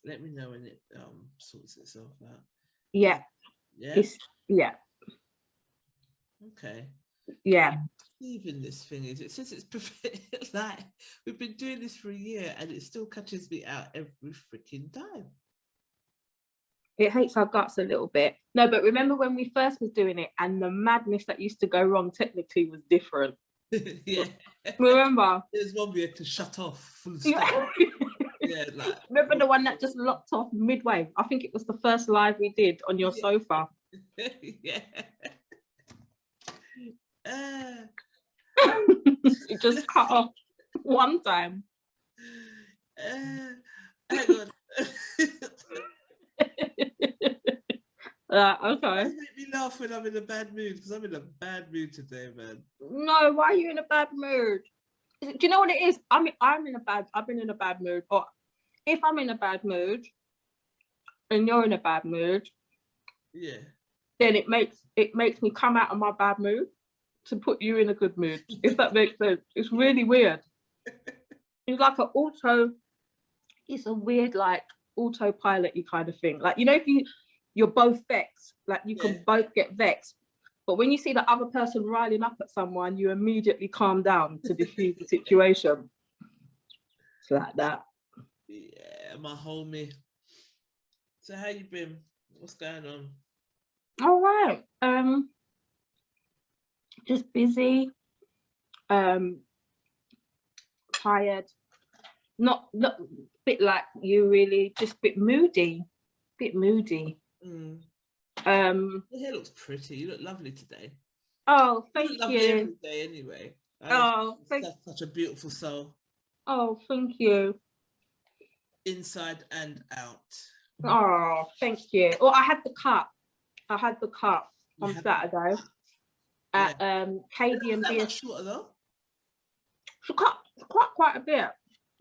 Let me know when it sorts itself out. Yeah. Yeah. Yeah. Okay. Yeah. Even this thing is, it says it's perfect. Like, we've been doing this for a year and it still catches me out every freaking time. It hates our guts a little bit. No, but remember when we first was doing it and the madness that used to go wrong technically was different. Yeah. Remember? There's one we had to shut off full stop. Yeah, like, remember the one that just locked off midway? I think it was the first live we did on your sofa. Yeah. It just cut off one time. Hang on. Okay. You make me laugh when I'm in a bad mood, because I'm in a bad mood today, man. No, why are you in a bad mood? Do you know what it is? I've been in a bad mood. Or if I'm in a bad mood and you're in a bad mood, yeah, then it makes me come out of my bad mood to put you in a good mood. If that makes sense. It's really weird. It's like it's a weird like autopilot-y kind of thing. Like, you know, if you're both vexed, like you can both get vexed. But when you see the other person riling up at someone, you immediately calm down to diffuse the situation. It's like that. Yeah, my homie. So how you been? What's going on? All right. Just busy. Tired. Not a bit like you really, just a bit moody. Mm. Your hair looks pretty. You look lovely today. Oh, thank you. Look lovely every day anyway. Such a beautiful soul. Oh, thank you. Inside and out. Oh, thank you. Well, I had the cut on Saturday at Katie and BS. Shorter though. She cut quite a bit.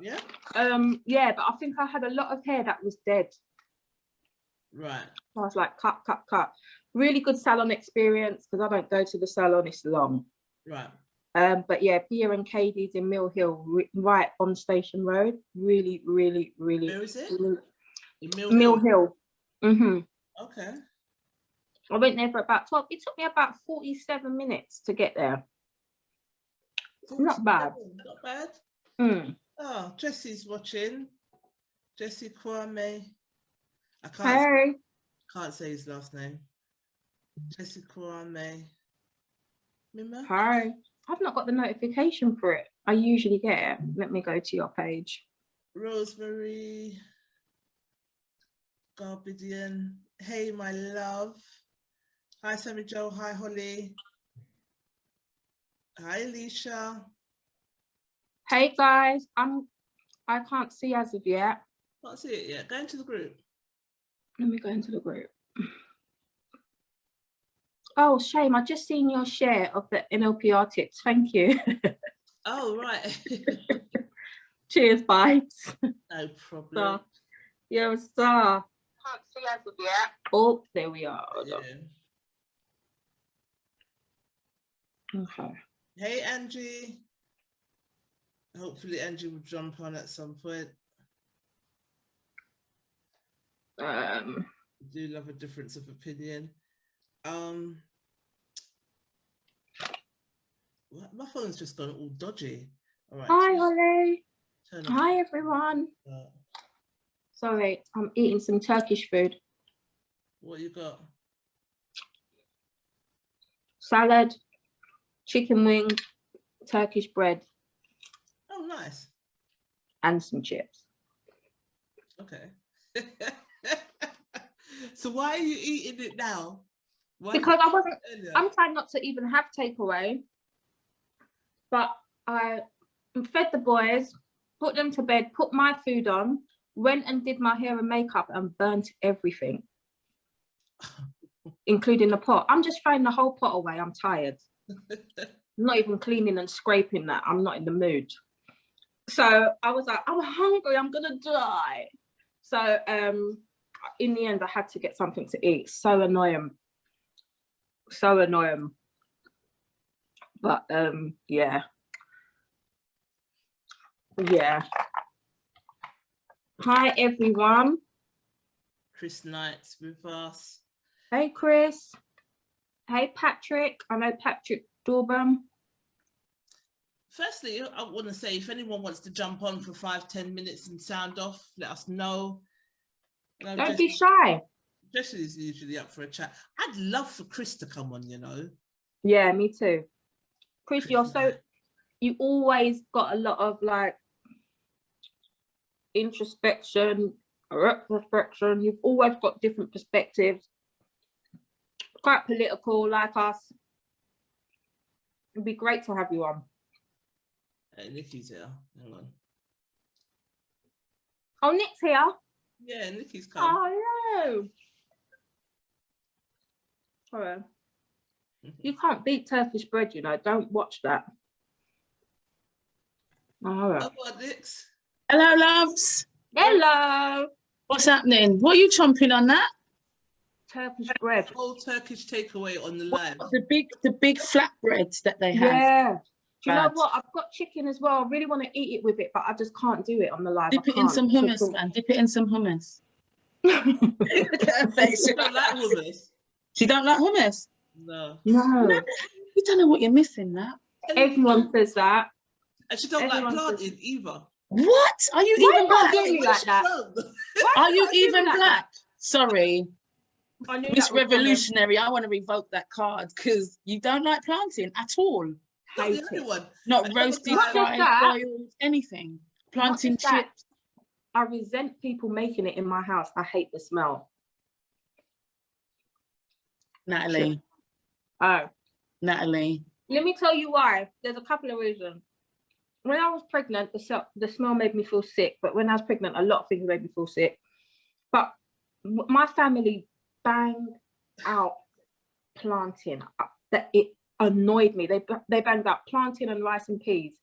Yeah. Yeah, but I think I had a lot of hair that was dead. Right. I was like, cut. Really good salon experience, because I don't go to the salon, it's long. Right. But yeah, Pia and Katie's in Mill Hill, right on Station Road. Really. Where is it? In Mill Hill. Mm-hmm. Okay. I went there for about 12. It took me about 47 minutes to get there. Not bad. Not bad. Mm. Oh, Jesse's watching. Jesse Kwame. I can't say his last name. Jesse Kwame. Remember? Hi. I've not got the notification for it. I usually get it. Let me go to your page. Rosemary Garbidian. Hey, my love. Hi, Sammy Joe. Hi, Holly. Hi, Alicia. Hey guys, I can't see as of yet. Can't see it yet. Go into the group. Let me go into the group. Oh, shame. I just seen your share of the NLPR tips. Thank you. Oh, right. Cheers, vibes. No problem. You're a star. Can't see as of yet. Oh, there we are. Okay. Hey, Angie. Hopefully Angie will jump on at some point. I do love a difference of opinion. My phone's just gone all dodgy. All right. Hi, Holly. Hi, everyone. Sorry, I'm eating some Turkish food. What you got? Salad, chicken wings, Turkish bread. Oh, nice. And some chips. Okay. So why are you eating it now? Because I'm trying not to even have takeaway. But I fed the boys, put them to bed, put my food on, went and did my hair and makeup and burnt everything, including the pot. I'm just throwing the whole pot away. I'm tired. I'm not even cleaning and scraping that. I'm not in the mood. So I was like, I'm hungry. I'm going to die. So in the end, I had to get something to eat. So annoying. So annoying. But yeah. Yeah. Hi, everyone. Chris Knight's with us. Hey, Chris. Hey, Patrick. I know Patrick Dorban. Firstly, I want to say, if anyone wants to jump on for 5-10 minutes and sound off, let us know. Don't be shy. Jessie is usually up for a chat. I'd love for Chris to come on, you know. Yeah, me too. Chris, you always got a lot of like introspection, retrospection. You've always got different perspectives. Quite political, like us. It'd be great to have you on. Hey, Nikki's here. Hang on. Oh, Nick's here. Yeah, Nikki's come. Oh, no. Sorry. You can't beat Turkish bread, you know. Don't watch that. All right. Oh, Nix. Hello, loves. Hello. What's happening? What are you chomping on that? Turkish bread. Whole Turkish takeaway on the live. The big flatbreads that they have. Yeah. Do you know Bad. what? I've got chicken as well. I really want to eat it with it, but I just can't do it on the live. Dip it in some hummus, man. Dip it in some hummus. She don't like hummus. She don't like hummus? No. No. You don't know what you're missing, that. Everyone says that. And she don't Everyone like planting either. What? Are you Why even not black? do you like that? Are you even black? Sorry. I knew Miss that was coming. Revolutionary, I want to revoke that card because you don't like planting at all. Not Hate the only it. one. Not And roasted, not just fried, that. boiled, anything. Planting Not just that. chips. I resent people making it in my house. I hate the smell. Natalie. Oh. Natalie. Let me tell you why. There's a couple of reasons. When I was pregnant, the smell made me feel sick. But when I was pregnant, a lot of things made me feel sick. But my family banged out planting. That it annoyed me. They banged out planting and rice and peas.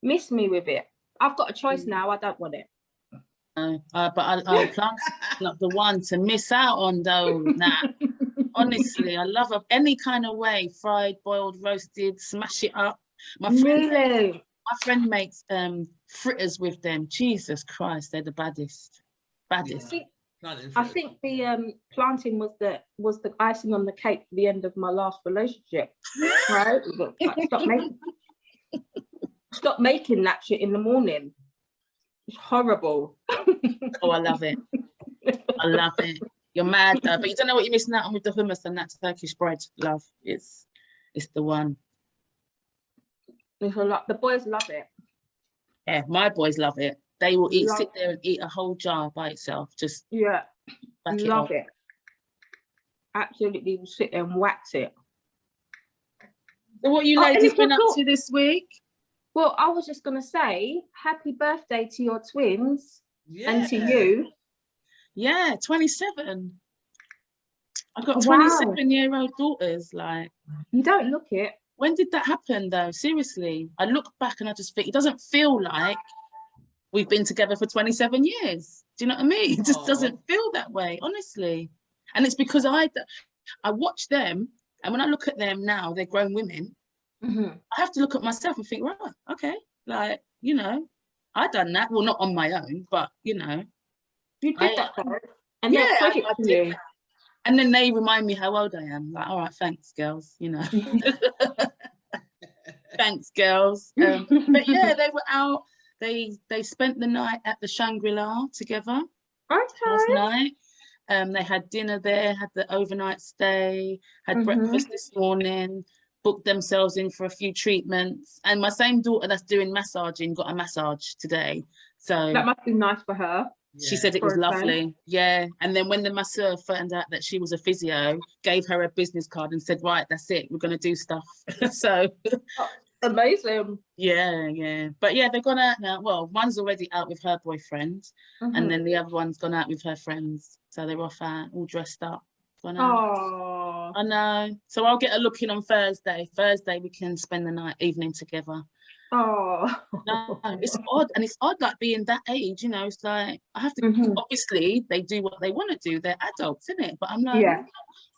Miss me with it. I've got a choice now. I don't want it. But plants not the one to miss out on, though. Nah. Honestly, I love it any kind of way. Fried, boiled, roasted, smash it up. My friend makes fritters with them. Jesus Christ, they're the baddest. Baddest. I think the planting was the icing on the cake for the end of my last relationship. Right? Stop making that shit in the morning. It's horrible. Oh, I love it. I love it. You're mad though, but you don't know what you're missing out on with the hummus and that Turkish bread, love. It's the one. It's a lot. The boys love it. Yeah, my boys love it. They will sit there and eat a whole jar by itself. Just love it. Absolutely, will sit there and wax it. So what you ladies been up to this week? Well, I was just gonna say happy birthday to your twins and to you. Yeah, 27. I've got 27-year-old daughters. Like, you don't look it. When did that happen, though? Seriously, I look back and I just think it doesn't feel like we've been together for 27 years. Do you know what I mean? It just doesn't feel that way, honestly. And it's because I watch them, and when I look at them now, they're grown women. Mm-hmm. I have to look at myself and think, right, okay, like, you know, I done that. Well, not on my own, but you know. You did that, and yeah, I did. And then they remind me how old I am. Like, all right, thanks, girls. You know, thanks, girls. But yeah, they were out. They spent the night at the Shangri-La together. Last night. They had dinner there, had the overnight stay, had breakfast this morning, booked themselves in for a few treatments. And my same daughter that's doing massaging got a massage today. So that must be nice for her. She said it was lovely. Yeah. And then when the masseur found out that she was a physio, gave her a business card and said, right, that's it. We're going to do stuff. So Amazing. Yeah. But yeah, they've gone out now. Well, one's already out with her boyfriend, and then the other one's gone out with her friends. So they're off out, all dressed up. Gone out. Oh. I know. So I'll get a look in on Thursday. Thursday we can spend the evening together. Oh. No, it's odd, and it's odd like being that age, you know. It's like I have to. Obviously, they do what they want to do. They're adults, isn't it? But I'm like, Yeah.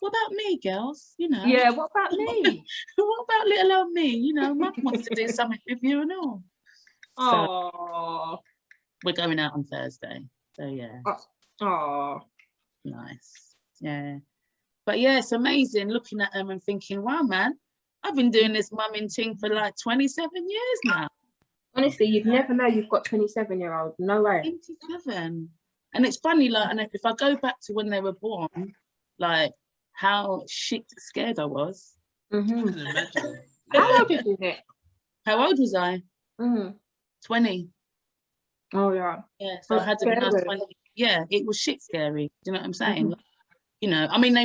what about me, girls? You know. Yeah. What about me? What about little old me? You know, Mum wants to do something with you and all. So Oh. we're going out on Thursday. So yeah. Oh. Nice. Yeah. But yeah, it's amazing looking at them and thinking, wow, man, I've been doing this mumming thing for like 27 years now. Honestly, you'd never know you've got 27-year-olds. No way. 27. And it's funny, like, and if I go back to when they were born, like how shit scared I was. I can imagine. How old was it? How old was I? 20. Oh yeah. Yeah. So I had to be 20. Yeah, it was shit scary. Do you know what I'm saying? Like, you know, I mean,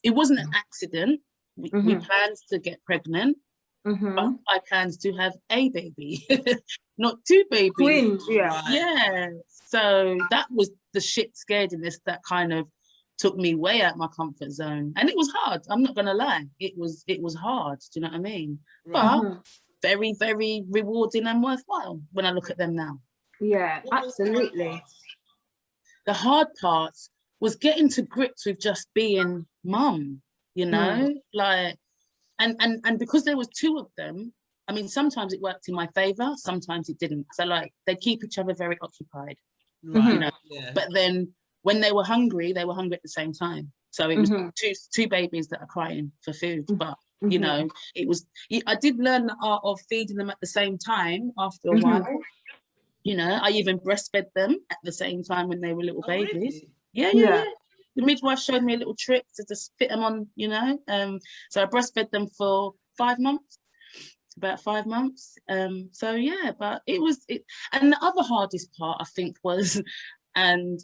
it wasn't an accident. We planned to get pregnant, but I planned to have a baby, not two babies. Twins, yeah. Yeah. So that was the shit scarediness that kind of took me way out my comfort zone, and it was hard. I'm not gonna lie, it was hard. Do you know what I mean? But very, very rewarding and worthwhile when I look at them now. Yeah, absolutely. The hard part was getting to grips with just being mum, you know, like, and because there was two of them, I mean, sometimes it worked in my favor, sometimes it didn't. So like, they keep each other very occupied, you know, but then when they were hungry at the same time. So it was two babies that are crying for food, but you know, it was, I did learn the art of feeding them at the same time after a while. You know, I even breastfed them at the same time when they were little babies. Really? Yeah. The midwife showed me a little trick to just fit them on, you know. So I breastfed them for 5 months, about 5 months. So yeah, but it was it. And the other hardest part, I think, was, and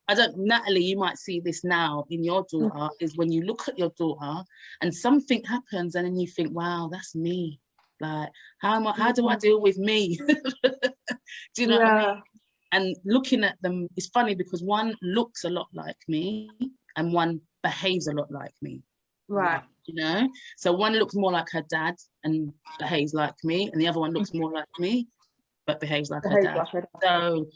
I don't, Natalie, you might see this now in your daughter, is when you look at your daughter and something happens and then you think, wow, that's me. Like, how do I deal with me? Do you know what I mean? And looking at them, it's funny because one looks a lot like me and one behaves a lot like me. Right. You know? So one looks more like her dad and behaves like me, and the other one looks more like me, but behaves like her dad. So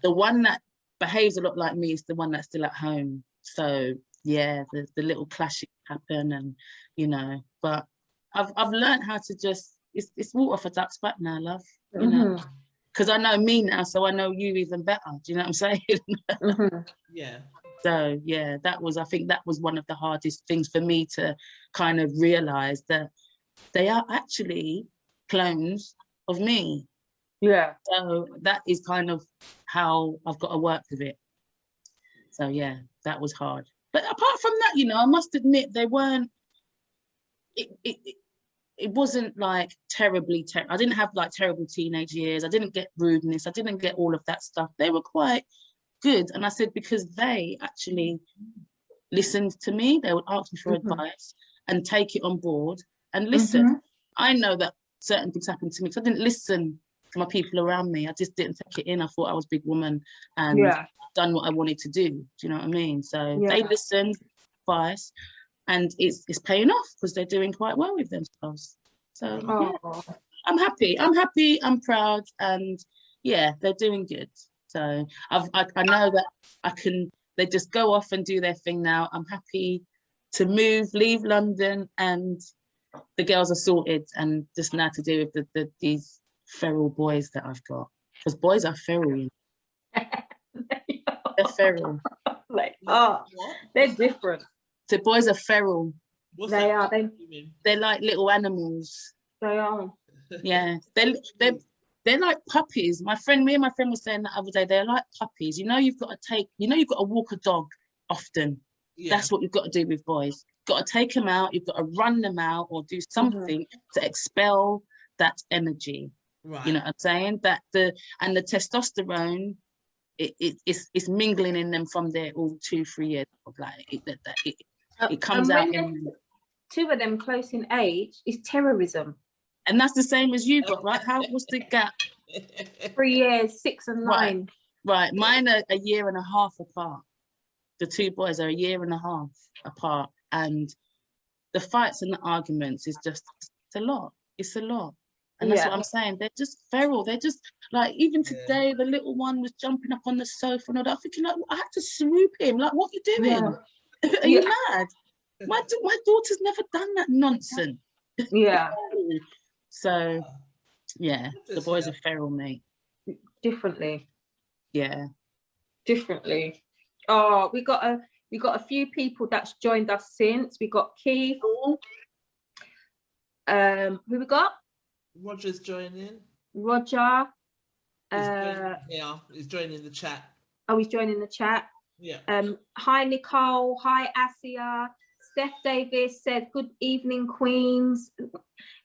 the one that behaves a lot like me is the one that's still at home. So yeah, the little clashes happen, and you know, but I've learned how to just, it's water for ducks back now, love. You know, because I know me now, so I know you even better. Do you know what I'm saying? Yeah. So yeah, I think that was one of the hardest things for me to kind of realize, that they are actually clones of me. Yeah. So that is kind of how I've got to work with it. So yeah, that was hard. But apart from that, you know, I must admit they weren't, it wasn't like terribly, I didn't have like terrible teenage years. I didn't get rudeness. I didn't get all of that stuff. They were quite good. And I said, because they actually listened to me, they would ask me for advice and take it on board and listen. I know that certain things happened to me because I didn't listen to my people around me. I just didn't take it in. I thought I was a big woman and done what I wanted to do. Do you know what I mean? So they listened, advice, and it's paying off because they're doing quite well with themselves. So yeah, I'm happy, I'm proud, and yeah, they're doing good. So I know that they just go off and do their thing now. I'm happy to leave London, and the girls are sorted, and just now to do with these feral boys that I've got, because boys are feral. They're feral. Like, they're different. So boys are feral. They are. They're like little animals. They are. Yeah, they're like puppies. Me and my friend was saying the other day, they're like puppies. You know, you've got to walk a dog often. Yeah. That's what you've got to do with boys. You've got to take them out. You've got to run them out or do something to expel that energy. Right. You know what I'm saying? The testosterone, it's mingling in them from their all 2-3 years old. Like it comes out in two of them close in age is terrorism. And that's the same as you got, right? What's the gap? 3 years, 6 and 9. Right. Mine are a year and a half apart. The two boys are a year and a half apart. And the fights and the arguments is just, it's a lot. It's a lot. And that's what I'm saying. They're just feral. They're just like, even today, the little one was jumping up on the sofa and all that. I'm thinking, like, I had to swoop him. Like, what are you doing? Yeah. Are you mad? My daughter's never done that nonsense. Yeah. So, yeah, the boys are feral, mate. Differently. Yeah. Differently. Oh, we got a few people that's joined us since. We got Keith. Who we got? Roger's joining. Roger. He's joining the chat. Oh, he's joining the chat. Yeah. Hi, Nicole. Hi, Asia. Steph Davis said, good evening, Queens.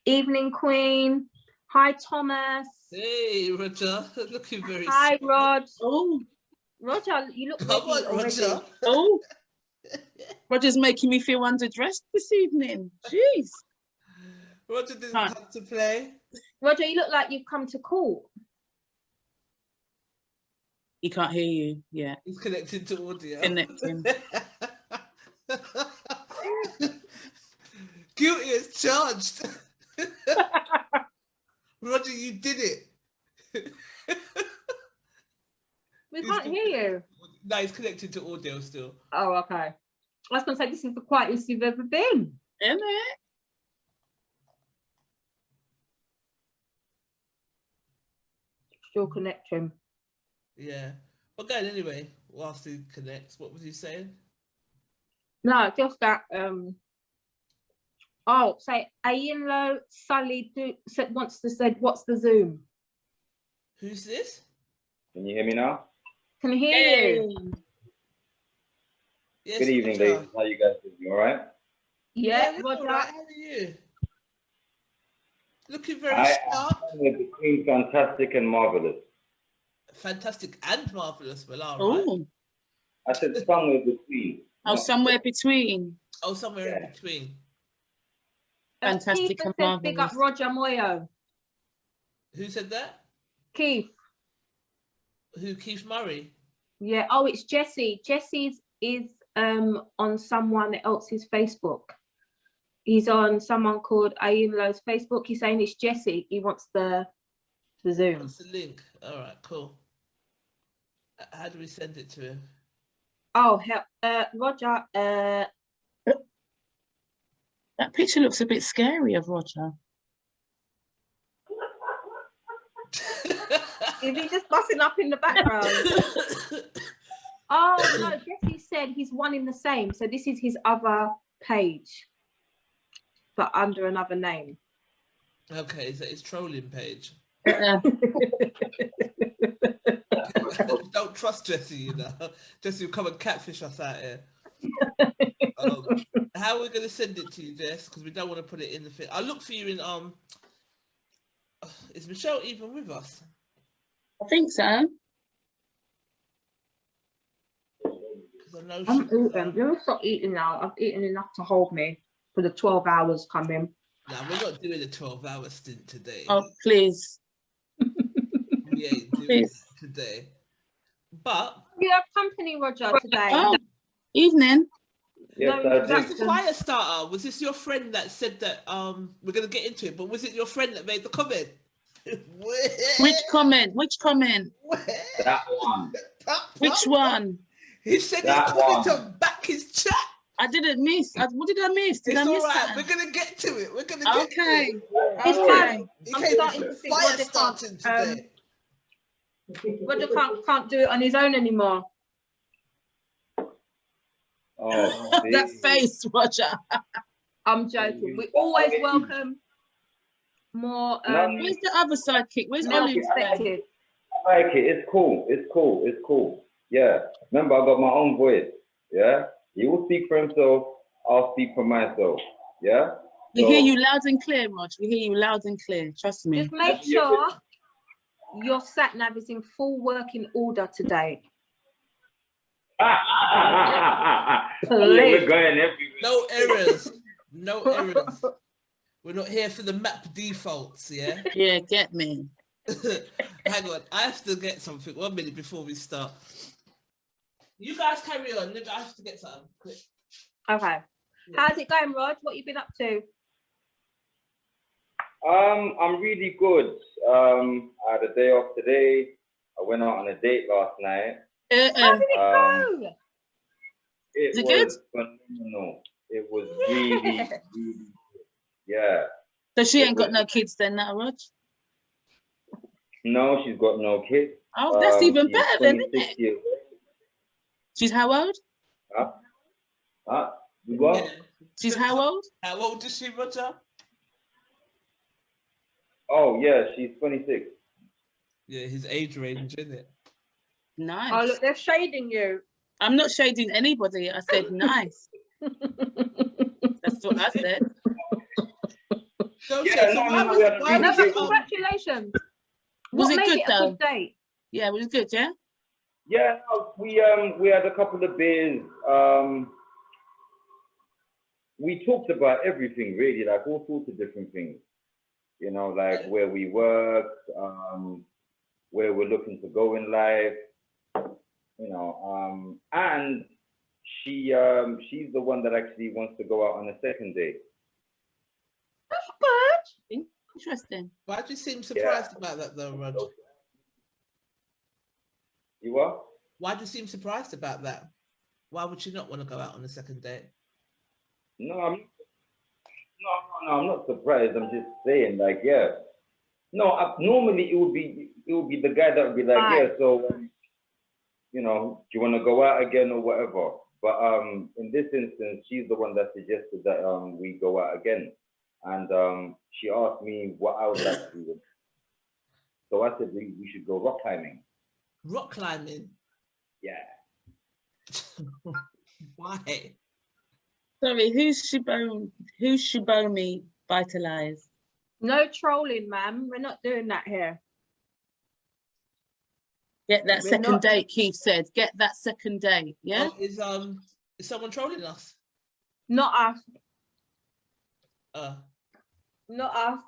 Evening, Queen. Hi, Thomas. Hey, Roger. Looking very Hi, smart. Rod. Oh, Roger, you look come on, already. Roger. Oh, Roger's making me feel underdressed this evening. Jeez. Roger didn't come to play. Roger, you look like you've come to court. He can't hear you. Yeah. He's connected to audio. Connecting. Guilty as charged. Roger, you did it. We can't hear you. No, he's connected to audio still. Oh, okay. I was going to say, this is the quietest you've ever been. Isn't it? Still connection. Yeah. But go ahead anyway, whilst he connects. What was he saying? No, just that. Oh, say Ayinlo Sully wants to say, what's the Zoom? Who's this? Can you hear me now? Can hear you. Yes, Good evening, Roger. ladies. How you guys doing? You all right? Yeah, we're Roger. all right. How are you? Looking very I sharp. am between fantastic and marvelous. Fantastic and marvelous. Well, all right. Oh. I said somewhere between. Oh, somewhere between. Oh, somewhere in between. Fantastic Keith and said, big up marvelous. Roger Moyo. Who said that? Keith. Who? Keith Murray? Yeah. Oh, it's Jesse. Jesse's is on someone else's Facebook. He's on someone called Ayinlo's Facebook. He's saying it's Jesse. He wants the Zoom. What's the link? All right, cool. How do we send it to him? Oh, Roger. That picture looks a bit scary of Roger. Is he just busting up in the background? Oh no, Jesse said he's one in the same. So this is his other page, but under another name. Okay, is that his trolling page? Don't trust Jesse, you know. Jesse will come and catfish us out here. How are we going to send it to you, Jess? Because we don't want to put it in the thing. I'll look for you in is Michelle even with us? I think so. I know I'm eating. Let me stop eating now. I've eaten enough to hold me for the 12 hours coming. No, we're not doing a 12-hour stint today. Oh, please. We ain't doing that today. But You have company, Roger, today. Oh, evening. Yes, No, I that's did. the fire starter. Was this your friend that said that we're gonna get into it, but was it your friend that made the comment? Which comment? Which comment? That one. Which one? He said That he's coming one. to back his chat. I didn't miss. What did I miss? Did It's I all miss right. that? We're gonna get to it. We're gonna get Okay. to it. It's Okay. fine. He I'm came starting with to think fire Roger starting today. Roger can't do it on his own anymore. Oh, That face, Roger. I'm joking. We always welcome more Where's the other sidekick? Where's male Olive? perspective. I like it. It's cool. It's cool. It's cool. Yeah. Remember, I got my own voice. Yeah. He will speak for himself. I'll speak for myself. Yeah. We hear you loud and clear, Rog. We hear you loud and clear. Trust me. Just make sure your sat nav is in full working order today. Yeah, we're going everywhere. No errors. No errors. We're not here for the map defaults, yeah? Yeah, get me. Hang on, I have to get something. 1 minute before we start. You guys carry on. I have to get something quick. Okay. Yeah. How's it going, Rod? What you been up to? I'm really good. I had a day off today. I went out on a date last night. How did it go? It was good? phenomenal. It was really, really good. Yeah. So she ain't got no kids then, now, Rog? No, she's got no kids. Oh, that's even better then, isn't it? Years old. She's how old? You what? Yeah. She's how old? How old is she, Roger? Oh, yeah, she's 26. Yeah, his age range, isn't it? Nice. Oh, look, they're shading you. I'm not shading anybody. I said nice. That's what I said. So, Yeah, congratulations. Was what it made good it though? A good date? Yeah, it was good, yeah? Yeah, no, we had a couple of beers. We talked about everything really, like all sorts of different things. You know, like where we work, where we're looking to go in life. You know, and she's the one that actually wants to go out on a second date. That's good. Interesting. Why do you seem surprised about that though, Roger? You what? Why do you seem surprised about that? Why would she not want to go out on a second date? No, I'm not surprised. I'm just saying, like, yeah. No, normally it would be the guy that would be like, yeah. So, you know, do you want to go out again or whatever? But in this instance, she's the one that suggested that we go out again, and she asked me what I would like to do. So I said we should go rock climbing. Rock climbing? Yeah. Why? Sorry, who's Shibomi Vitalize? No trolling, ma'am. We're not doing that here. Get that second date, Keith said. Get that second date, yeah? Oh, is someone trolling us? Not us. Not us.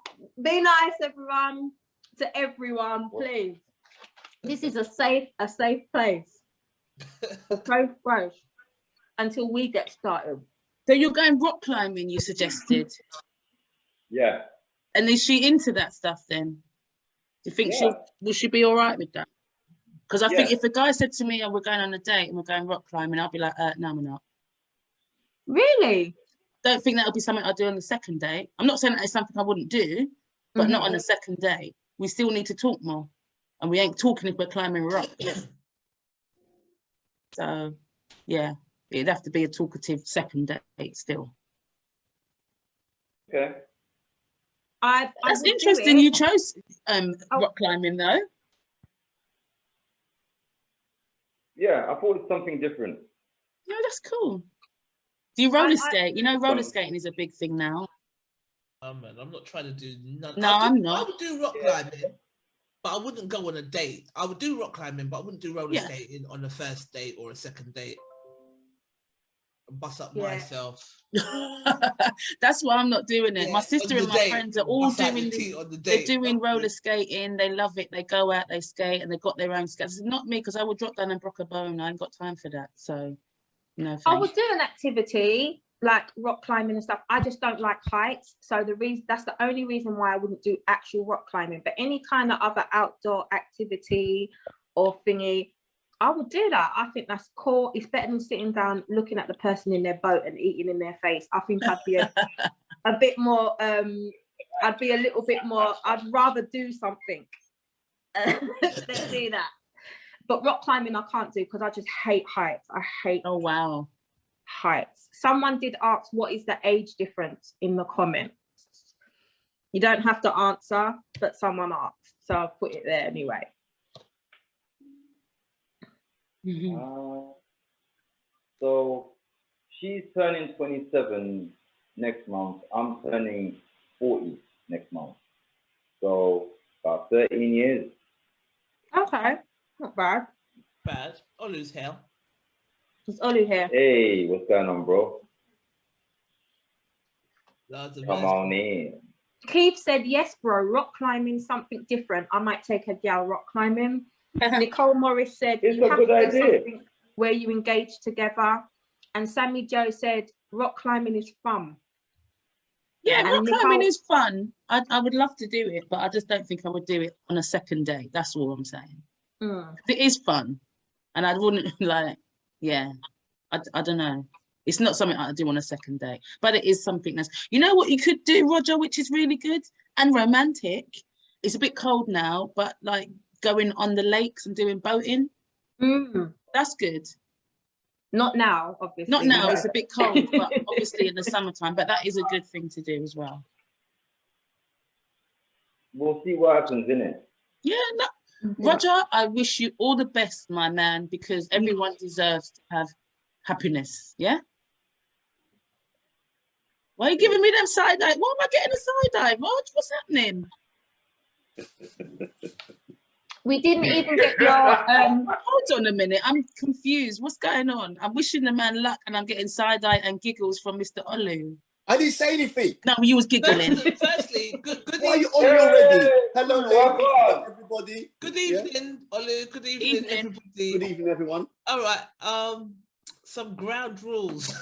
Be nice, everyone. To everyone, please. This is a safe place. A safe place until we get started. So you're going rock climbing, you suggested? Yeah. And is she into that stuff then? Do you think will she be all right with that? Because I think if the guy said to me, oh, we're going on a date and we're going rock climbing, I'll be like, no, we're not. Really? Don't think that'll be something I'll do on the second date. I'm not saying that it's something I wouldn't do, but not on the second date. We still need to talk more. And we ain't talking if we're climbing rock. So, yeah, it'd have to be a talkative second date still. Okay. That's interesting. You chose rock climbing though. Yeah, I thought it's something different. Yeah, that's cool. Do you roller skate? You know, roller skating is a big thing now. Oh man, I'm not trying to do none. No, I'm not. I would do rock climbing, but I wouldn't go on a date. I would do rock climbing, but I wouldn't do roller skating on a first date or a second date. Bust up myself. That's why I'm not doing it. My sister and my friends are all doing this. They're doing roller skating. They love it. They go out, they skate, and they got their own skates. It's not me because I would drop down and broke a bone. I ain't got time for that. So, no. Thanks. I would do an activity like rock climbing and stuff. I just don't like heights. So that's the only reason why I wouldn't do actual rock climbing. But any kind of other outdoor activity or thingy, I would do that. I think that's cool. It's better than sitting down looking at the person in their boat and eating in their face. I think I'd be a bit more, I'd be a little bit more, I'd rather do something than do that. But rock climbing I can't do because I just hate heights. I hate heights. Someone did ask what is the age difference in the comments. You don't have to answer, but someone asked. So I'll put it there anyway. So she's turning 27 next month. I'm turning 40 next month. So about 13 years. Okay, not bad. Bad. Olu's here. It's Olu here. Hey, what's going on, bro? Come on in. Keith said, yes, bro, rock climbing, something different. I might take a gal rock climbing. Nicole Morris said, It's you a have good to do idea. something where you engage together. And Sammy Joe said, rock climbing is fun. Yeah, And rock Nicole- climbing is fun. I would love to do it, but I just don't think I would do it on a second day. That's all I'm saying. It is fun. And I wouldn't like, yeah, I don't know. It's not something I do on a second day, but it is something that's, you know what you could do, Roger, which is really good and romantic. It's a bit cold now, but like going on the lakes and doing boating. That's good. Not now, obviously. Not now, it's a bit cold, but obviously in the summertime, but that is a good thing to do as well. We'll see what happens, innit? Yeah, no. Roger, I wish you all the best, my man, because everyone deserves to have happiness. Yeah. Why are you giving me them side eye? Why am I getting a side eye, Rog? What's happening? We didn't even get your Hold on a minute, I'm confused. What's going on? I'm wishing the man luck, and I'm getting side eye and giggles from Mr. Olu. I didn't say anything. No, you was giggling. Firstly, good Why are you evening. on already? Hello, Welcome. ladies. Hello, everybody. Good Yeah? evening, Olu. Good evening, Evening. everybody. Good evening, everyone. All right. Some ground rules.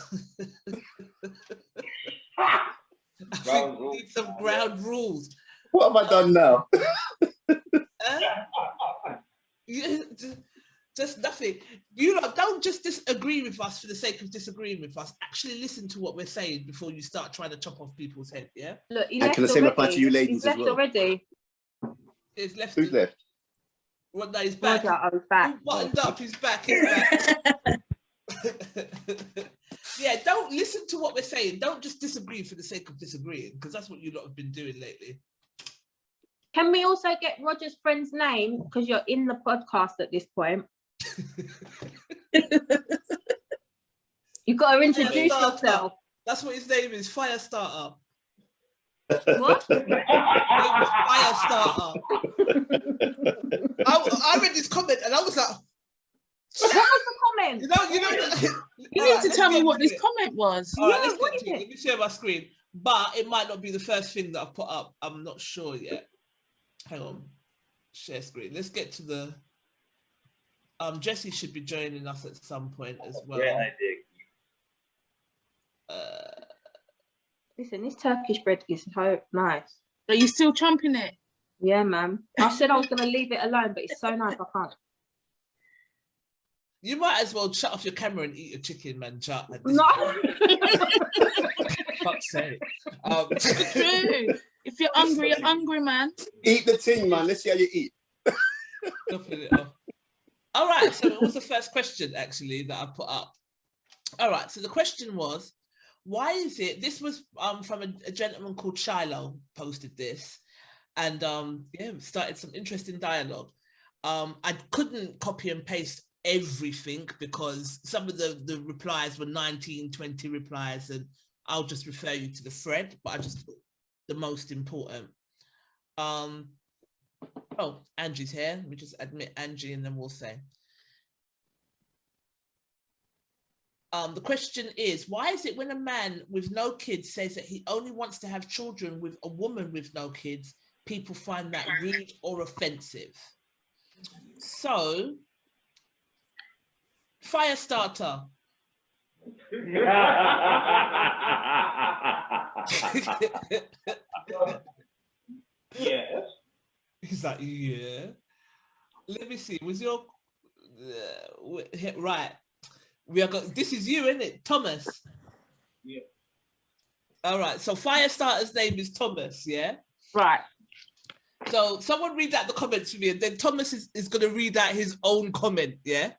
I think we need some ground rules. What have I done now? Yeah, just nothing. You lot don't just disagree with us for the sake of disagreeing with us. Actually listen to what we're saying before you start trying to chop off people's head. Yeah. look. He And left can the same apply already. to you ladies He's as left well? already. It's left. Who's left? What? No, he's back. Roger, I was back. He's buttoned up. He's back. He's back. Yeah, don't listen to what we're saying. Don't just disagree for the sake of disagreeing, because that's what you lot have been doing lately. Can we also get Roger's friend's name? Because you're in the podcast at this point. You've got to introduce yourself. That's what his name is, Firestarter. What? Firestarter. I read this comment and I was like, What was the comment? you know. You need to tell me what this comment was. All right, Yeah, let's what get is to it. it? Let me share my screen, but it might not be the first thing that I've put up. I'm not sure yet. Hang on, share screen. Let's get to the. Jesse should be joining us at some point as well. Yeah, I did. Listen, this Turkish bread is so nice. Are you still chomping it? Yeah, man. I said I was going to leave it alone, but it's so nice, I can't. You might as well shut off your camera and eat your chicken, man. Chat. No. Fuck's sake. True. If you're hungry, man. Eat the thing, man. Let's see how you eat. Stuffing it off. All right, so it was the first question actually that I put up. All right, so the question was, why is it, this was from a gentleman called Shiloh posted this, and yeah, started some interesting dialogue. I couldn't copy and paste everything because some of the replies were 19, 20 replies, and I'll just refer you to the thread, but I just put the most important. Oh, Angie's here. Let me just admit Angie and then we'll say. The question is, why is it when a man with no kids says that he only wants to have children with a woman with no kids, people find that rude or offensive? So, Firestarter. Yes. He's like, yeah. Let me see. Was your right? We are going. This is you, isn't it, Thomas? Yeah. All right. So Firestarter's name is Thomas. Yeah. Right. So someone read out the comments for me, and then Thomas is going to read out his own comment. Yeah.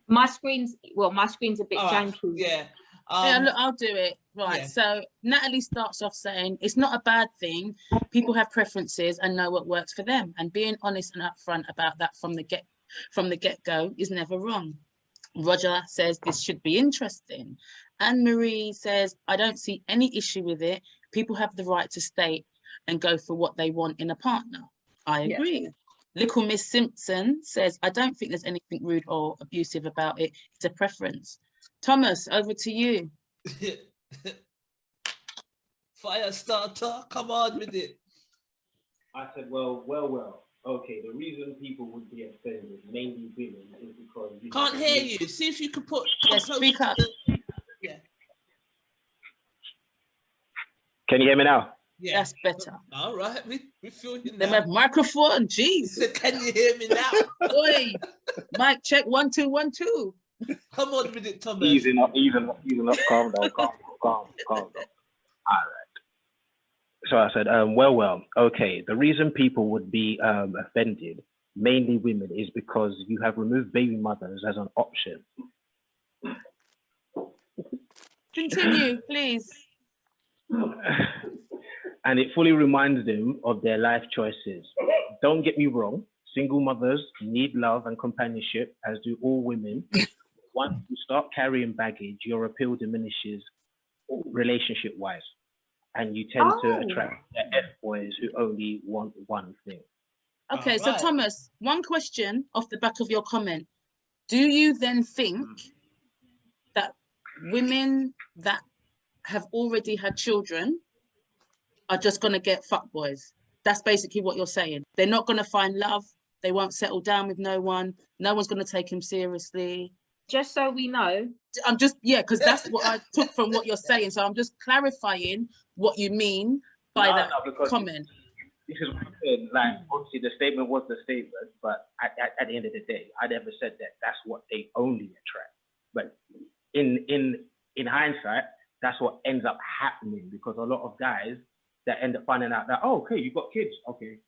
My screen's a bit All right, janky. yeah. Yeah, look, I'll do it. Right. Yeah. So Natalie starts off saying it's not a bad thing. People have preferences and know what works for them. And being honest and upfront about that from the get-go is never wrong. Roger says this should be interesting. Anne Marie says, I don't see any issue with it. People have the right to state and go for what they want in a partner. I agree. Little Miss Simpson says, I don't think there's anything rude or abusive about it. It's a preference. Thomas, over to you. Fire starter, come on with it. I said, well. Okay, the reason people would be offended, mainly women, is because you Can't hear you. See if you could put. Yes, speak up. Yeah. Can you hear me now? Yeah. That's better. All right, we feel you They now. have microphone, He jeez. said, "Can you hear me now?" Oi, mic check 1 2 1 2. Come on with it, Thomas. Easing up. Calm down. All right. So I said, well. Okay, the reason people would be offended, mainly women, is because you have removed baby mothers as an option. Continue, please. And it fully reminds them of their life choices. Don't get me wrong, single mothers need love and companionship, as do all women. Once you start carrying baggage, your appeal diminishes relationship-wise, and you tend to attract the F-boys who only want one thing. Okay, All right. so Thomas, one question off the back of your comment. Do you then think that women that have already had children are just going to get fuckboys? That's basically what you're saying. They're not going to find love. They won't settle down with no one. No one's going to take him seriously. Just so we know. I'm just, because that's what I took from what you're saying. So I'm just clarifying what you mean by that comment. This is what I'm saying. Like, obviously, the statement was the statement, but at the end of the day, I never said that that's what they only attract. But in hindsight, that's what ends up happening, because a lot of guys that end up finding out that, oh, okay, you've got kids. Okay,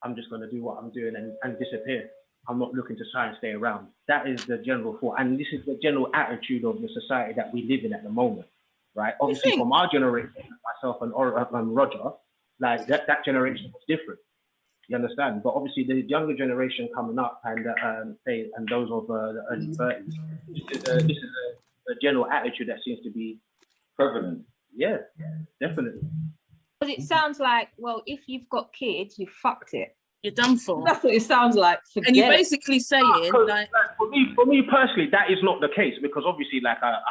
I'm just going to do what I'm doing and disappear. I'm not looking to try and stay around. That is the general thought. And this is the general attitude of the society that we live in at the moment, right? Obviously, from our generation, myself and Roger, like that generation was different. You understand? But obviously, the younger generation coming up and those of the early 30s, this is a general attitude that seems to be prevalent. Yeah, definitely. But it sounds like, well, if you've got kids, you fucked it. You're done for. That's what it sounds like. And you're basically saying, like for me personally, that is not the case, because obviously, like I've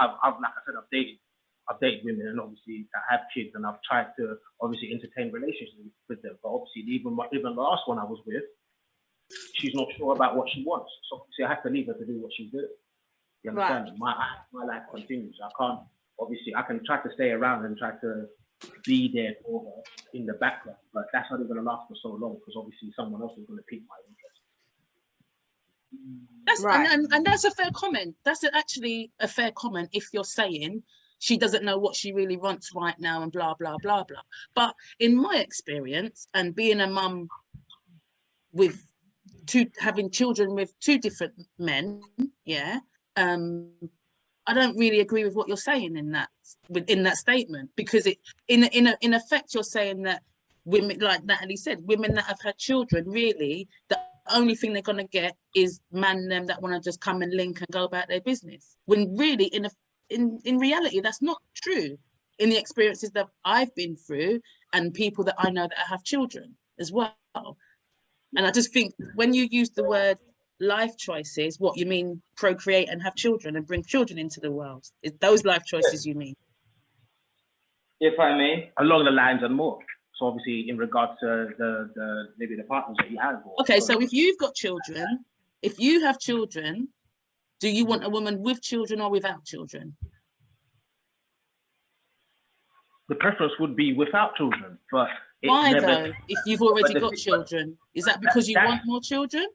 dated women, and obviously I have kids, and I've tried to obviously entertain relationships with them. But obviously, even the last one I was with, she's not sure about what she wants, so obviously I have to leave her to do what she's doing. You understand? Right. My life continues. I can try to stay around and try to be there for her in the background, but that's only going to last for so long, because obviously someone else is going to pique my interest. That's right. And that's a fair comment. That's actually a fair comment if you're saying she doesn't know what she really wants right now and blah, blah, blah, blah. But in my experience, and being a mum with having children with two different men, I don't really agree with what you're saying in that statement, because it in effect you're saying that women, like Natalie said, women that have had children, really the only thing they're going to get is them that want to just come and link and go about their business, when really in reality that's not true, in the experiences that I've been through and people that I know that have children as well. And I just think when you use the word life choices, what you mean procreate and have children and bring children into the world, is those life choices you mean? If I may, along the lines and more. So obviously in regards to the maybe the partners that you have. Okay, so if you've got children, if you have children, do you want a woman with children or without children? The preference would be without children, but why though? If you've already got children, is that because you want more children?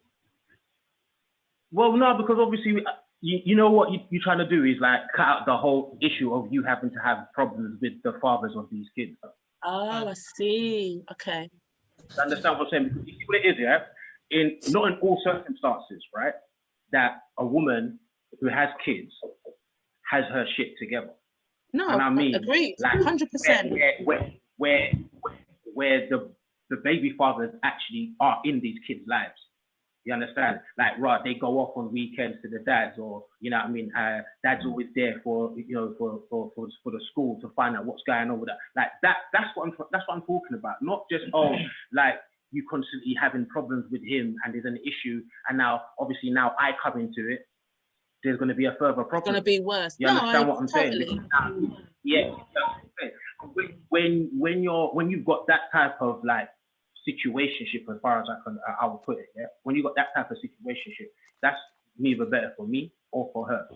Well, no, because obviously, you know what you're trying to do is like cut out the whole issue of you having to have problems with the fathers of these kids. Oh, I see. Okay. You understand what I'm saying? Because you see what it is, yeah? Not in all circumstances, right? That a woman who has kids has her shit together. No, and I mean, agreed, like 100%. Where the baby fathers actually are in these kids' lives. You understand? Like, right, they go off on weekends to the dads, or you know what I mean. Dad's always there for for the school to find out what's going on with that. Like that's what I'm talking about. Not just like you constantly having problems with him and there's an issue, and now obviously now I come into it. there's going to be a further problem. It's going to be worse. You understand what I'm saying? Totally. Yeah. When you've got that type of like situationship, as far as I will put it, yeah. When you got that type of situationship, that's neither better for me or for her.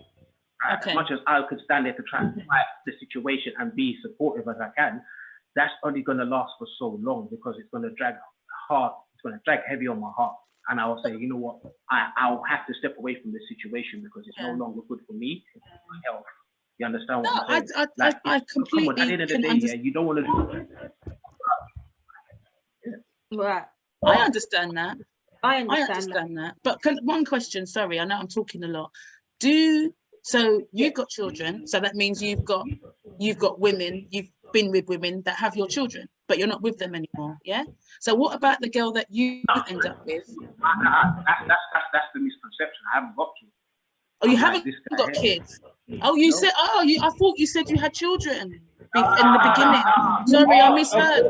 Right? Okay. As much as I could stand there to try and fight the situation and be supportive as I can, that's only going to last for so long because it's going to drag hard. It's going to drag heavy on my heart. And I will say, you know what, I'll have to step away from this situation because it's no longer good for me, my health. You understand what I'm saying? I completely at the end of the day, yeah, you don't want to do it. Right. I understand that. I I understand understand that. But one question, sorry, I know I'm talking a lot. So you've got children, so that means you've got women, you've been with women that have your children, but you're not with them anymore, yeah? So what about the girl that you end up with? That's the misconception. I haven't got children. Oh, you I'm like haven't this guy got here. kids? Oh, you said, I thought you said you had children in the beginning. Sorry, I misheard.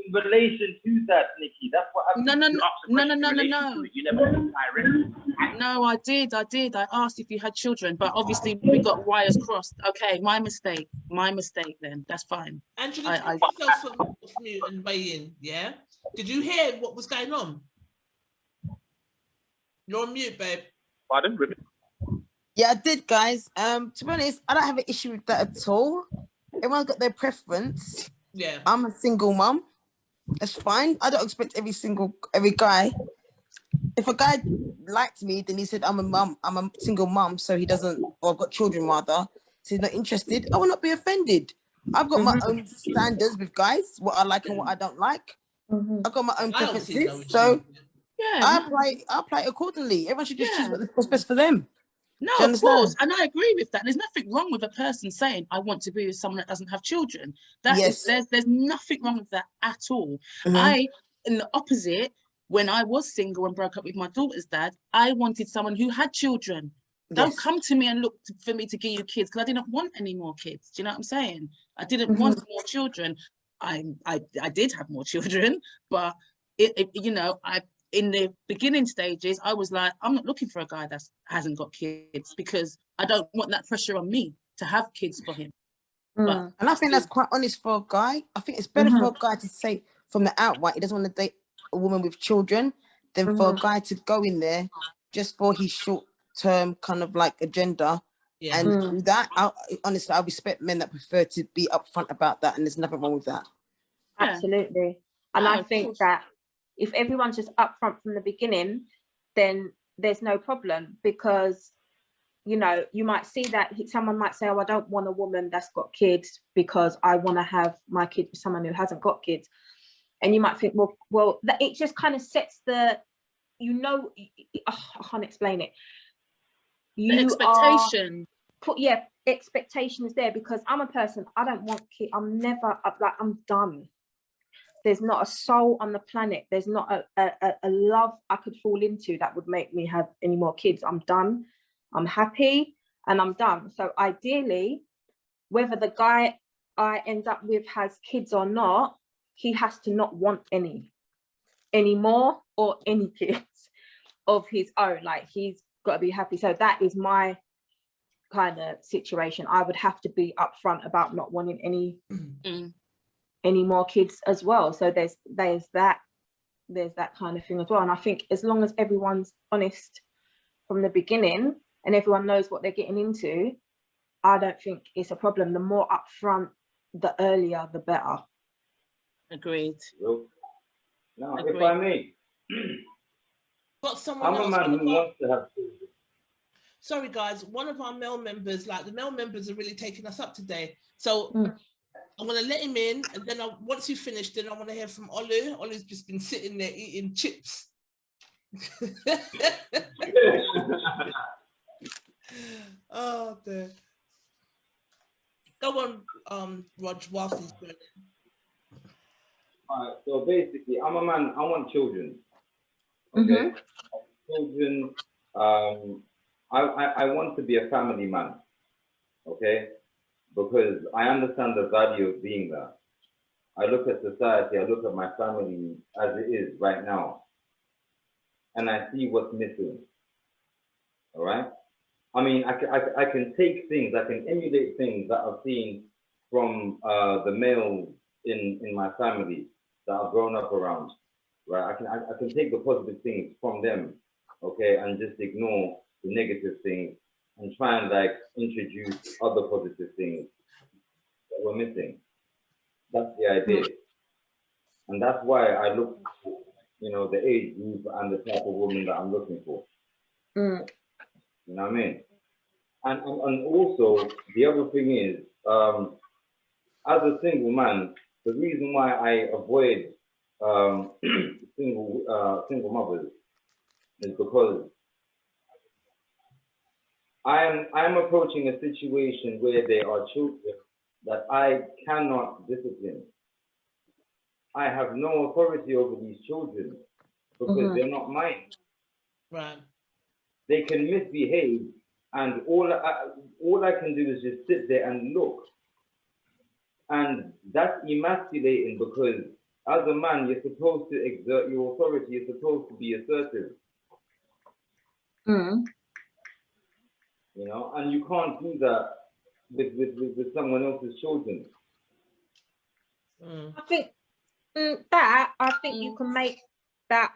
In relation to that, Nikki, that's what happened. No. You never directly. No, I did. I asked if you had children, but obviously we got wires crossed. Okay, my mistake then. That's fine. Angela, take yourself off mute and weigh in, yeah? Did you hear what was going on? You're on mute, babe. Pardon? Yeah, I did, guys. To be honest, I don't have an issue with that at all. Everyone's got their preference. Yeah. I'm a single mum. That's fine. I don't expect every guy. If a guy liked me, then he said I'm a single mum, so he doesn't, or I've got children rather, so he's not interested. I will not be offended. I've got my own standards with guys, what I like and what I don't like. I've got my own preferences, so I apply accordingly. Everyone should just choose what's best for them. No, of course, and I agree with that. There's nothing wrong with a person saying, I want to be with someone that doesn't have children. There's nothing wrong with that at all. In the opposite, when I was single and broke up with my daughter's dad, I wanted someone who had children. Don't come to me and look for me to give you kids, because I didn't want any more kids. Do you know what I'm saying? I didn't want more children. I did have more children, but in the beginning stages, I was like, I'm not looking for a guy that hasn't got kids because I don't want that pressure on me to have kids for him. But and I think that's quite honest for a guy. I think it's better for a guy to say from the outright he doesn't want to date a woman with children than for a guy to go in there just for his short-term kind of like agenda. And do that. Honestly, I respect men that prefer to be upfront about that, and there's nothing wrong with that. Absolutely. And I think that if everyone's just upfront from the beginning, then there's no problem, because you might see that someone might say, oh, I don't want a woman that's got kids because I want to have my kids with someone who hasn't got kids. And you might think, well, that it just kind of sets the, I can't explain it. The expectation. Expectation is there, because I'm a person, I don't want kids. I'm done. There's not a soul on the planet. There's not a love I could fall into that would make me have any more kids. I'm done. I'm happy and I'm done. So ideally, whether the guy I end up with has kids or not, he has to not want any more or any kids of his own. Like, he's got to be happy. So that is my kind of situation. I would have to be upfront about not wanting any more kids as well. So there's that kind of thing as well. And I think as long as everyone's honest from the beginning and everyone knows what they're getting into, I don't think it's a problem. The more upfront, the earlier, the better. Agreed. Now, if I may, I'm a man who wants to have children. Sorry, guys. One of our male members, the male members are really taking us up today. So I'm going to let him in, and then once you finish, then I want to hear from Olu. Olu's just been sitting there eating chips. Oh, dear. Go on, Rog, whilst he's going. All right, so basically, I'm a man, I want children. Okay? Children, I want to be a family man. Okay? Because I understand the value of being there. I look at society, I look at my family as it is right now, and I see what's missing. All right? I mean, I can take things, I can emulate things that I've seen from the males in my family that I've grown up around, right? I can take the positive things from them, okay, and just ignore the negative things and try and like introduce other positive things that we're missing. That's the idea, and that's why I look for, you know, the age group and the type of woman that I'm looking for. Mm. You know what I mean? And also the other thing is, as a single man, the reason why I avoid single mothers is because I'm approaching a situation where there are children that I cannot discipline. I have no authority over these children because they're not mine. Right. They can misbehave, and all I can do is just sit there and look. And that's emasculating because as a man, you're supposed to exert your authority. You're supposed to be assertive. Mm. You know, and you can't do that with someone else's children. I think I think you can make that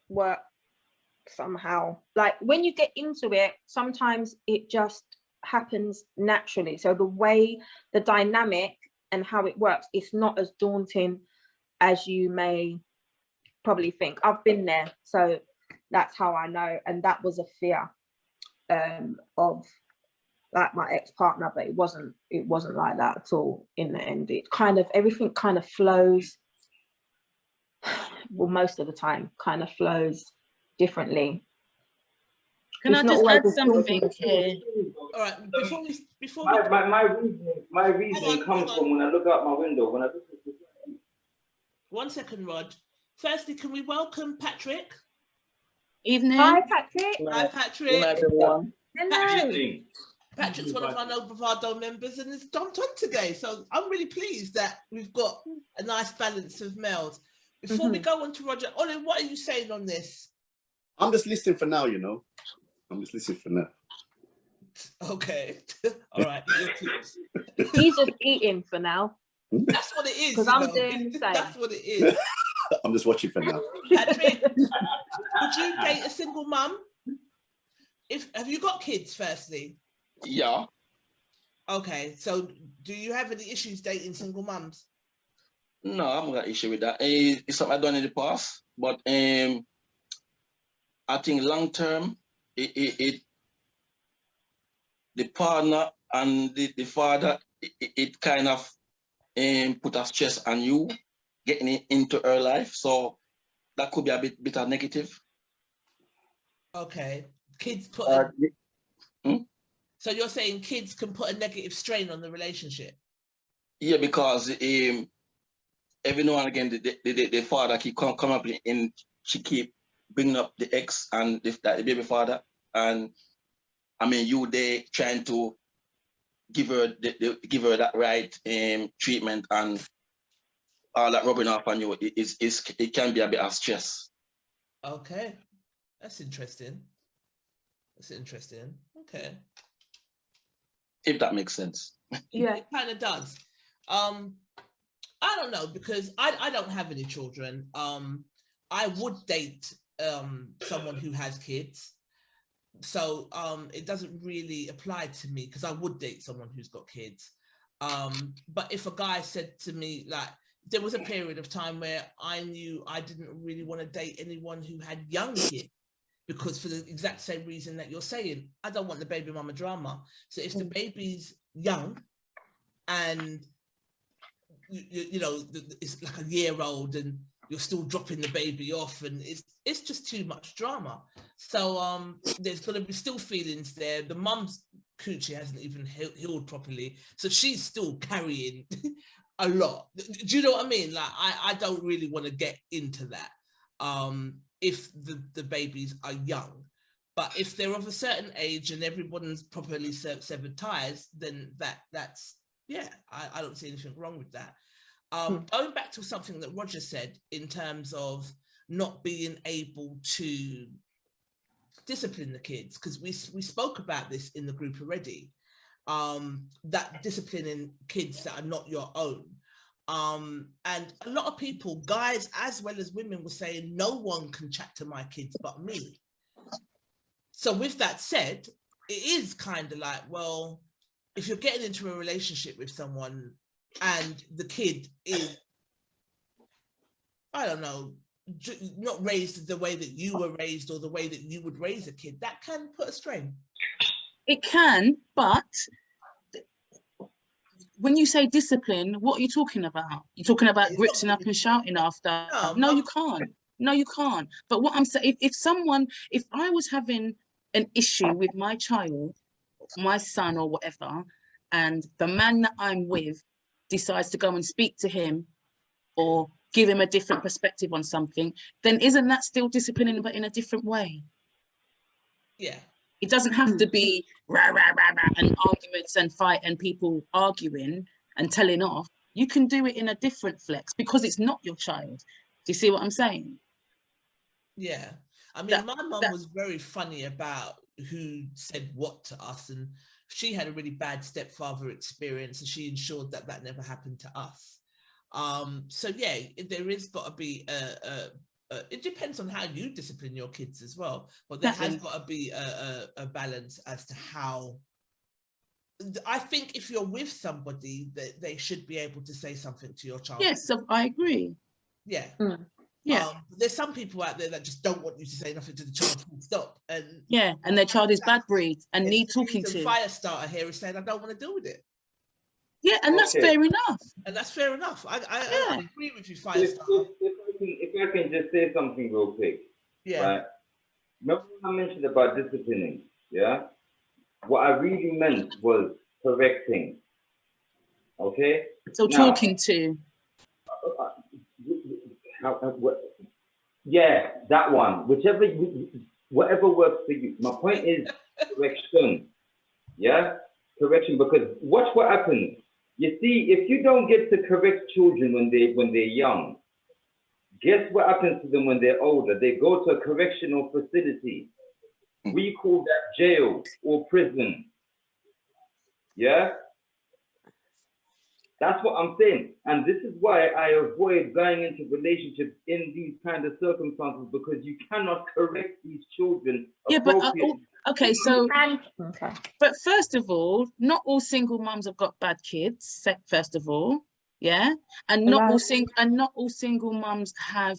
work somehow. Like when you get into it, sometimes it just happens naturally. So the way, the dynamic and how it works, it's not as daunting as you may probably think. I've been there, so that's how I know. And that was a fear of like my ex-partner, but it wasn't like that at all in the end. It kind of, everything kind of flows, well, most of the time kind of flows differently. Can It's I not just always add as something daunting. here? All right. Before we My reasoning comes from when I look out my window, when I look at the... 1 second, Rod. Firstly, can we welcome Patrick? Evening. Hi, Patrick. Hi, Patrick. Hello. Patrick's one of our No Bravado members and has jumped on today. So I'm really pleased that we've got a nice balance of males. Before we go on to Roger, Ollie, what are you saying on this? I'm just listening for now, you know. I'm just listening for now. Okay. All right. He's just eating for now. That's what it is. Because I'm doing the same. That's what it is. I'm just watching for now. Patrick, would you date a single mum? Have you got kids, firstly? Yeah. Okay, so do you have any issues dating single mums? No, I haven't got issue with that. It's something I've done in the past, but I think long term, the partner and the father, it kind of put a stress on you getting into her life, so that could be a bit of negative. Okay, kids put. So you're saying kids can put a negative strain on the relationship? Yeah, because every now and again the father keep come up and she keep bringing up the ex and the baby father, and I mean you they trying to give her that right treatment and all that rubbing off on you. It can be a bit of stress. Okay, that's interesting. Okay. If that makes sense. Yeah, it kind of does. I don't know, because I don't have any children. I would date someone who has kids. So it doesn't really apply to me because I would date someone who's got kids. But if a guy said to me, like, there was a period of time where I knew I didn't really want to date anyone who had young kids, because for the exact same reason that you're saying, I don't want the baby mama drama. So if the baby's young and you know it's like a year old and you're still dropping the baby off, and it's just too much drama. So there's going to be still feelings there. The mum's coochie hasn't even healed properly, so she's still carrying a lot. Do you know what I mean? Like I don't really want to get into that if the babies are young. But if they're of a certain age and everyone's properly severed ties, then that's yeah, I don't see anything wrong with that. Going back to something that Roger said in terms of not being able to discipline the kids, because we spoke about this in the group already, that disciplining kids that are not your own. And a lot of people, guys as well as women, were saying no one can chat to my kids but me. So with that said, it is kind of like, well, if you're getting into a relationship with someone and the kid is, I don't know, not raised the way that you were raised or the way that you would raise a kid, that can put a strain. It can, but when you say discipline, what are you talking about? You're talking about gripping up and shouting after. No, you can't. No, you can't. But what I'm saying, if I was having an issue with my child, my son or whatever, and the man that I'm with decides to go and speak to him or give him a different perspective on something, then isn't that still disciplining, but in a different way? Yeah. It doesn't have to be rah, rah, rah, rah, and arguments and fight and people arguing and telling off. You can do it in a different flex because it's not your child. Do you see what I'm saying? Yeah. I mean, my mum was very funny about who said what to us, and she had a really bad stepfather experience, and she ensured that that never happened to us. So yeah, there is got to be it depends on how you discipline your kids as well, but there has got to be a balance as to how. I think if you're with somebody, that they should be able to say something to your child. Yes, so I agree. Yeah. Yeah. There's some people out there that just don't want you to say nothing to the child. Stop. And yeah, and their child is bad breed and need talking to. Fire starter here is saying, I don't want to deal with it. Yeah, and that's fair enough. And that's fair enough. I agree with you, fire starter. If I can just say something real quick. Yeah. Right? Remember when I mentioned about disciplining? Yeah. What I really meant was correcting. Okay. So now, talking to. Yeah, that one. Whatever works for you. My point is correction. Yeah, correction. Because watch what happens. You see, if you don't get to correct children when they're young, guess what happens to them when they're older? They go to a correctional facility. We call that jail or prison. Yeah. That's what I'm saying. And this is why I avoid going into relationships in these kind of circumstances, because you cannot correct these children appropriately. Okay, so, but first of all, not all single mums have got bad kids, first of all, yeah? And not all single mums have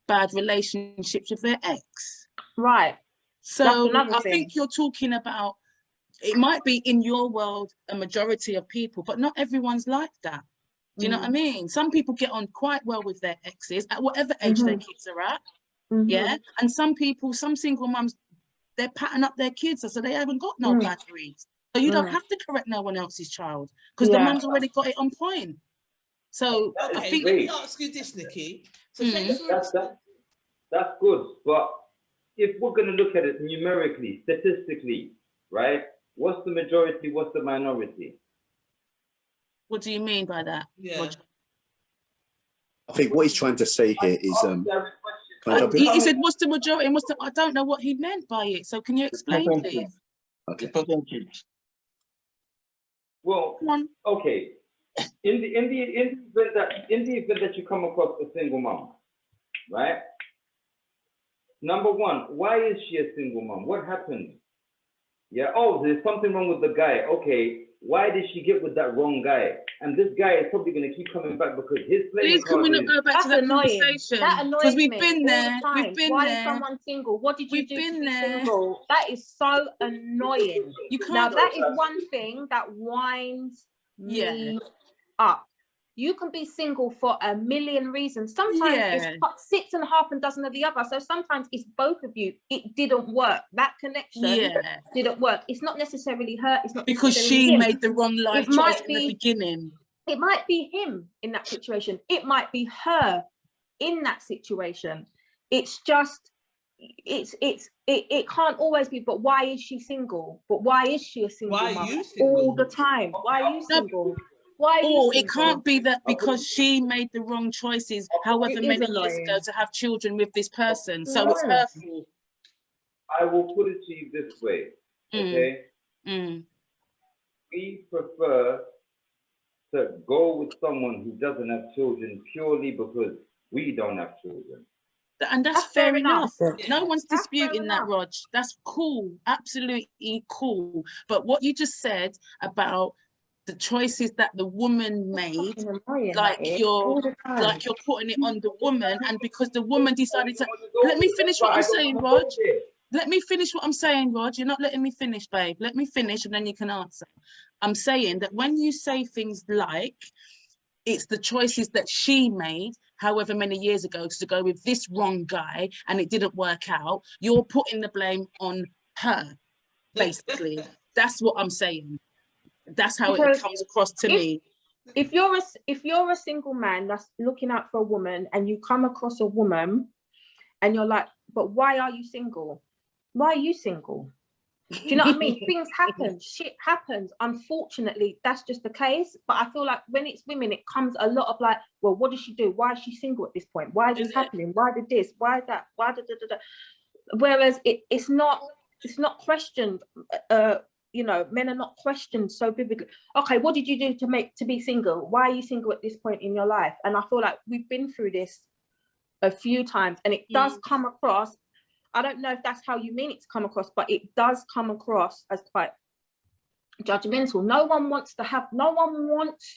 bad relationships with their ex. Right. So I think you're talking about, it might be in your world a majority of people, but not everyone's like that. Do you know what I mean? Some people get on quite well with their exes at whatever age their kids are at. Yeah. And some single mums, they're patting up their kids, so they haven't got no bad breeds. So you don't have to correct no one else's child because the mum's already got it on point. So okay, I think, let me ask you this, Nikki. So that's good, but if we're going to look at it numerically, statistically, right? What's the majority? What's the minority? What do you mean by that? Yeah. I think what he's trying to say here is he said, what's the majority? And I don't know what he meant by it. So can you explain, please? Okay. Well, okay. In the event that you come across a single mom, right? Number one, why is she a single mom? What happened? Yeah. Oh, there's something wrong with the guy. Okay. Why did she get with that wrong guy? And this guy is probably going to keep coming back because his playing card. Please, can we not go back to that conversation? That annoys me. We've been there. We've been Why there. is someone single? What did you do to be there. single? That is so annoying. You can't. Now that is one thing that winds me up. You can be single for a million reasons. Sometimes it's 6.5 and dozen of the other. So sometimes it's both of you. It didn't work. That connection didn't work. It's not necessarily her. It's not because she made the wrong life choice in the beginning. It might be him in that situation. It might be her in that situation. It's just, it can't always be. But why is she single? But why is she a single mom all the time? Why are you single? It can't be that because she made the wrong choices however many years ago to have children with this person. So it's her fault. I will put it to you this way, okay? We prefer to go with someone who doesn't have children purely because we don't have children. And that's fair enough. Yeah. No one's That's fair disputing that, enough. Rog. That's cool. Absolutely cool. But what you just said about the choices that the woman made, Fucking annoying, like that is, you're all the time. like you're putting it on the woman, and because the woman decided to let me finish what I'm saying, Rog. Let me finish what I'm saying, Rog. You're not letting me finish, babe. Let me finish and then you can answer. I'm saying that when you say things like it's the choices that she made however many years ago to go with this wrong guy and it didn't work out, you're putting the blame on her, basically. That's what I'm saying. That's how it comes across to me. If you're a single man that's looking out for a woman and you come across a woman and you're like, but why are you single? Why are you single? Do you know what I mean? Things happen, shit happens. Unfortunately, that's just the case. But I feel like when it's women, it comes a lot of like, well, what does she do? Why is she single at this point? Why is this happening? Why did this? Why that? Why da, da, da, da. Whereas it's not questioned. You know, men are not questioned so vividly. Okay, what did you do to be single? Why are you single at this point in your life? And I feel like we've been through this a few times, and it does come across. I don't know if that's how you mean it to come across, but it does come across as quite judgmental. No one wants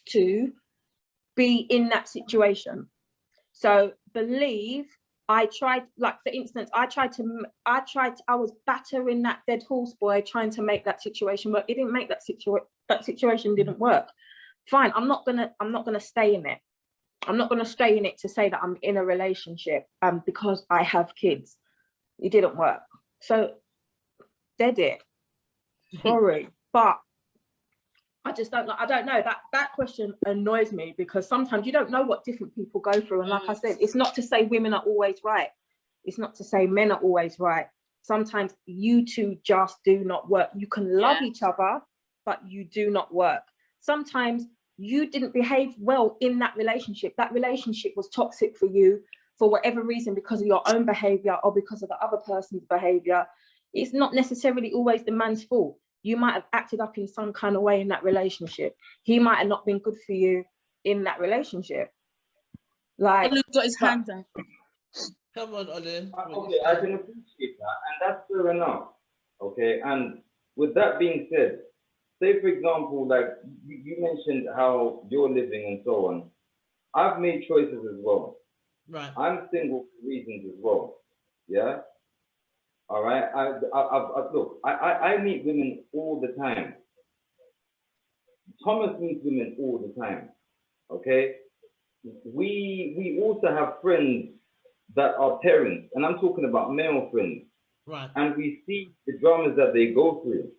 to be in that situation. So believe I tried, like for instance, I was battering that dead horse boy, trying to make that situation work. It didn't make that situation didn't work. Fine, I'm not gonna stay in it. I'm not gonna stay in it to say that I'm in a relationship because I have kids. It didn't work. So dead it. Sorry. But I just don't know. I don't know. That question annoys me because sometimes you don't know what different people go through. And like I said, it's not to say women are always right. It's not to say men are always right. Sometimes you two just do not work. You can love each other, but you do not work. Sometimes you didn't behave well in that relationship. That relationship was toxic for you for whatever reason, because of your own behavior or because of the other person's behavior. It's not necessarily always the man's fault. You might have acted up in some kind of way in that relationship. He might have not been good for you in that relationship. Like, Olu's got his hand down. Come on, Olu. Okay, I can appreciate that, and that's fair enough. Okay, and with that being said, say for example, like you mentioned how you're living and so on. I've made choices as well. Right. I'm single for reasons as well. Yeah. All right. I meet women all the time. Thomas meets women all the time. Okay. We also have friends that are parents, and I'm talking about male friends. Right. And we see the dramas that they go through,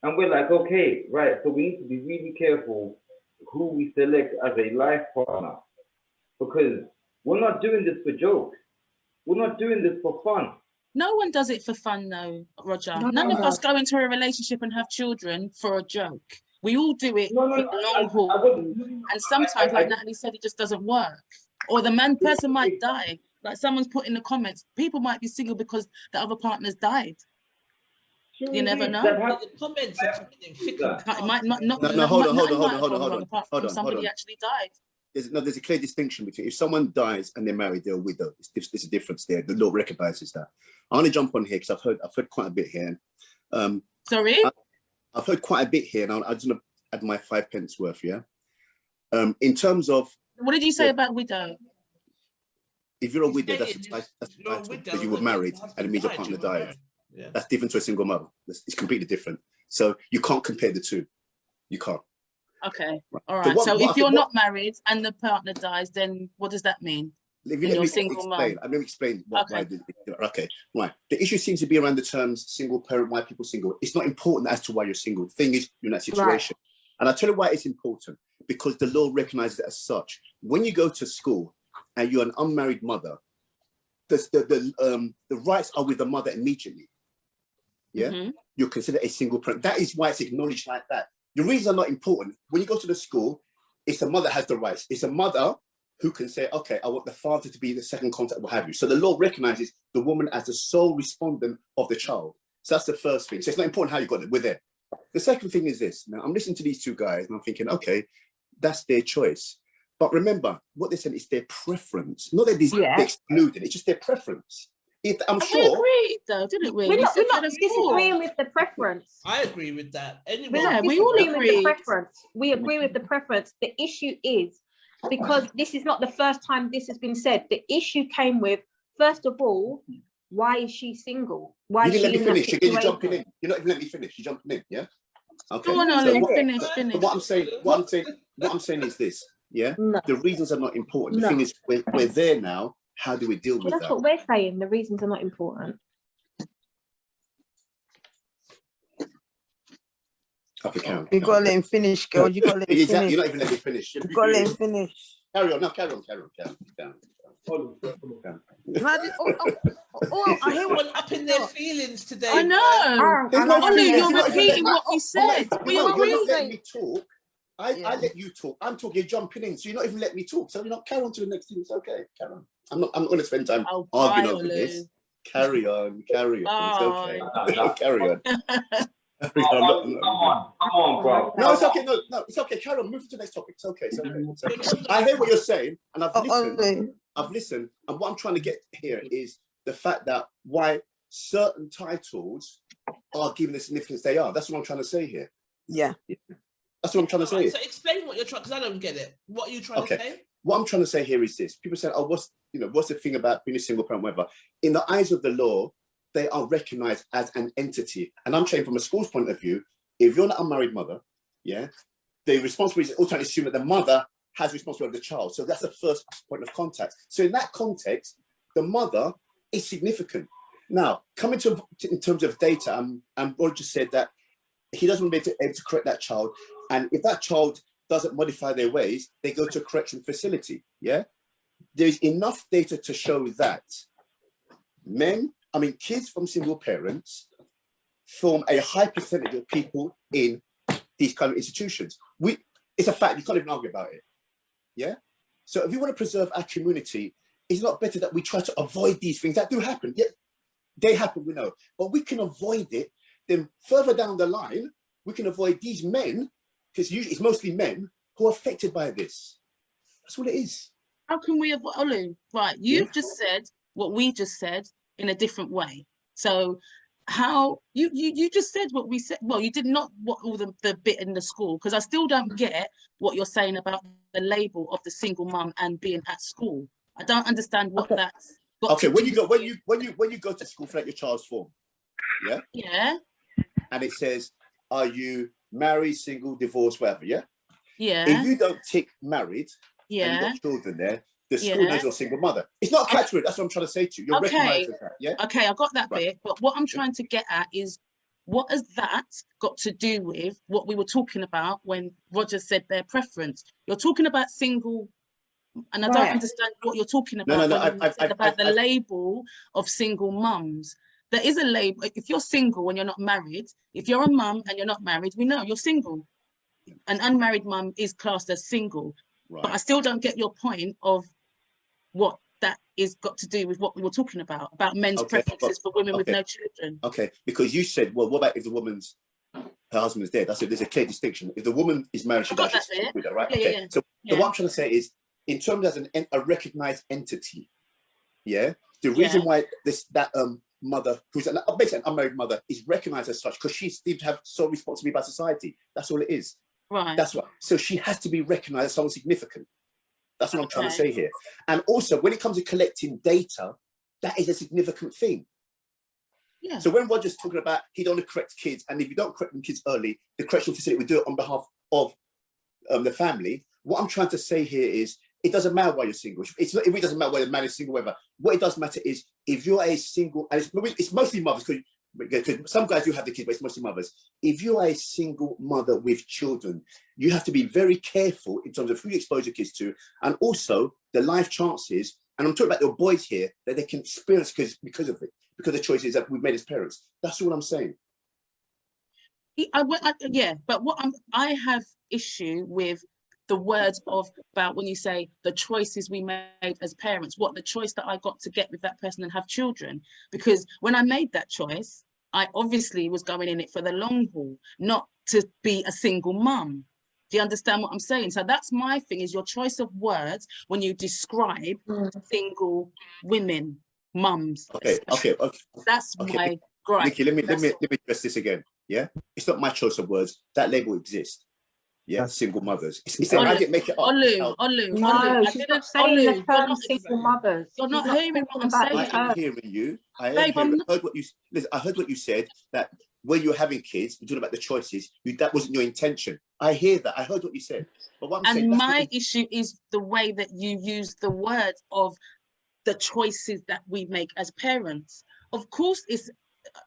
and we're like, okay, right. So we need to be really careful who we select as a life partner, because we're not doing this for jokes. We're not doing this for fun. No one does it for fun, though, Roger. None of us go into a relationship and have children for a joke. We all do it for the long haul. And sometimes, like Natalie said, it just doesn't work. Or the person might die. Like someone's put in the comments, people might be single because the other partner's died. You never know. The comments are coming in thick and fast. It might not. No, hold on. Apart from somebody actually died. There's a clear distinction between if someone dies and they're married, they're a widow. There's a difference there. The law recognizes that. I want to jump on here because I've heard quite a bit here. Sorry? I've heard quite a bit here, and I just want to add my 5 pence worth. Yeah. In terms of what did you say about widow? If you're a widow, that's because you were married and it means your partner died. Yeah. That's different to a single mother. It's completely different. So you can't compare the two. You can't. Okay. All right. So if you're not married and the partner dies, then what does that mean? Let me explain what why okay. Right. The issue seems to be around the terms single parent, why people single. It's not important as to why you're single. The thing is, you're in that situation. Right. And I'll tell you why it's important. Because the law recognizes it as such. When you go to school and you're an unmarried mother, the rights are with the mother immediately. Yeah? Mm-hmm. You're considered a single parent. That is why it's acknowledged like that. The reasons are not important. When you go to the school, it's the mother has the rights. It's a mother who can say, okay, I want the father to be the second contact, what have you. So the law recognizes the woman as the sole respondent of the child. So that's the first thing. So it's not important how you got it, we're there. The second thing is this. Now I'm listening to these two guys and I'm thinking, okay, that's their choice. But remember, what they said is their preference. Not that they're excluded, it's just their preference. I'm sure. We agreed though, didn't we? We're not disagreeing with the preference. I agree with that. Anyway, we all agree with the preference. We agree with the preference. The issue is, because this is not the first time this has been said, the issue came with, first of all, why is she single? Why you is didn't she let me finish. You're jumping in. You're not even letting me finish. You're jumping in, yeah? Okay. Go on, Ollie, finish. What I'm saying is this, yeah? No. The reasons are not important. The thing is, we're there now. How do we deal with that's that? What we're saying. The reasons are not important. Okay, Karen. You gotta let him finish, girl. You gotta let him finish. You're not even letting me finish. You gotta let him finish. Carry on. No, carry on. I hear one up in their feelings today. I know. Ollie, you're repeating what he said. We agree. You're not letting me talk. I let you talk. I'm talking. You're jumping in, so you're not even letting me talk. So you're not. Carry on to the next thing. It's okay. Carry on. I'm not going to spend time arguing over this. Carry on. It's okay. Carry on. Come on, bro. No, it's okay. No, it's okay. Carry on. Move to the next topic. It's okay. It's okay. I hear what you're saying, and I've listened. And what I'm trying to get here is the fact that why certain titles are given the significance they are. That's what I'm trying to say here. Yeah. That's what I'm trying to say. So explain what you're trying, because I don't get it. What are you trying to say? What I'm trying to say here is this. People say, oh, what's the thing about being a single parent, whatever. In the eyes of the law, they are recognized as an entity. And I'm saying from a school's point of view, if you're not a married mother, yeah, the responsibility is also to assume that the mother has responsibility of the child. So that's the first point of contact. So in that context, the mother is significant. Now, coming to in terms of data, and Roger said that he doesn't want to be able to correct that child. And if that child doesn't modify their ways, they go to a correction facility, yeah? There's enough data to show that kids from single parents form a high percentage of people in these kind of institutions. It's a fact, you can't even argue about it, yeah? So if we want to preserve our community, it's not better that we try to avoid these things that do happen. Yeah, they happen, we know, but we can avoid it. Then further down the line, we can avoid these men, because usually it's mostly men who are affected by this. That's what it is. How can we avoid, Olu? Right, you've just said what we just said in a different way. So how you just said what we said. Well, you did not what all the bit in the school, because I still don't get what you're saying about the label of the single mum and being at school. I don't understand what that's got to when do you go when you go to school, fill out your child's form, yeah, and it says, are you married, single, divorced, whatever, yeah? Yeah. If you don't tick married, and you've got children there, the school knows you're a single mother. It's not a catchword. That's what I'm trying to say to you. You're recognized as that, yeah? Okay, I got that bit, but what I'm trying to get at is, what has that got to do with what we were talking about when Roger said their preference? You're talking about single, and I don't understand what you're talking about. About the label of single mums. There is a label. If you're single and you're not married, if you're a mum and you're not married, we know you're single. An unmarried mum is classed as single. Right. But I still don't get your point of what that is got to do with what we were talking about men's preferences for women with no children. Okay, because you said, well, what about if her husband's dead? I said there's a clear distinction. If the woman is married, she does with her, right? Yeah. So what I'm trying to say is, in terms of a recognized entity, the reason why that mother, who's basically an unmarried mother, is recognized as such because she's deemed to have sole responsibility by society. That's all it is. Right. That's what. So she has to be recognized as someone significant. That's what I'm trying to say here. And also, when it comes to collecting data, that is a significant thing. Yeah. So when Roger's talking about he don't want to correct kids, and if you don't correct them kids early, the correctional facility will do it on behalf of the family. What I'm trying to say here is, it doesn't matter why you're single. It really doesn't matter whether the man is single, whatever. What it does matter is, if you're a single, and it's mostly mothers, because some guys do have the kids, but it's mostly mothers. If you're a single mother with children, you have to be very careful in terms of who you expose your kids to, and also the life chances. And I'm talking about the boys here, that they can experience because of it, because of the choices that we've made as parents. That's all I'm saying. But I have issue with the words about when you say the choices we made as parents, what the choice that I got to get with that person and have children. Because when I made that choice, I obviously was going in it for the long haul, not to be a single mum. Do you understand what I'm saying? So that's my thing, is your choice of words when you describe single women, mums. Okay. That's my gripe. Nikki, let me address this again. Yeah, it's not my choice of words. That label exists. Yeah, single mothers. I didn't make it up. Olu. No, she's not saying the term single mothers. You're not hearing what I'm saying. I am hearing you. I heard what you. Listen, I heard what you said. That when you're having kids, you're talking about the choices. That wasn't your intention. I hear that. I heard what you said. But what I'm saying, my issue is the way that you use the word of the choices that we make as parents. Of course,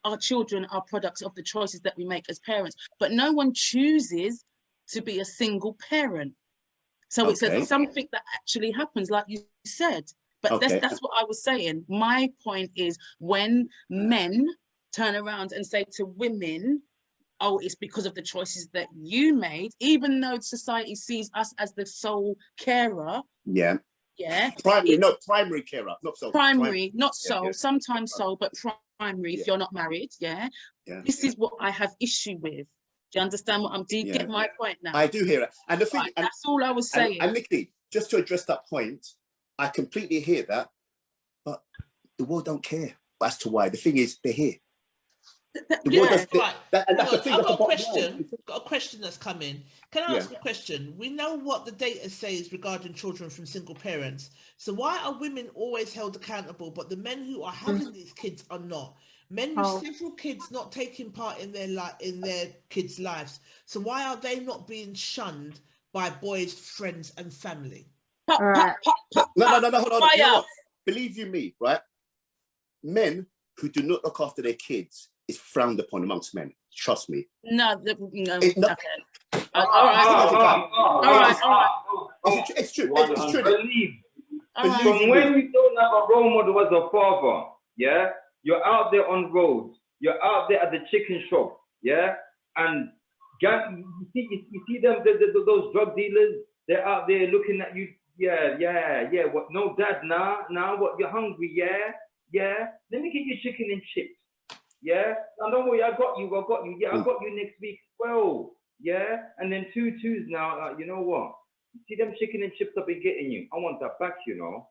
our children are products of the choices that we make as parents, but no one chooses to be a single parent. So it's something that actually happens, like you said. But that's what I was saying. My point is, when men turn around and say to women, oh, it's because of the choices that you made, even though society sees us as the sole carer. Yeah. Primary carer, not sole. Primary, not sole, sometimes sole, but primary if you're not married. Yeah. This is what I have issue with. Do you understand what do you get my point now? I do hear it. And the thing, that's all I was saying. And Nikki, just to address that point, I completely hear that, but the world don't care as to why. The thing is, they're here. I've got a question that's coming. Can I ask a question? We know what the data says regarding children from single parents. So why are women always held accountable, but the men who are having these kids are not? Men with several kids not taking part in their kids' lives. So why are they not being shunned by boys, friends, and family? No, hold on. You know what? Believe you me, right? Men who do not look after their kids is frowned upon amongst men. Trust me. No. All right. It's true. Believe. From when you don't have a role model as a father, yeah, you're out there on roads, you're out there at the chicken shop, yeah, and you see them, those drug dealers, they're out there looking at you, yeah. What? No, dad, nah. What? You're hungry, yeah. Let me get you chicken and chips, yeah. Now don't worry, I got you. Yeah, I got you next week. Well, yeah. And then 2 2s now. You know what? See them chicken and chips I've been getting you. I want that back, you know.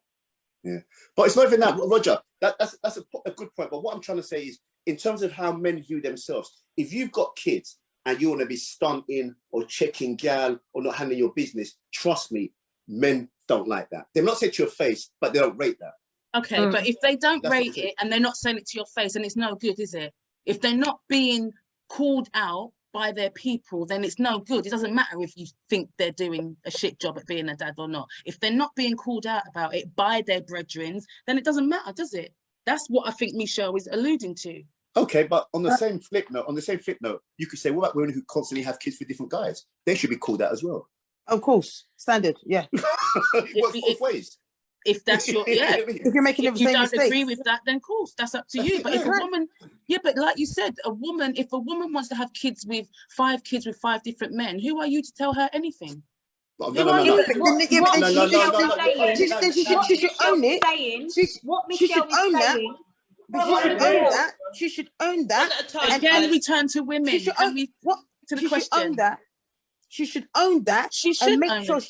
Yeah, but it's not even that, Roger. That's a good point. But what I'm trying to say is, in terms of how men view themselves, if you've got kids and you want to be stunting or checking gal or not handling your business, trust me, men don't like that. They're not saying to your face, but they don't rate that. Okay, but if they don't rate it and they're not saying it to your face, then it's no good, is it? If they're not being called out by their people, then it's no good. It doesn't matter if you think they're doing a shit job at being a dad or not. If they're not being called out about it by their brethren, then it doesn't matter, does it? That's what I think Michelle is alluding to. Okay, but on the same flip note, you could say, what about women who constantly have kids with different guys? They should be called out as well. Of course, standard, yeah. It works both ways. If that's your, if you're making if you don't agree with that, then of course that's up to you. But if a woman, but like you said, if a woman wants to have kids with 5 kids with 5 different men, who are you to tell her anything? She should own it. What Michelle is saying. She should own that. Again, we turn to women. To the question. She should own that. She should make sure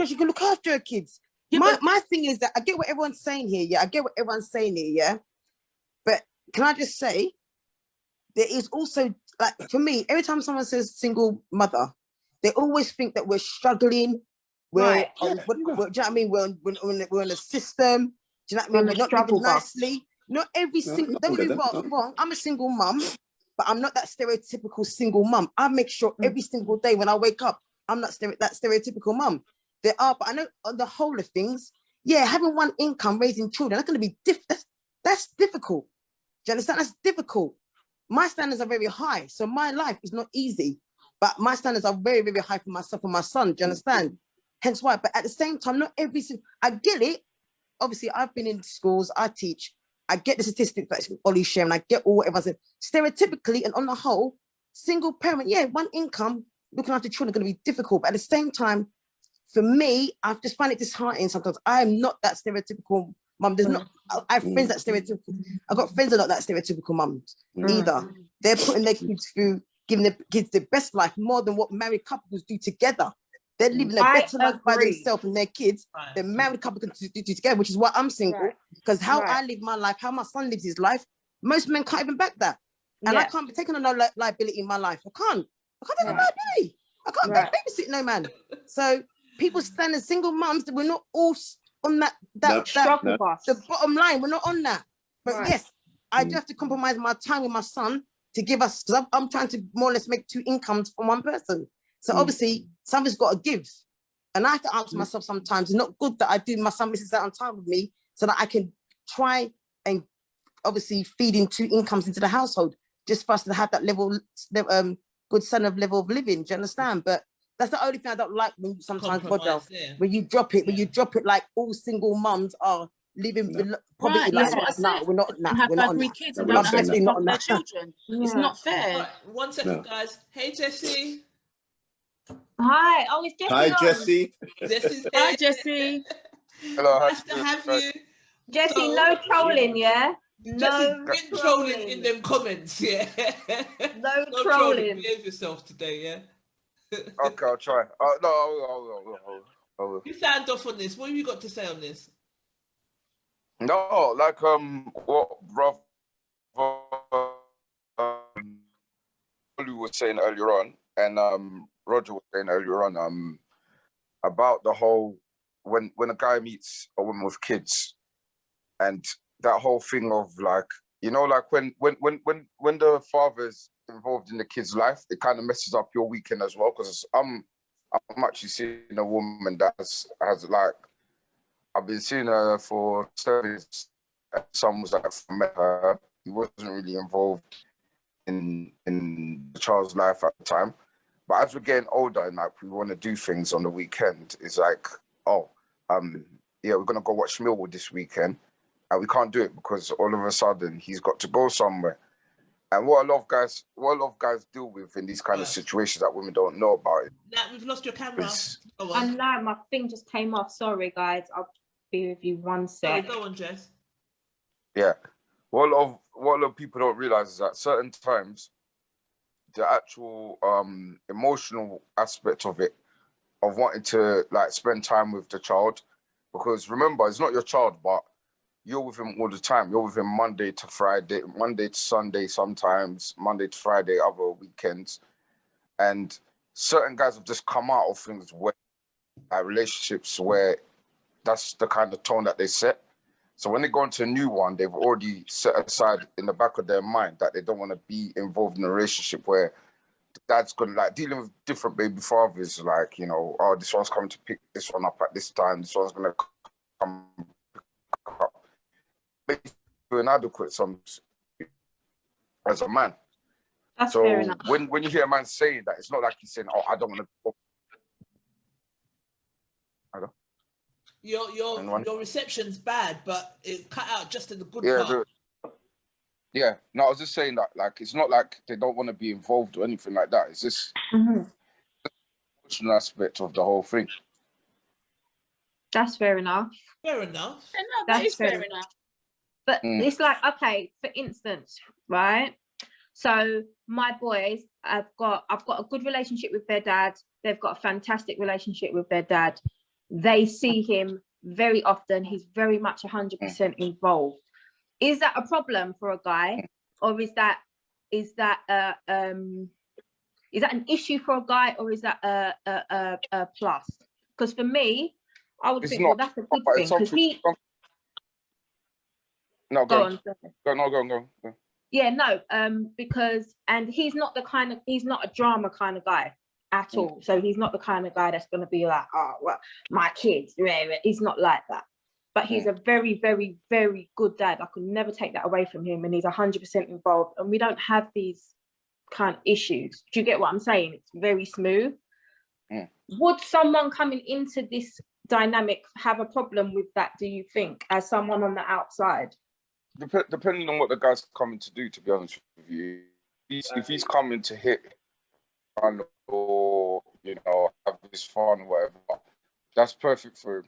she can look after her kids. My thing is that I get what everyone's saying here. Yeah. But can I just say, there is also, like, for me, every time someone says single mother, they always think that we're struggling. Do you know what I mean? We're in a system. Do you know what I mean? We're not living nicely. Not every single. Don't get me wrong. I'm a single mum, but I'm not that stereotypical single mum. I make sure every single day when I wake up, I'm not that stereotypical mum. There are, but I know on the whole of things, having one income, raising children, that's going to be that's difficult. Do you understand? That's difficult. My standards are very high, so my life is not easy. But my standards are very, very high for myself and my son. Do you understand? Hence why. But at the same time, not every single. I get it. Obviously, I've been in schools. I teach. I get the statistics that Ollie's sharing. I get all what everyone's saying. Stereotypically and on the whole, single parent, one income, looking after children are going to be difficult. But at the same time, for me, I just find it disheartening sometimes. I am not that stereotypical mum. There's not. I have friends that stereotypical. I've got friends that are not that stereotypical mums either. They're putting their kids through, giving their kids the best life more than what married couples do together. They're living a better life by themselves and their kids than married couples can do together, which is why I'm single. Because how I live my life, how my son lives his life, most men can't even back that. And I can't be taking on no liability in my life. I can't take on liability. I can't babysit no man. So people stand as single mums, we're not all on that struggle bus. The bottom line, we're not on that. But yes, I do have to compromise my time with my son to give us, because I'm trying to more or less make 2 incomes from one person. So obviously something's got to give. And I have to answer myself sometimes, it's not good that I do, my son misses out on time with me so that I can try and obviously feeding 2 incomes into the household, just for us to have that good level of living. Do you understand? But that's the only thing I don't like when you sometimes, Roger, when you drop it like all single mums are living poverty like that. No, we're not on that. Have We're not on that. kids and don't have to look after their children. It's not fair. Right, 1 second, guys. Hey, Jessie. Hi. Oh, it's Jessie. Hi, Jessie. Hi, Jessie. Hello. Nice to have you. Jessie, no trolling, yeah? No trolling in them comments, yeah. No trolling. Behave yourself today, yeah. Okay, I'll try. No, I will. You sound off on this. What have you got to say on this? No, like what Rob Ollie was saying earlier on, and Roger was saying earlier on, about the whole when a guy meets a woman with kids, and that whole thing of like, you know, like when the father's involved in the kid's life, it kind of messes up your weekend as well. Because I'm actually seeing a woman that has like, I've been seeing her for 7 years. Someone was like, I met her. He wasn't really involved in the child's life at the time. But as we're getting older and like we want to do things on the weekend, it's like, we're gonna go watch Millwall this weekend, and we can't do it because all of a sudden he's got to go somewhere. And what a lot of guys deal with in these kind of situations that women don't know about it. Now we've lost your camera. I know, my thing just came off. Sorry, guys. I'll be with you 1 sec. Go on, Jess. Yeah. What a lot of people don't realize is that certain times, the actual emotional aspect of it, of wanting to like spend time with the child, because remember, it's not your child, but you're with him all the time. You're with him Monday to Friday, Monday to Sunday sometimes, Monday to Friday, other weekends. And certain guys have just come out of things where, relationships where that's the kind of tone that they set. So when they go into a new one, they've already set aside in the back of their mind that they don't want to be involved in a relationship where the dad's going to, like, dealing with different baby fathers, like, you know, oh, this one's coming to pick this one up at this time, this one's going to come pick up. Inadequate as a man. That's so fair enough. When you hear a man saying that, it's not like he's saying, oh, I don't want to go. Your reception's bad, but it cut out just in the good part. No, I was just saying that, like, it's not like they don't want to be involved or anything like that. It's just the emotional aspect of the whole thing. That's fair enough. Fair enough. That is fair enough. But it's like, okay, for instance, right? So my boys, I've got a good relationship with their dad. They've got a fantastic relationship with their dad. They see him very often. He's very much 100% involved. Is that a problem for a guy, or is that an issue for a guy, or is that a plus? Because for me, I would think, well, that's a good thing. Because he. No, go on. Go. Yeah, no, because he's not a drama kind of guy at all. So he's not the kind of guy that's going to be like, oh, well, my kids, he's not like that. But he's a very, very, very good dad. I could never take that away from him, and he's 100% involved. And we don't have these kind of issues. Do you get what I'm saying? It's very smooth. Would someone coming into this dynamic have a problem with that, do you think, as someone on the outside? Depending on what the guy's coming to do, to be honest with you. If he's coming to hit or you know, have this fun, whatever. That's perfect for him.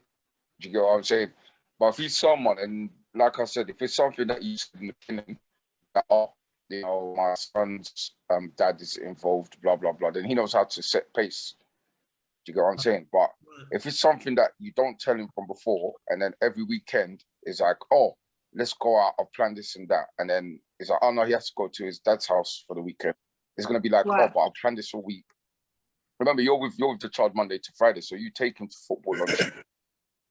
Do you get what I'm saying? But if he's someone, and like I said, if it's something that you said in the beginning, that, oh, you know, my son's dad is involved, blah, blah, blah, then he knows how to set pace. Do you get what I'm saying? But if it's something that you don't tell him from before, and then every weekend is like, oh, let's go out, I'll plan this and that. And then it's like, oh no, he has to go to his dad's house for the weekend. It's going to be like, oh, but I'll plan this all week. Remember, you're with the child Monday to Friday, so you take him to football on Tuesday.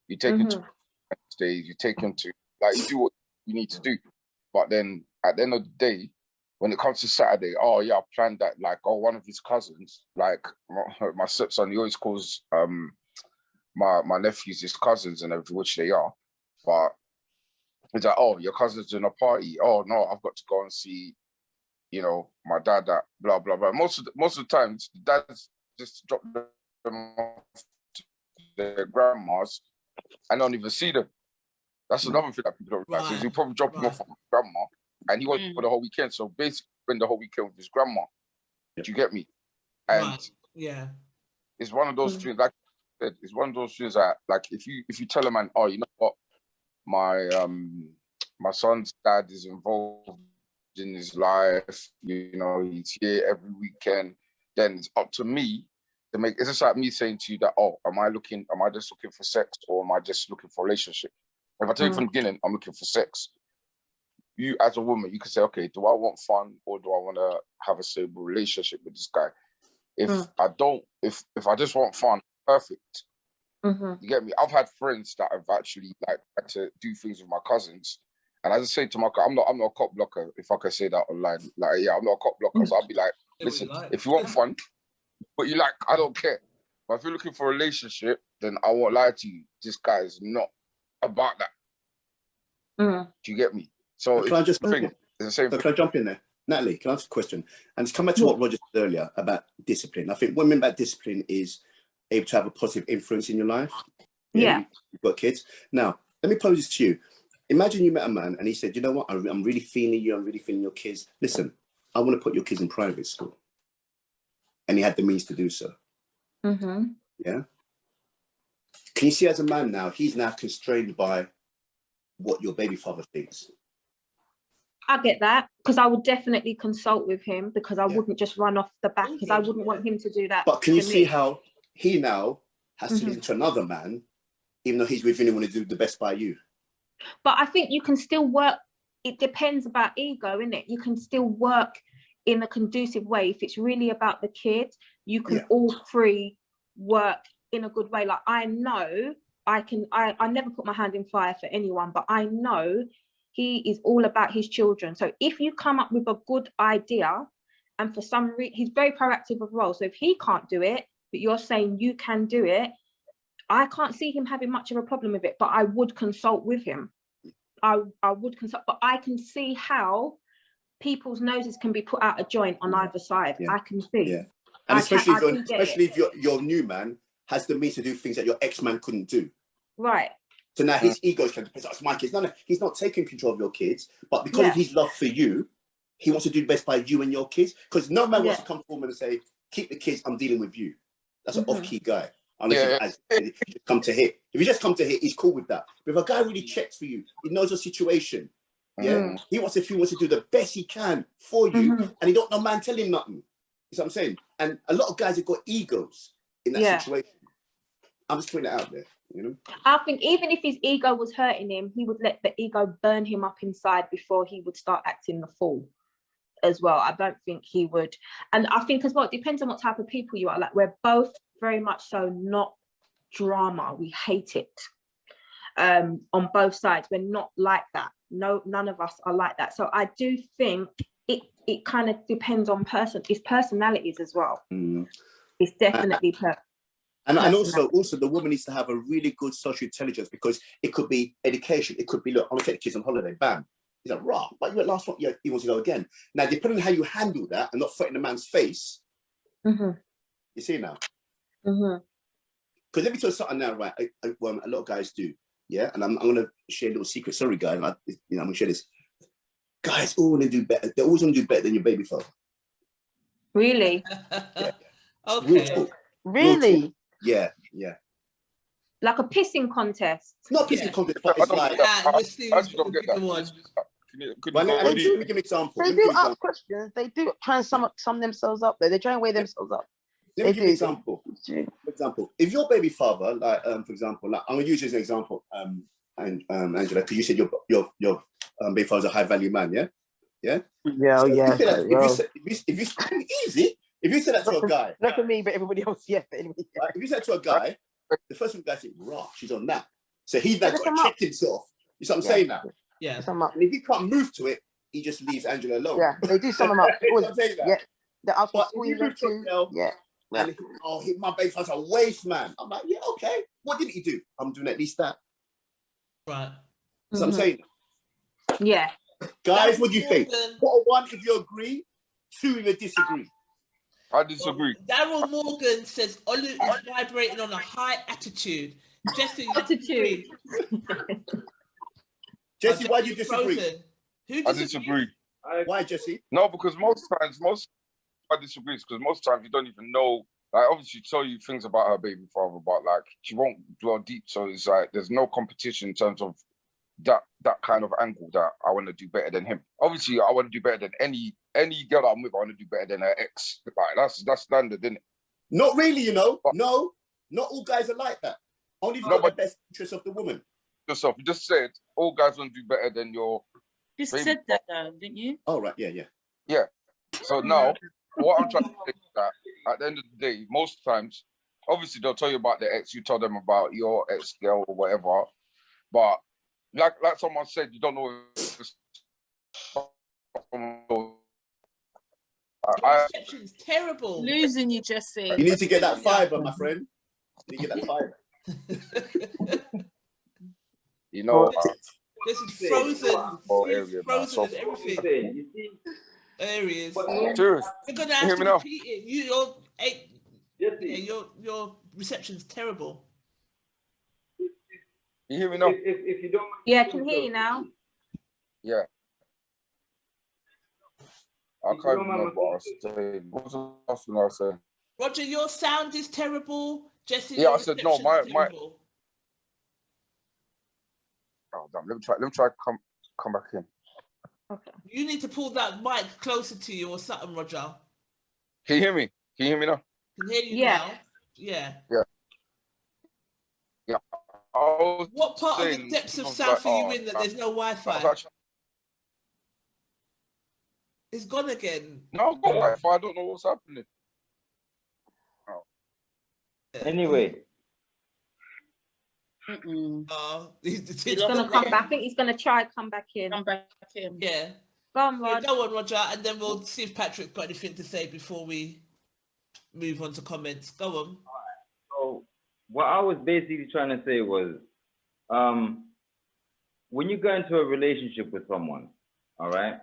You take him to Wednesdays, you take him to, like, you do what you need to do. But then at the end of the day, when it comes to Saturday, oh yeah, I planned that, like, oh, one of his cousins, like my stepson, he always calls my nephews his cousins and everything, which they are. But it's like, oh, your cousin's doing a party. Oh no, I've got to go and see, you know, my dad, that blah blah blah. Most of the time, the dads just drop them off to their grandmas and don't even see them. That's another thing that people don't realize. Is you probably drop him off at grandma, and he wants for the whole weekend. So basically, spend the whole weekend with his grandma. Do you get me? And it's one of those things. Like I said, it's one of those things that, like, if you tell a man, oh, you know what, my son's dad is involved in his life. You know, he's here every weekend. Then it's up to me to make. It's just like me saying to you that, oh, am I just looking for sex, or am I just looking for a relationship? If I tell you from the beginning, I'm looking for sex. You, as a woman, you can say, okay, do I want fun, or do I want to have a stable relationship with this guy? If I don't, if I just want fun, perfect. You get me? I've had friends that have actually, like, had to do things with my cousins, and I just say to my, I'm not a cop blocker, if I can say that online. Like, yeah, I'm not a cop blocker, so I'll be like, listen, if you want fun, but you like, I don't care. But if you're looking for a relationship, then I won't lie to you. This guy is not about that. Do you get me? So can I just it's the same thing. Can I jump in there? Natalie, can I ask a question? And to come back to what Roger said earlier about discipline. I think women about discipline is able to have a positive influence in your life. You've got kids. Now, let me pose this to you. Imagine you met a man and he said, you know what, I'm really feeling you, I'm really feeling your kids. Listen, I want to put your kids in private school. And he had the means to do so. Yeah? Can you see, as a man now, he's now constrained by what your baby father thinks? I get that, because I would definitely consult with him, because I wouldn't just run off the back, because I wouldn't want him to do that. But can you see how he now has to listen to another man, even though he's really want to do the best by you? But I think you can still work. It depends about ego, innit? You can still work in a conducive way. If it's really about the kid, you can all three work in a good way. Like, I know I never put my hand in fire for anyone, but I know he is all about his children. So if you come up with a good idea, and for some reason, he's very proactive of role. So if he can't do it, but you're saying you can do it, I can't see him having much of a problem with it, but I would consult with him. I would consult, but I can see how people's noses can be put out of joint on either side. I can see. And especially if your new man has the means to do things that your ex-man couldn't do. Right. So now his ego is trying to protect my kids. No, he's not taking control of your kids, but because of his love for you, he wants to do the best by you and your kids. Because no man wants to come forward and say, keep the kids, I'm dealing with you. That's an off-key guy. Unless he come to hit. If he just come to hit, he's cool with that. But if a guy really checks for you, he knows your situation. He wants to do the best he can for you, and he don't know man tell him nothing. You know what I'm saying? And a lot of guys have got egos in that situation. I'm just putting it out there. You know? I think even if his ego was hurting him, he would let the ego burn him up inside before he would start acting the fool as well. I don't think he would. And I think as well, it depends on what type of people you are. Like, we're both very much so not drama. We hate it on both sides. We're not like that. No, none of us are like that. So I do think it kind of depends on his personalities as well. It's definitely And also the woman needs to have a really good social intelligence, because it could be education. It could be, look, I'm gonna take the kids on holiday, bam. He's like, rah, but you went last one, he wants to go again. Now, depending on how you handle that and not threatening a man's face, you see now? Because let me tell you something now, right? A lot of guys do, and I'm gonna share a little secret. Sorry, guys, I'm gonna share this. Guys all wanna do better. They're always gonna do better than your baby father. Really? Okay. Really? Yeah. Like a pissing contest. Not pissing contest, but I it's don't like. get that. I actually don't get the that. one. Could But you let go me deep? give an example. They Let me do give an ask example. questions. They do try and sum themselves up there. They try and weigh themselves up. Let me give an do. example. For example, if your baby father, like for example, like I'm gonna use you as an example, Angela, because you said your baby father's a high value man, yeah? Yeah, So yeah. If you say that to a guy, Not for me, but everybody else, yeah. Anyway, yeah. right? If you say that to a guy, the first thing the guy says, "Rah, she's on that." So he's now got to check himself. You see what I'm saying now? Yeah. And if he can't move to it, he just leaves Angela alone. Yeah, they do sum them up. You know what I'm saying that? Yeah, the ask But school if you you went move to a to. girl, Yeah. and my baby father's a waste man. I'm like, yeah, okay. What did he do? I'm doing at least that. Right. So I'm saying, yeah. guys, what do you think? Put a 1 if you agree, 2 if you disagree. I disagree. Daryl Morgan says Olu is vibrating on a high attitude. Jesse, attitude. Jesse, why do you disagree? Frozen. Who I disagree. Why, Jesse? No, because most times I disagree because most times you don't even know. Like, obviously, tell you things about her baby father, but like she won't blow deep. So it's like there's no competition in terms of that kind of angle that I want to do better than him. Obviously, I want to do better than any girl that I'm with. I want to do better than her ex. Like that's standard, isn't it? Not really, you know. But, no, not all guys are like that. Only for the best interest of the woman. Yourself, you just said all guys want to do better than your. You said that though, didn't you? Oh right, yeah. So now, what I'm trying to say is that at the end of the day, most times, obviously they'll tell you about the ex. You tell them about your ex girl or whatever, but like someone said, you don't know. Your reception's terrible. Losing you, Jesse. You need to get that fiber, my friend. You need to get that fiber. You know, this is frozen. Frozen and everything. You see, areas. Serious. You're gonna have to repeat it. Your reception's terrible. You hear me now? If you don't. Yeah, I can hear you now. Yeah. I can't remember what I was saying. What was the last thing I was saying? Roger, your sound is terrible. Jesse, yeah, I said no. My. Oh damn! Let me try. Come back in. Okay. You need to pull that mic closer to you or something, Roger. Can you hear me? Can you hear me now? Can hear you now. Yeah. What part of the depths of South are you in that there's no Wi-Fi? It's gone again. No, I've got Wi-Fi. I don't know what's happening. Oh. Anyway. He's gonna come back. I think he's gonna try and come back in. Yeah. Go on, Rod. Go on, Roger, and then we'll see if Patrick's got anything to say before we move on to comments. Go on. All right. So what I was basically trying to say was, when you go into a relationship with someone, all right,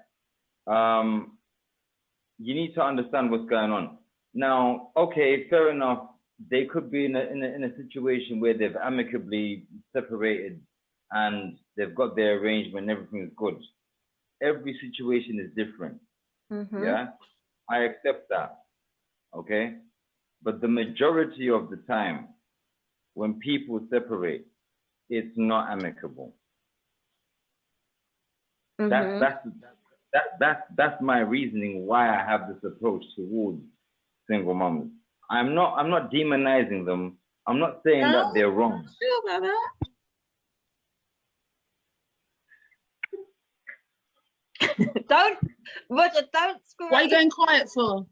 you need to understand what's going on. Now, okay, fair enough. They could be in a situation where they've amicably separated and they've got their arrangement and everything is good. Every situation is different. Yeah, I accept that. Okay, but the majority of the time, when people separate, it's not amicable. That's my reasoning why I have this approach towards single moms. I'm not demonizing them. I'm not saying that they're wrong. Sure about that. Roger, don't screw. Why are you going quiet for?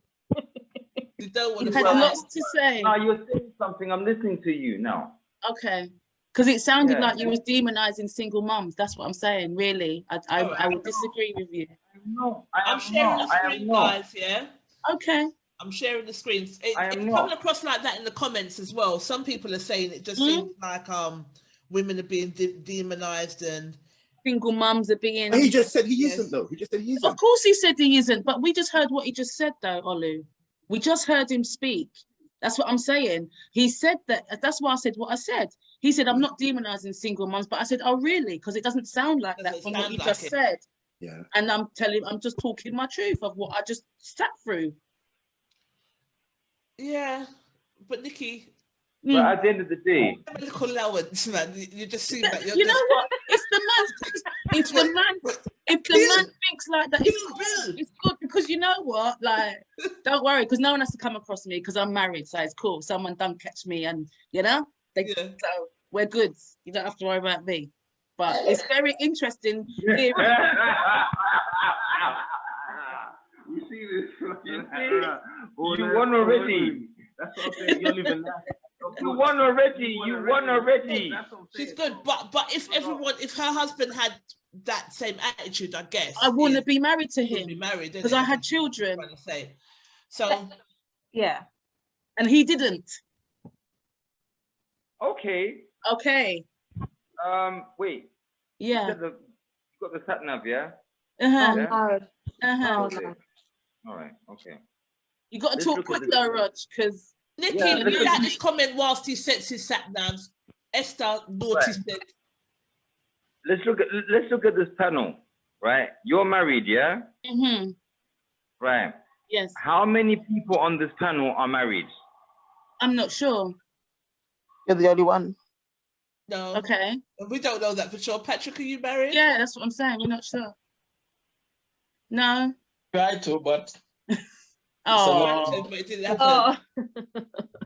You don't want you to had lots to say. No, you're saying something. I'm listening to you now. Okay. Because it sounded like you was demonizing single moms. That's what I'm saying, really. I would disagree with you. I'm sharing the screen, guys, yeah? Okay. I'm sharing the screens. It's coming across like that in the comments as well. Some people are saying it just seems like women are being demonized and single mums are being. He just said he isn't, though. He just said he isn't. Of course he said he isn't, but we just heard what he just said, though, Olu. We just heard him speak. That's what I'm saying. He said that. That's why I said what I said. He said, I'm not demonizing single mums, but I said, oh, really? Because it doesn't sound like that from what you just said. Yeah. And I'm just talking my truth of what I just sat through. Yeah, But Nikki, but at the end of the day, medical allowance, man. You just seem like you're you just... know what? It's the man. If the man, if the man thinks like that, it's cool. It's good because you know what? Like, don't worry, because no one has to come across me because I'm married, so it's cool. Someone don't catch me, and you know, so we're good. You don't have to worry about me. But it's very interesting. Hearing. You see this? You won already. That's what I'm saying. You're living life. You won already. You won already. She's good, but if her husband had that same attitude, I guess I wouldn't be married to him. Be married because I had children. So yeah, and he didn't. Okay. Okay. Wait. Yeah. You got the sat nav, yeah? Uh-huh. Yeah? Oh, Okay. no. All right. Okay. You got to talk quick though, Rog, because Nikki, read out this comment whilst he sets his sat navs. Esther Naughty said. Let's look at this panel, right? You're married, yeah? Mm-hmm. Right. Yes. How many people on this panel are married? I'm not sure. You're the only one. No. Okay. We don't know that for sure. Patrick, are you married? Yeah, that's what I'm saying. We're not sure. No. Try to, but. Oh. But it didn't happen.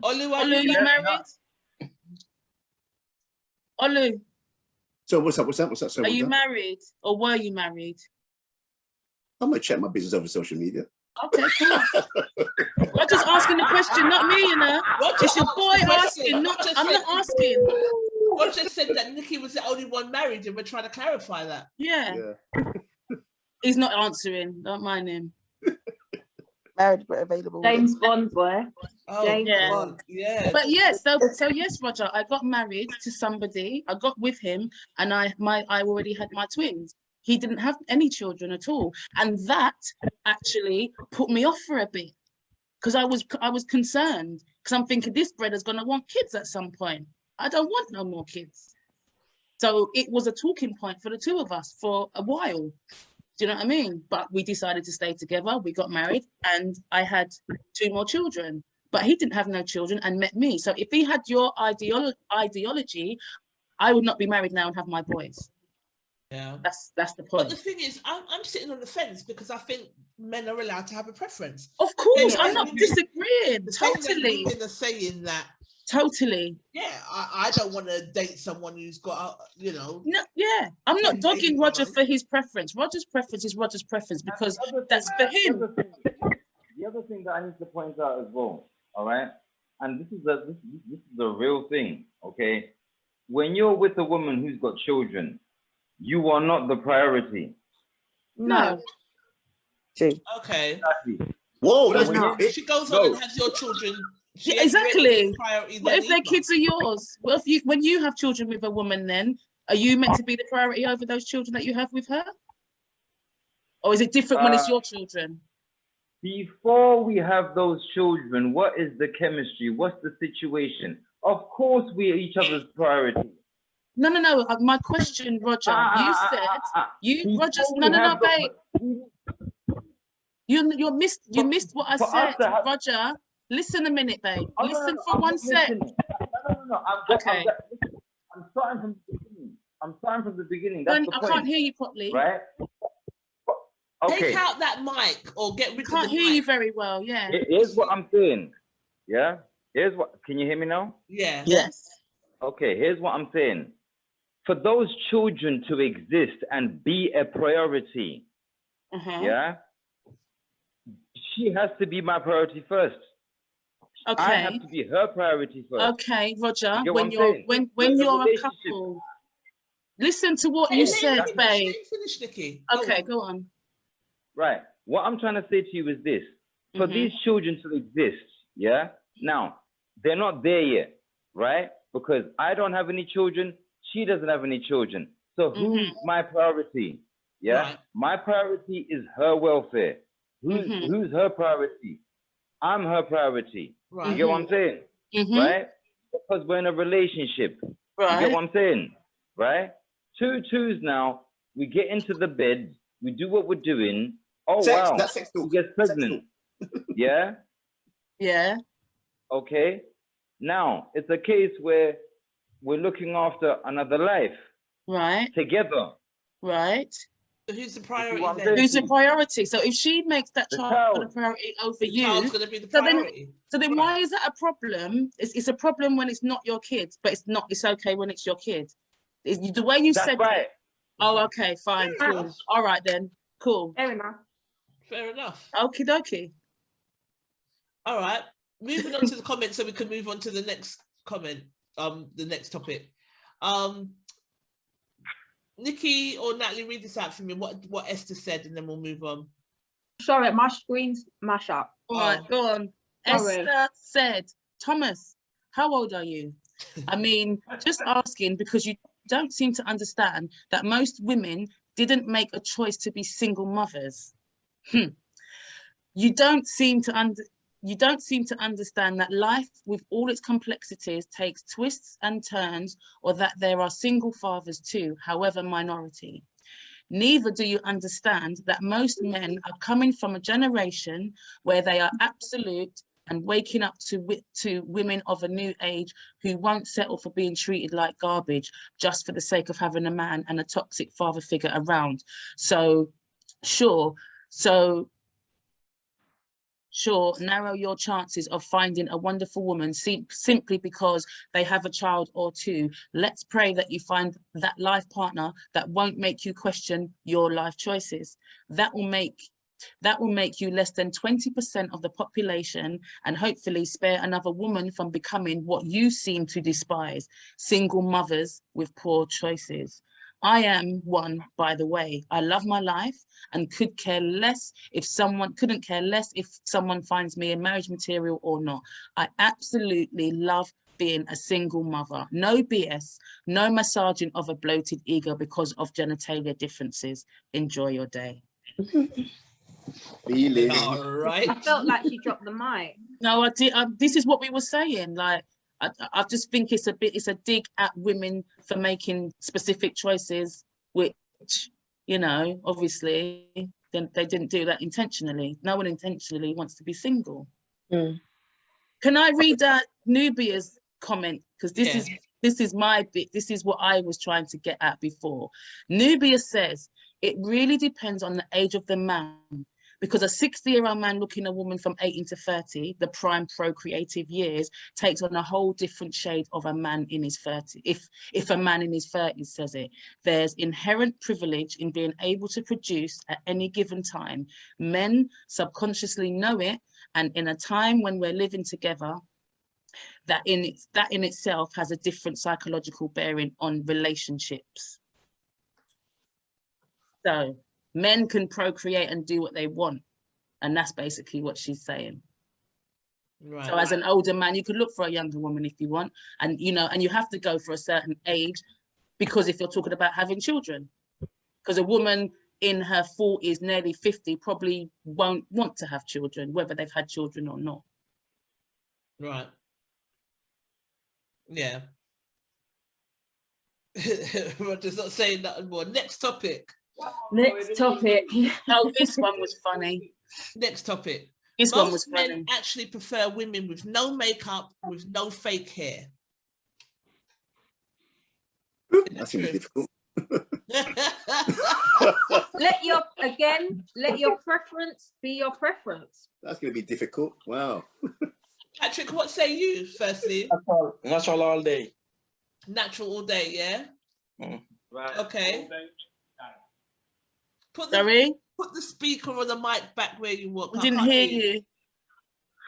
Olu, are you married? Olu. So what's up? So are you married or were you married? I'm gonna check my business over social media. Okay, cool. I'm just asking the question, not me, you know. It's your boy asking, I'm not asking. Roger said that Nikki was the only one married, and we're trying to clarify that. Yeah. He's not answering. Don't mind him. Married but available. James Bond boy. Oh, James Bond. Yeah. But yes, so yes, Roger, I got married to somebody. I got with him, and I already had my twins. He didn't have any children at all, and that actually put me off for a bit because I was concerned because I'm thinking this brother's gonna want kids at some point. I don't want no more kids. So it was a talking point for the two of us for a while. Do you know what I mean? But we decided to stay together. We got married and I had 2 more children. But he didn't have no children and met me. So if he had your ideology, I would not be married now and have my boys. Yeah. That's the point. But the thing is, I'm sitting on the fence because I think men are allowed to have a preference. Of course, I'm not disagreeing. Totally. Women are saying that. Totally. Yeah, I don't want to date someone who's got, you know. No, yeah, I'm not dogging Roger for his preference. Roger's preference is Roger's preference because that's for him. The other thing that I need to point out as well, all right, and this is the real thing, okay. When you're with a woman who's got children, you are not the priority. No. Okay. Exactly. Whoa, that's not. She goes on and has your children. Yeah, exactly. What if their kids are yours? Well, when you have children with a woman, then are you meant to be the priority over those children that you have with her, or is it different when it's your children? Before we have those children, what is the chemistry? What's the situation? Of course, we are each other's priority. No. My question, Roger, you said Roger's no, babe. You missed what I said, Roger. Listen a minute, babe. Listen for 1 sec. No. I'm starting from the beginning. That's the point. I can't hear you properly. Right? Okay. Take out that mic or get rid of the mic. I can't hear you very well, yeah. Here's what I'm saying. Yeah? Can you hear me now? Yeah. Yes. Okay, here's what I'm saying. For those children to exist and be a priority, yeah, she has to be my priority first. Okay. I have to be her priority first. Okay, Roger. When you're a couple, listen to what you said, babe. Finish, Nikki. Okay, go on. Right. What I'm trying to say to you is this: for these children to exist, yeah. Now they're not there yet, right? Because I don't have any children. She doesn't have any children. So who's my priority? Yeah. Right. My priority is her welfare. Who's her priority? I'm her priority. Right. You get what I'm saying? Right? Because we're in a relationship. Right. You get what I'm saying? Right? 2 twos now. We get into the bed. We do what we're doing. Oh, wow. That's sex talk. She gets pregnant. Yeah? Yeah. Okay. Now, it's a case where we're looking after another life. Right. Together. Right. So who's the priority then? Who's the priority? So if she makes that child a priority over the you, child's going to be the priority. So then why is that a problem? It's a problem when it's not your kid, but it's okay when it's your kid. The way you said it. Oh, okay, fine, cool. All right then, cool. Fair enough. Fair enough. Okie dokie. All right. Moving on to the comments so we can move on to the next comment, the next topic. Nikki or Natalie, read this out for me, what Esther said, and then we'll move on. Sorry, my screen's mash up. All right, go on. Sorry. Esther said, Thomas, how old are you? I mean, just asking because you don't seem to understand that most women didn't make a choice to be single mothers. You don't seem to understand that life with all its complexities takes twists and turns, or that there are single fathers too, however minority. Neither do you understand that most men are coming from a generation where they are absolute and waking up to women of a new age who won't settle for being treated like garbage just for the sake of having a man and a toxic father figure around. So, sure, narrow your chances of finding a wonderful woman simply because they have a child or two. Let's pray that you find that life partner that won't make you question your life choices. That will make you less than 20% of the population and hopefully spare another woman from becoming what you seem to despise, single mothers with poor choices. I am one, by the way. I love my life and couldn't care less if someone finds me a marriage material or not. I absolutely love being a single mother. No BS, no massaging of a bloated ego because of genitalia differences. Enjoy your day. All right. I felt like she dropped the mic. No, I did. This is what we were saying. Like, I just think it's a dig at women for making specific choices, which, you know, obviously then they didn't do that intentionally. No one intentionally wants to be single. Can I read Nubia's comment? Because this is my bit. This is what I was trying to get at before. Nubia says, it really depends on the age of the man. Because a 60-year-old man looking a woman from 18 to 30, the prime procreative years, takes on a whole different shade of a man in his 30s. If a man in his 30s says it, there's inherent privilege in being able to produce at any given time. Men subconsciously know it, and in a time when we're living together, that in itself has a different psychological bearing on relationships. So men can procreate and do what they want. And that's basically what she's saying. Right. So as an older man, you could look for a younger woman if you want. And, you know, and you have to go for a certain age, because if you're talking about having children, because a woman in her 40s, nearly 50, probably won't want to have children, whether they've had children or not. Right. Yeah. Roger's not saying nothing more. Next topic. Next topic. Oh, this one was funny. Next topic. This one was funny. Most men actually prefer women with no makeup, with no fake hair. That's gonna be difficult. Let your preference be your preference. That's gonna be difficult. Wow. Patrick, what say you? Firstly, natural all day. Natural all day, yeah. Right. Okay. Put the speaker or the mic back where you walk. I didn't hear you.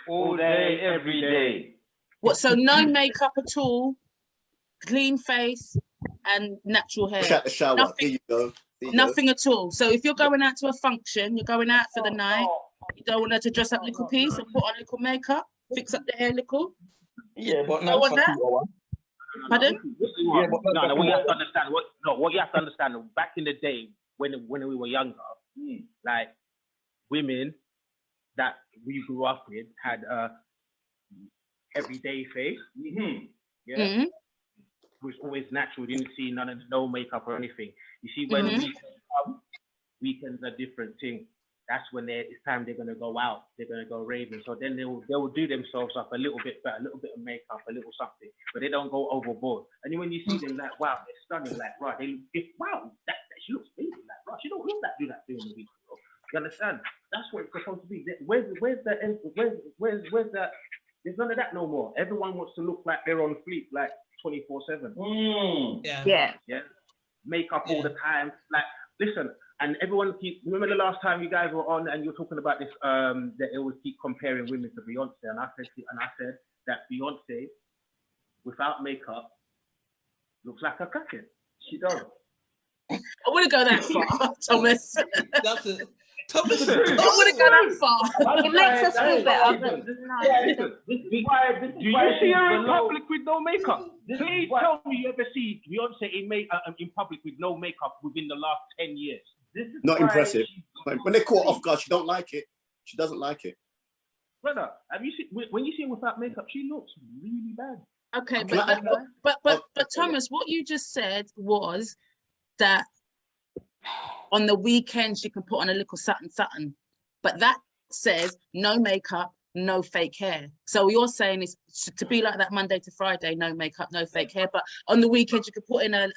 All day, every day. What? So no makeup at all, clean face, and natural hair. Shut the shower. Nothing, there you go. Nothing at all. So if you're going out to a function, you're going out for the night. You don't want her to dress up little piece and put on little makeup, fix up the hair little. Yeah, but not for 2 hours. Pardon? Yeah, but no. What you have to understand. What you have to understand. Back in the day, when we were younger, like women that we grew up with had a everyday face. Yeah, it was always natural. We didn't see no makeup or anything. You see, when weekends come, weekends are different thing. that's when it's time they're gonna go out, they're gonna go raving. So then they will do themselves up a little bit better, a little bit of makeup, a little something, but they don't go overboard. And then when you see them like, wow, they're stunning, like, right, wow, that she looks amazing, like, right, she don't look that do that during the week. You understand? That's what it's supposed to be. Where's that? There's none of that no more. Everyone wants to look like they're on fleek, like 24/7. Yeah. Makeup all the time. Like, listen, and everyone remember the last time you guys were on and you're talking about this, that they always keep comparing women to Beyonce, and I said that Beyonce without makeup looks like a crackhead. She does. I wouldn't go that far, Thomas. That's it. Thomas, I wouldn't go that far. It makes us feel better, but no. Do you see her in public with no makeup? Please tell me you ever see Beyonce in public with no makeup within the last 10 years. Not impressive. When they're caught off guard, she don't like it. She doesn't like it. Brother, have you seen when you see her without makeup? She looks really bad. Okay, but Thomas, what you just said was that on the weekends you can put on a little something, but that says no makeup, no fake hair. So you're saying is to be like that Monday to Friday, no makeup, no fake hair, but on the weekend you can put in a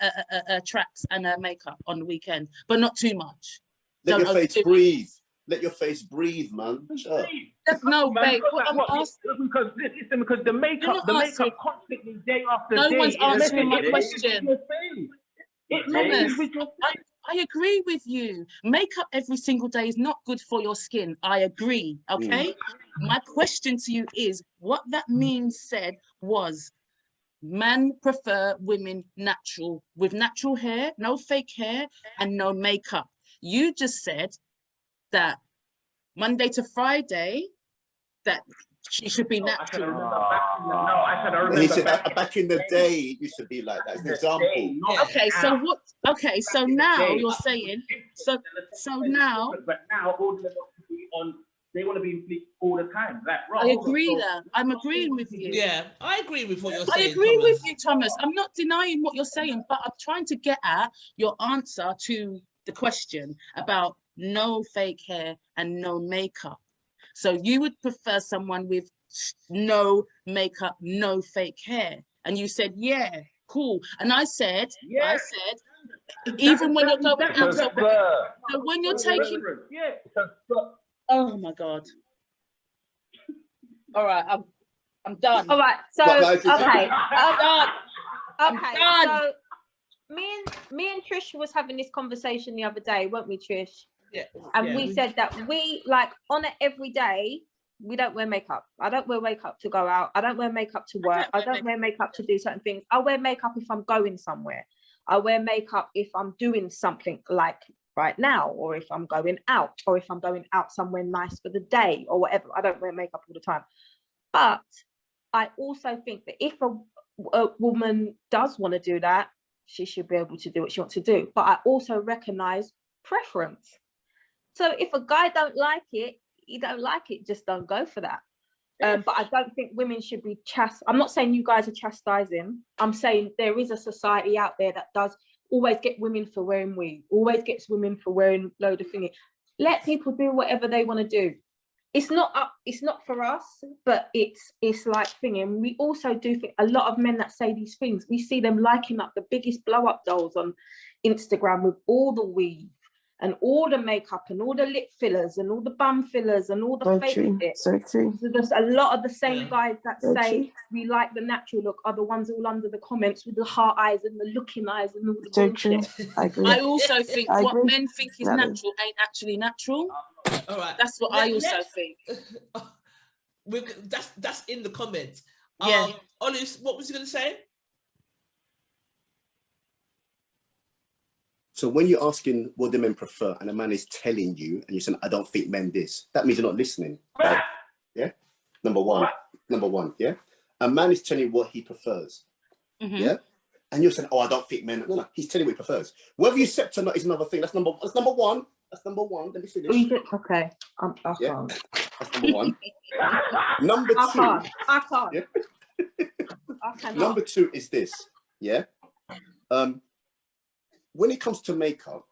tracks and a makeup on the weekend, but not too much. Let your face breathe. Let your face breathe, man. Sure. No, babe. Because the makeup constantly day after day. No one's answering my question. I agree with you. Makeup every single day is not good for your skin. I agree. Okay. My question to you is what that means said was men prefer women natural, with natural hair, no fake hair, and no makeup. You just said that Monday to Friday, that she should be natural. I remember he said back in the day, it used to be like that. As an example. Okay, so what? Okay, so now you're saying, so now. But now all the they want to be in fleek all the time. Like, I agree that. I'm agreeing with you. Yeah, I agree with what you're saying. I agree with you, Thomas. I'm not denying what you're saying, but I'm trying to get at your answer to the question about no fake hair and no makeup. So you would prefer someone with no makeup, no fake hair. And you said, yeah, cool. And I said, even when you're going out, so when you're taking, oh my God. All right, I'm done. All right, so okay, I'm done. So me and Trish was having this conversation the other day, weren't we, Trish? Yeah. And we said that we, like, on an everyday, we don't wear makeup. I don't wear makeup to go out. I don't wear makeup to work. I don't wear makeup to do certain things. I wear makeup if I'm going somewhere. I wear makeup if I'm doing something like right now, or if I'm going out, or if I'm going out somewhere nice for the day or whatever. I don't wear makeup all the time. But I also think that if a woman does want to do that, she should be able to do what she wants to do. But I also recognize preference. So if a guy don't like it, he don't like it, just don't go for that. But I don't think women should be I'm not saying you guys are chastising. I'm saying there is a society out there that does always get women for wearing weave, always gets women for wearing load of thingy. Let people do whatever they want to do. It's not for us, but it's like thingy. And we also do think a lot of men that say these things, we see them liking up the biggest blow up dolls on Instagram with all the weave and all the makeup and all the lip fillers and all the bum fillers and all the fake bits. So true. So there's a lot of the same guys that say we like the natural look are the ones all under the comments with the heart eyes and the looking eyes and all the bullshit. I agree. I also think what men think is natural ain't actually natural. All right. That's what I also think. That's in the comments. Yeah. Ollie, what was you going to say? So when you're asking what the men prefer and a man is telling you and you're saying, I don't think men this, that means you're not listening. Right? Yeah? Number one, yeah? A man is telling you what he prefers. Yeah? And you're saying, oh, I don't think men. No, he's telling you what he prefers. Whether you accept or not is another thing. That's number one. That's number one. Let me finish. Okay. Yeah? That's number one. Number two. I can't. Yeah? Number two is this. Yeah? When it comes to makeup,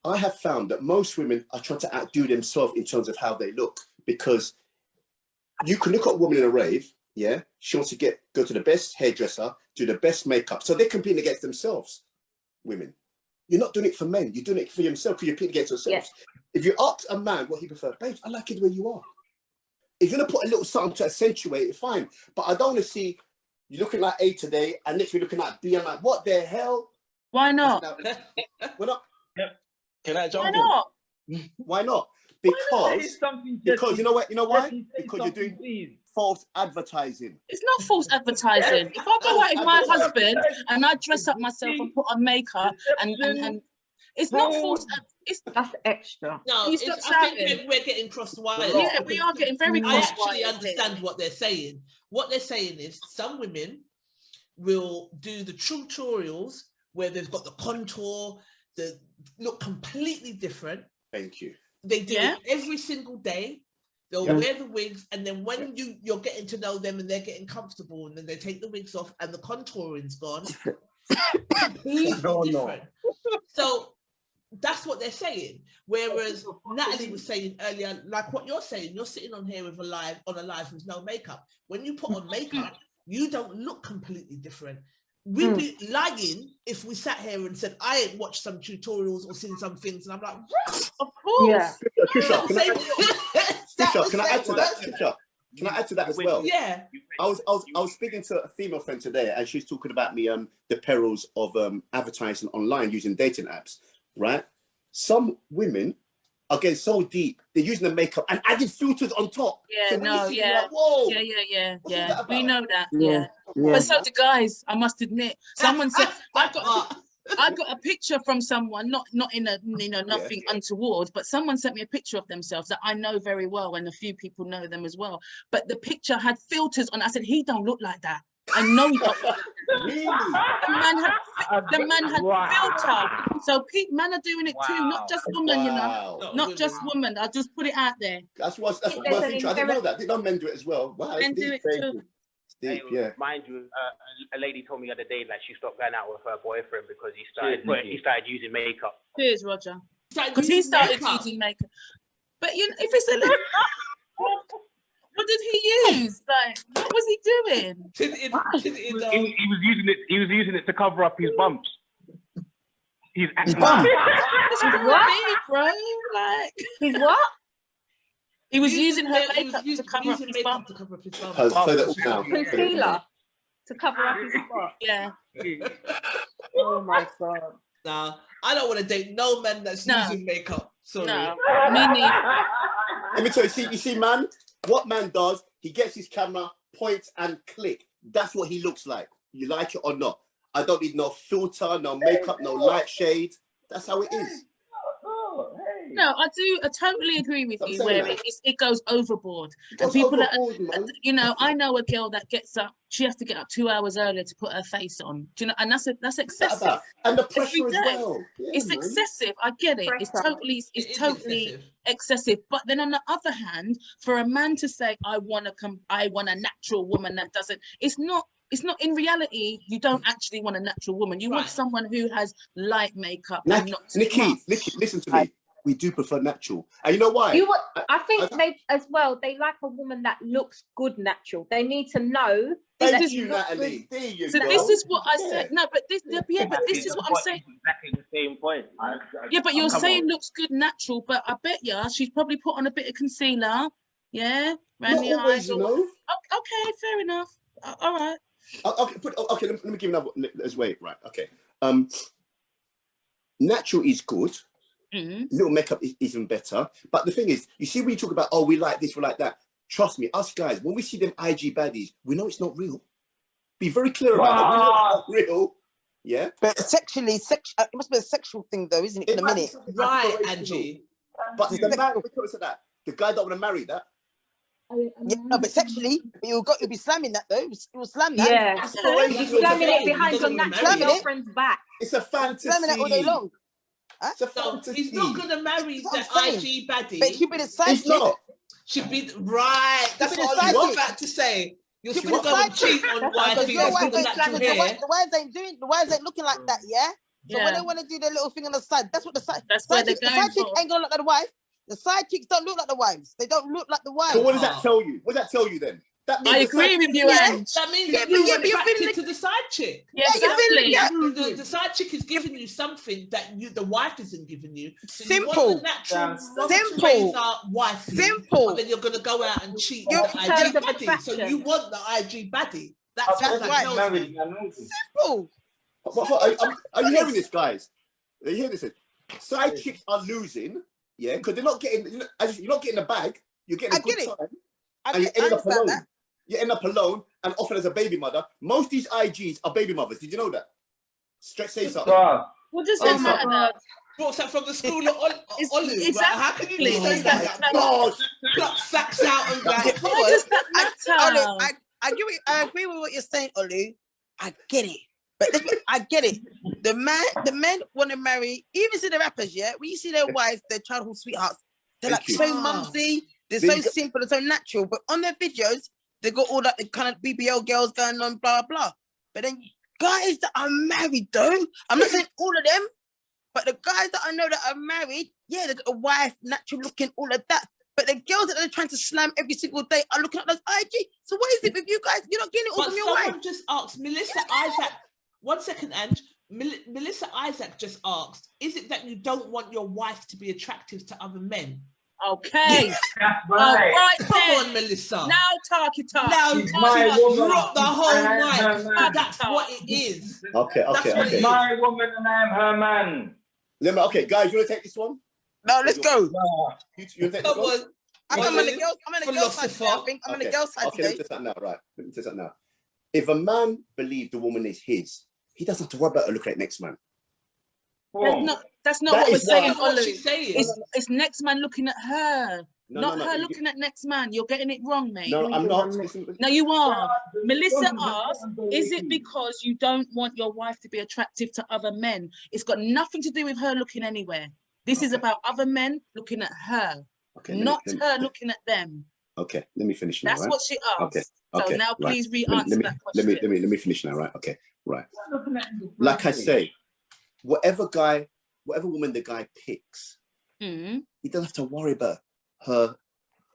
I have found that most women are trying to outdo themselves in terms of how they look, because you can look at a woman in a rave, yeah, she wants to go to the best hairdresser, do the best makeup. So they're competing against themselves, women. You're not doing it for men, you're doing it for yourself, because you're competing against yourselves. Yeah. If you ask a man what he prefers, babe, I like it the way you are. If you're gonna put a little something to accentuate it, fine. But I don't want to see you looking like A today and next week looking like B. I'm like, what the hell? Why not? We're not. Can I jump Why not? Why not? Because you know what? You know why? Because you're doing false advertising. It's not false advertising. If I go out with my husband and I dress up myself and put on makeup and it's not false. That's extra. No, I think we're getting cross-wired. Yeah, we are getting very cross-wired. I actually understand what they're saying. What they're saying is some women will do the tutorials where they've got the contour, the look completely different. Thank you. They do it every single day. They'll wear the wigs, and then when you're getting to know them and they're getting comfortable, and then they take the wigs off and the contouring's gone. Completely different. So that's what they're saying. Whereas Natalie was saying earlier, like what you're saying, you're sitting on here with a live with no makeup. When you put on makeup, you don't look completely different. We'd be lying if we sat here and said, I ain't watched some tutorials or seen some things, and I'm like, what? Of course. Yeah. Trisha, can I add to that? Trisha, can I add to that as well? Yeah. I was speaking to a female friend today, and she's talking about the perils of advertising online using dating apps, right? Some women are getting so deep, they're using the makeup and adding filters on top. Yeah, so no, yeah. Like, whoa, yeah. We know that. Yeah. But so do guys, I must admit. Someone said I got a picture from someone, not in a nothing untoward, but someone sent me a picture of themselves that I know very well, and a few people know them as well. But the picture had filters on. I said, he don't look like that. I know he don't. Really? The man had filter. So men are doing it too, not just women, you know. Not just women. I'll just put it out there. That's what I didn't know that. Didn't men do it as well? Wow. Men do it too. Deep, mind you, a lady told me the other day that she stopped going out with her boyfriend because he started using makeup. Cheers, Roger. Because he started using makeup. But if it's a little, what did he use? Like, what was he doing? He was using it to cover up his bumps. He's acting what? Big, bro. Like his what? He was using her makeup to cover up his bump. Concealer to cover up his spot. Yeah. Oh my God. Nah, I don't want to date no man that's using makeup. Sorry. No, me neither. Let me tell you, you see, man, what man does, he gets his camera, points and click. That's what he looks like. You like it or not. I don't need no filter, no makeup, no light shade. That's how it is. No, I totally agree with you where it goes overboard. And people I know a girl that gets up, she has to get up 2 hours earlier to put her face on. Do you know? And that's excessive. And the pressure as well. Yeah, it's excessive. I get it. It's totally excessive. But then on the other hand, for a man to say, I want a natural woman that doesn't, it's not in reality, you don't actually want a natural woman. You want someone who has light makeup. Nikki, listen to me. We do prefer natural. And you know why? I think they as well, they like a woman that looks good natural. They need to know. Thank you, Natalie. There you go. This is what I said. No, but this is what I'm saying. Exactly the same point. Yeah, but you're saying looks good natural, but I bet you she's probably put on a bit of concealer. Yeah? Around the eyes. Okay, fair enough. All right. Okay, let me give you another. Let's wait. Right. Okay. Natural is good. Little makeup is even better. But the thing is, you see, when you talk about, we like this, we like that. Trust me, us guys, when we see them IG baddies, we know it's not real. Be very clear about that. We know it's not real. Yeah. But sexually, it must be a sexual thing, though, isn't it? In a minute. Right, Angie. But the man, because of that, the guy don't want to marry that. Yeah, no, but sexually, you'll be slamming that though. You'll slam that. Yeah, you're slamming it behind your natural girlfriend's back. It's a fantasy. Slamming it all day long. It's a fantasy. He's not gonna marry the IG baddie. But she'll be the side chick. Not. She'll be right. That's what I was about to say. You're still going to cheat on wifey. The wives ain't looking like that, yeah. So when they want to do their little thing on the side, that's what the side. That's where they're the going side chick for. ain't gonna look like the wife. The side chicks don't look like the wives. They don't look like the wives. So what does that tell you? What does that tell you then? That means I agree with you, Ange. That means Yeah, that but you're yeah, but you're attracted feeling to the side chick. Yeah, you're feeling exactly. The side chick is giving you something that the wife isn't giving you. So Simple. You want the natural Simple. wife. Simple. But then you're gonna go out and cheat You're- on In terms IG of baddie. So attraction. you want the IG baddie. That's what that right. tells me. Simple. Are you hearing this, guys? Are you hearing this? Side chicks are losing, yeah, because they're not getting. You're not getting a bag. You're getting a good time, and you're ending up alone. That. You end up alone and often as a baby mother. Most of these IGs are baby mothers. Did you know that? Say something. What does that matter? What's that from the school of Olu? Exactly. Right? How can you say that? Pluck sacks out and that. Why does that matter? I agree with what you're saying, Olu. I get it. But I get it. The men want to marry, even see the rappers, yeah? When you see their wives, their childhood sweethearts, they're like so mumsy, they're so simple, they're so natural. But on their videos, they got all that kind of BBL girls going on, blah, blah. But then guys that are married, though, I'm not saying all of them, but the guys that I know that are married, yeah, they got a wife, natural looking, all of that. But the girls that they're trying to slam every single day are looking at those IG. So what is it with you guys? You're not getting it all from your wife. Someone just asked, Melissa Isaac, 1 second, Ange. Melissa Isaac just asked, is it that you don't want your wife to be attractive to other men? Okay. That's right. Right Come then. on, Melissa. Now talk it up. Now my woman. drop the whole And mic. That's what it is. Okay. She's my woman and I am her man. Okay, guys, you want to take this one? No, let's go. You take this Come one? on. I'm on the girl side today, I think. I'm on the girl side Okay, let me today. say something now, right? Let me say something now. If a man believes the woman is his, he doesn't have to worry about her looking at next man. That's not what we're saying, What Olu. she's saying. It's next man looking at her. Not her looking at next man. You're getting it wrong, mate. No, I'm not. No, you are. Melissa asked, is it because you don't want your wife to be attractive to other men? It's got nothing to do with her looking anywhere. This is about other men looking at her, not her looking at them. Okay, let me finish now. That's right? what she asked. Okay. So now please re-answer that Let question. me finish now, right? Okay, right. Like I say, whatever woman the guy picks, he doesn't have to worry about her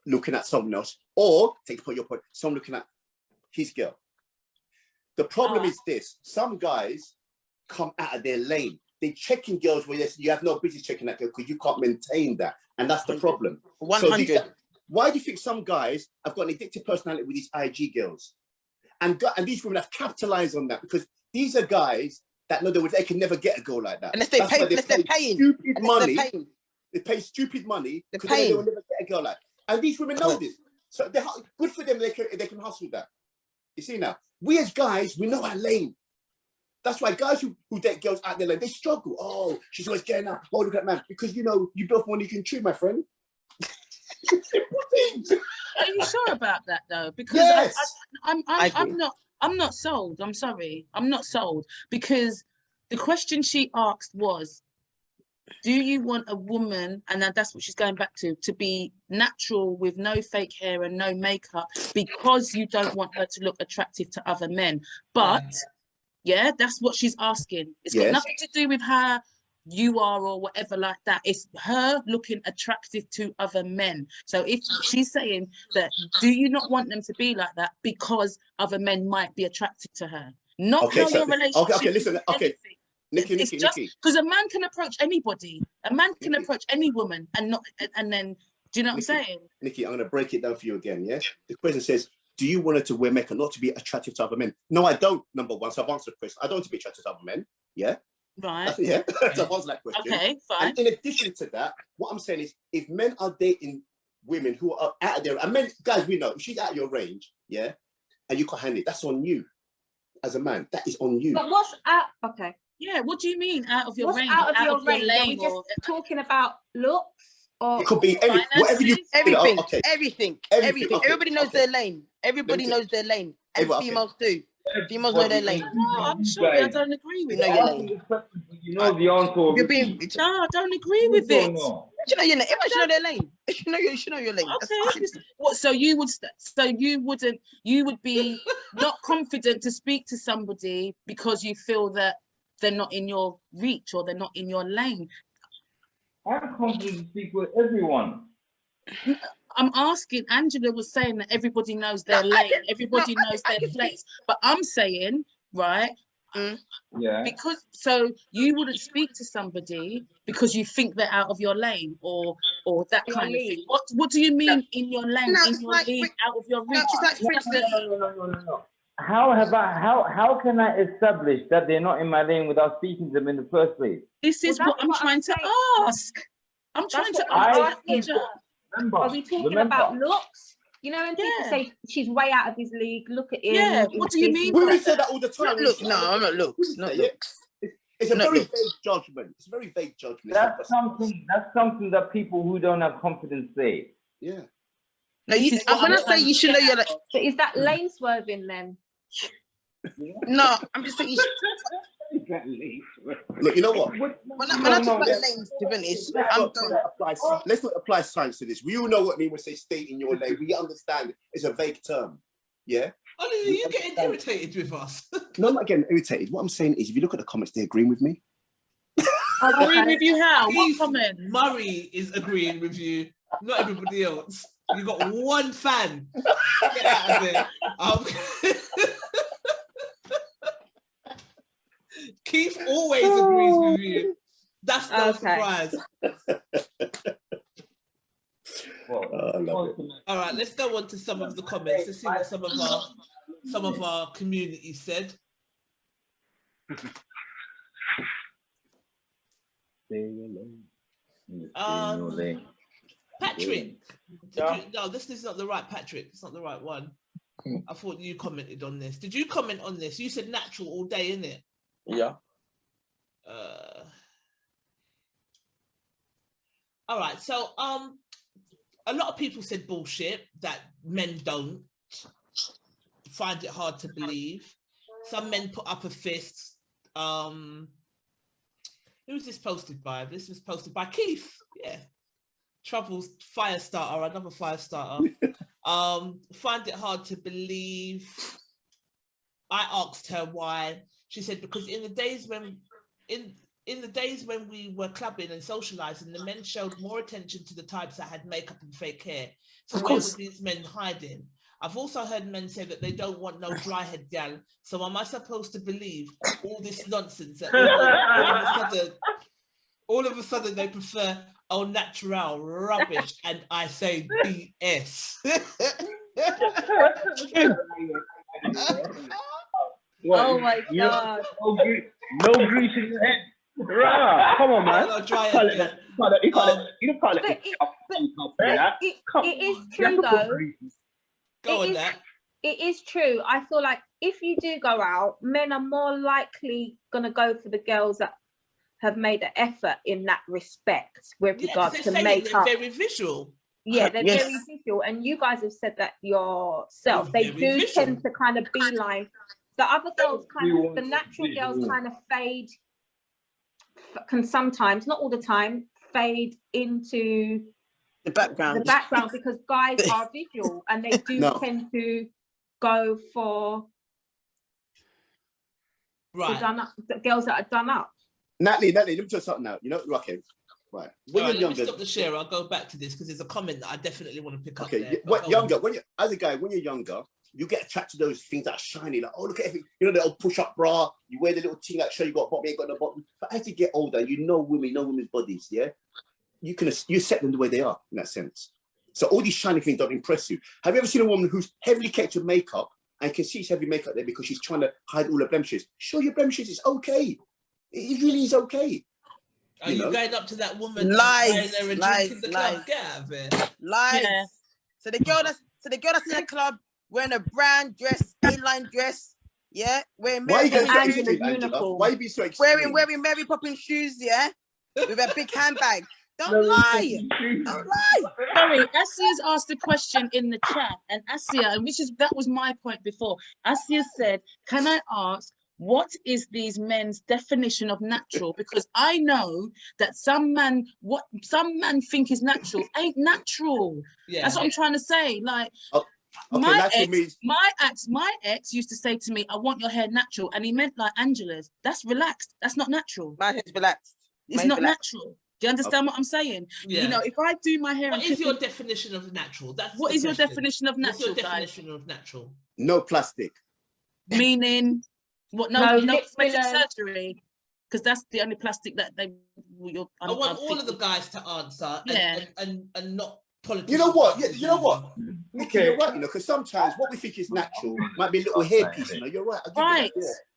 looking at someone else, or take your point, someone looking at his girl. The problem is this: some guys come out of their lane. They checking girls where you have no business checking that girl because you can't maintain that, and that's the problem. 100. So why do you think some guys have got an addictive personality with these IG girls, and these women have capitalized on that because these are guys that know they can never get a girl like that. Unless they're paying. Stupid money. They pay stupid money because they will never get a girl like. And these women know this, so they're good for them. They can hustle that. You see now, we as guys, we know our lane. That's why guys who date girls out there, like, they struggle. Oh, she's always getting up. Oh, look at that man. Because, you both want you can chew, my friend. Simple things. Are you sure about that though? Because yes. I'm not sold. I'm sorry. I'm not sold because the question she asked was, do you want a woman, and that's what she's going back to be natural with no fake hair and no makeup because you don't want her to look attractive to other men? But yeah, that's what she's asking. It's got nothing to do with how you are or whatever like that. It's her looking attractive to other men. So if she's saying that, do you not want them to be like that because other men might be attracted to her? Not how your relationship. Okay, listen. Okay. Nikki. Because a man can approach anybody. A man can approach any woman and then, do you know what I'm saying? Nikki, I'm going to break it down for you again, yeah? The question says, do you want her to wear makeup not to be attractive to other men? No, I don't, number one. So I've answered the question. I don't want to be attractive to other men, yeah? Right. Yeah, so I've answered that question. Okay, fine. And in addition to that, what I'm saying is, if men are dating women who are out of their, and men, guys, we know, if she's out of your range, yeah, and you can't handle it, that's on you. As a man, that is on you. But what's out? Okay. Yeah, what do you mean out of your range? Out of your range? lane? Are we just talking about looks? Or it could be whatever you everything. Okay. Everything. Okay. Everybody knows their lane. Everybody knows their lane. And females do. Females know their lane. No, I'm sorry, I don't agree with you. that. You know the answer. You're being. No, I don't agree with it. You know your lane. Everybody should know their lane. You should know your lane. Okay. What? So you would be not confident to speak to somebody because you feel that they're not in your reach or they're not in your lane. I'm confident to speak with everyone. I'm asking, Angela was saying that everybody knows their lane, everybody knows their place. But I'm saying, right? Yeah. Because so you wouldn't speak to somebody because you think they're out of your lane or that kind of thing. What do you mean in your lane, in your league, out of your reach? No. How can I establish that they're not in my lane without speaking to them in the first place? This is what I'm trying to ask. I'm trying to ask. Are we talking about looks? You know, when people say she's way out of his league, look at him. Yeah, what do you mean? We say that all the time. Look, no, I'm not looks. Not looks. It's a very vague judgment. It's a very vague judgment. That's something that people who don't have confidence say. Yeah. No, when I say you should know you're like. But is that lane swerving then? No, I'm just saying. Look, you know what? When I talk about lanes, to be honest, let's not apply science to this. We all know what I mean when we say stay in your lane. We understand it's a vague term. Yeah? Oh, no, you're getting irritated with us. No, I'm not getting irritated. What I'm saying is, if you look at the comments, they're agreeing with me. Agreeing with you how? What comment? Murray is agreeing with you, not everybody else. You got one fan. Get out of there. Keith always agrees with you. That's no surprise. All right, let's go on to some of the comments. Let's see what some of our community said. Patrick, no, this is not the right Patrick. It's not the right one. I thought you commented on this. Did you comment on this? You said natural all day, innit? Yeah. All right. So, a lot of people said bullshit that men don't find it hard to believe. Some men put up a fist. Who was this posted by? This was posted by Keith. Yeah. Troubles fire starter, another fire starter. Find it hard to believe. I asked her why. She said because in the days when we were clubbing and socializing, the men showed more attention to the types that had makeup and fake hair. So where were these men hiding? I've also heard men say that they don't want no dry head gal. So am I supposed to believe all this nonsense that all of a sudden they prefer au natural rubbish, and I say BS. Oh my God. No grease in your head. Come on, man. It is true though. It is true. I feel like if you do go out, men are more likely gonna go for the girls that have made an effort in that respect with regards to makeup. They're very visual. Yeah, they're very visual, and you guys have said that yourself. They do tend to kind of beeline. The other girls the natural girls kind of fade, can sometimes, not all the time, fade into the background because guys are visual and they do tend to go for the girls that are done up. Natalie, let me tell you something now. You know, okay, right. When you're younger, let me stop the share. I'll go back to this because there's a comment that I definitely want to pick up. Okay, when you as a guy, when you're younger, you get attracted to those things that are shiny, like, oh, look at everything, you know, the old push-up bra, you wear the little thing that show you got a bottom, you ain't got no bottom. But as you get older, you know women's bodies, yeah? You accept them the way they are, in that sense. So all these shiny things don't impress you. Have you ever seen a woman who's heavily kept with makeup and can see she's heavy makeup there because she's trying to hide all her blemishes? Show your blemishes, it's okay. It really is okay. Are you going up to that woman? Lies. Get out of there. Lies. Yeah. So the girl that's in the club wearing a brown dress, A-line dress, yeah, wearing Why are you being so extreme? Wearing Mary Poppins shoes, yeah, with a big handbag. Don't lie. Don't lie. Sorry, Asia's asked a question in the chat, and Asia, and that was my point before. Asia said, "Can I ask what is these men's definition of natural? Because I know that some man think is natural ain't natural." Yeah. That's what I'm trying to say. Like. My ex used to say to me, "I want your hair natural," and he meant like Angela's. That's relaxed. That's not natural. My hair's relaxed. It's not natural. Do you understand what I'm saying? Yeah. You know, if I do my hair, what is your definition of natural? What is your definition of natural? What's your definition of natural? No plastic. Meaning, what? No cosmetic surgery, because that's the only plastic that they. I want all of the guys to answer, and not politics. You know what? Yeah, you know what? Nikki, you're right. You know, because sometimes what we think is natural might be a little hairpiece. You know, you're right. Right.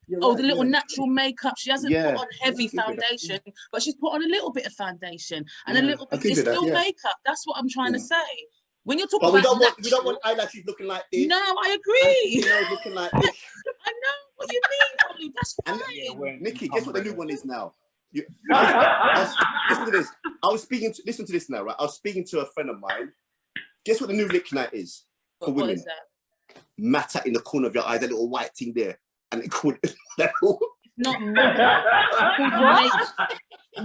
The little natural makeup. She hasn't put on heavy foundation, but she's put on a little bit of foundation and a little bit. It's still makeup. That's what I'm trying to say. When you're talking about we don't want eyelashes looking like this. No, I agree. Looking like this. I know what you mean, Ollie. That's fine. Nikki, guess what the new one is now? Listen to this. Listen to this now, right? I was speaking to a friend of mine. Guess what the new lip light is for women? What is that? Matter in the corner of your eye, that little white thing there. And it called not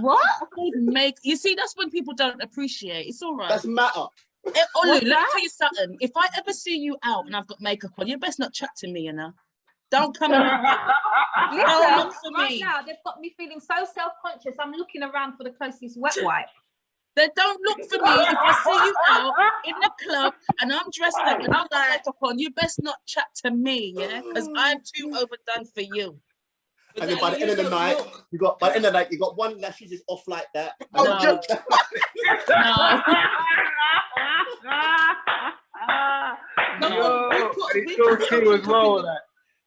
what? What? You see, that's when people don't appreciate. It's all right. That's matter. Ollie, let me tell you something. If I ever see you out and I've got makeup on, you best not chat to me, you know. Don't come around. Listen, right now, they've got me feeling so self-conscious. I'm looking around for the closest wet wipe. They don't look for me. If I see you out in the club and I'm dressed up and I've got makeup on, you best not chat to me, yeah? Because I'm too overdone for you. And then by the end of the night, you got one lashes just off like that.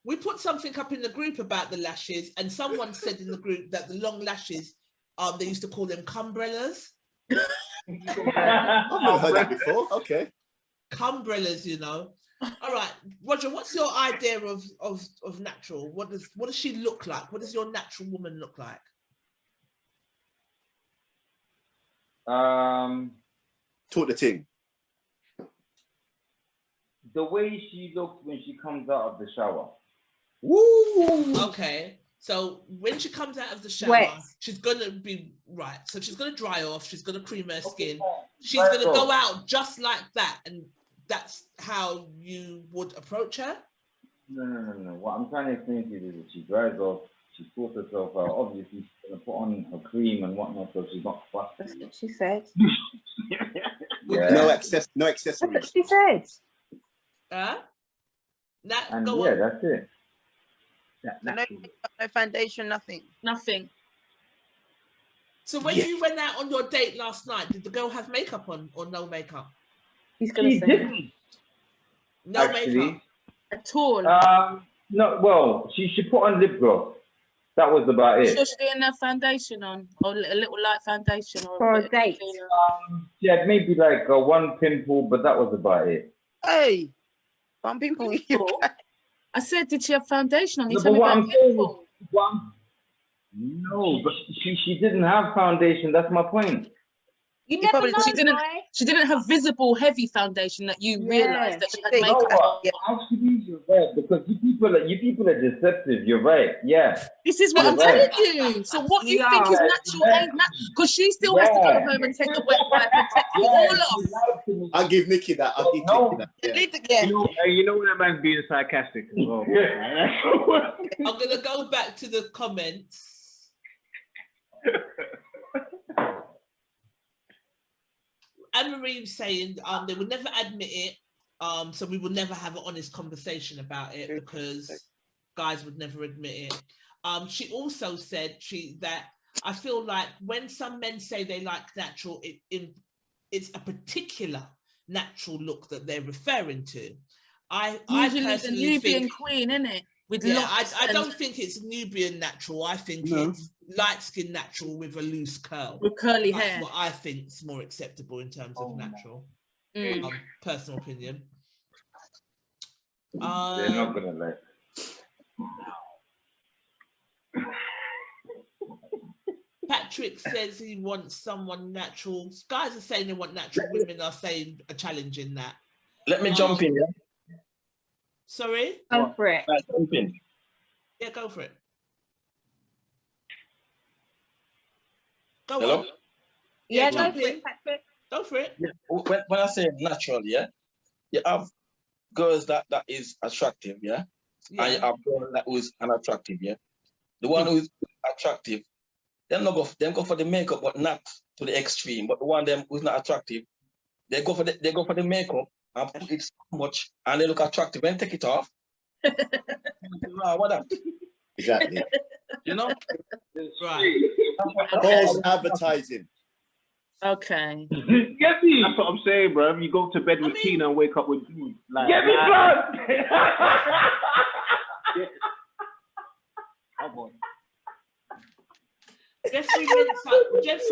We put something up in the group about the lashes, and someone said in the group that the long lashes, they used to call them cumbrellas. I've never heard that before. Okay. Cumbrellas, you know. All right, Roger, what's your idea of natural? What does she look like? What does your natural woman look like? Talk the thing. The way she looks when she comes out of the shower. Woo! Okay. So when she comes out of the shower, she's gonna be right. So she's gonna dry off. She's gonna cream her skin. She's gonna go out just like that, and that's how you would approach her. No. What I'm trying to explain to you is that she dries off. She sorts herself out. Obviously, she's gonna put on her cream and whatnot, so she's not fussed. That's what she said. No accessories. That's what she said. That's it. No foundation, nothing. So when you went out on your date last night, did the girl have makeup on or no makeup? He's gonna say no makeup at all. No, well, she put on lip gloss. That was about it. So she's doing her foundation on, or a little light foundation, or for a date. She had maybe like one pimple, but that was about it. Hey, one pimple. I said, did she have foundation on? No, but what I'm saying is, no, but she didn't have foundation. That's my point. You never know, she didn't have visible heavy foundation that you realised that she had makeup. Actually, you're right, because you people are deceptive. You're right. Yeah. This is what I'm telling you. So what you think is natural ain't natural, because she still has to go home and take the wet wipe and take it all off. I'll give Nikki that. Yeah. You know when that man's being sarcastic as well. I'm gonna go back to the comments. Anne-Marie was saying they would never admit it, so we would never have an honest conversation about it because guys would never admit it. She also said that I feel like when some men say they like natural, it's a particular natural look that they're referring to. I personally the Nubian think, queen, isn't it? I don't think it's Nubian natural. I think it's light skin natural with a loose curl. With curly That's hair. what I think is more acceptable in terms of natural. Personal opinion. They're not gonna let. Patrick says he wants someone natural. Guys are saying they want natural. Women are saying a challenge in that. Let me jump in, yeah? Sorry? Go for it. Jump in. Yeah, go for it. Hello? On. Yeah, go for it, Patrick. Go for it. Yeah. When I say natural, yeah, you have girls that is attractive, yeah, and you have girls that is unattractive, yeah. The one who is attractive, them go for the makeup, but not to the extreme. But the one them who's not attractive, they go for the makeup and put it so much, and they look attractive and take it off. What up? Exactly. You know, Right. False advertising. Okay. Get me. That's what I'm saying, bro. You go to bed with Tina and wake up with dude. Like, get me, blood. Come on. Jeffrey Mensah said, That's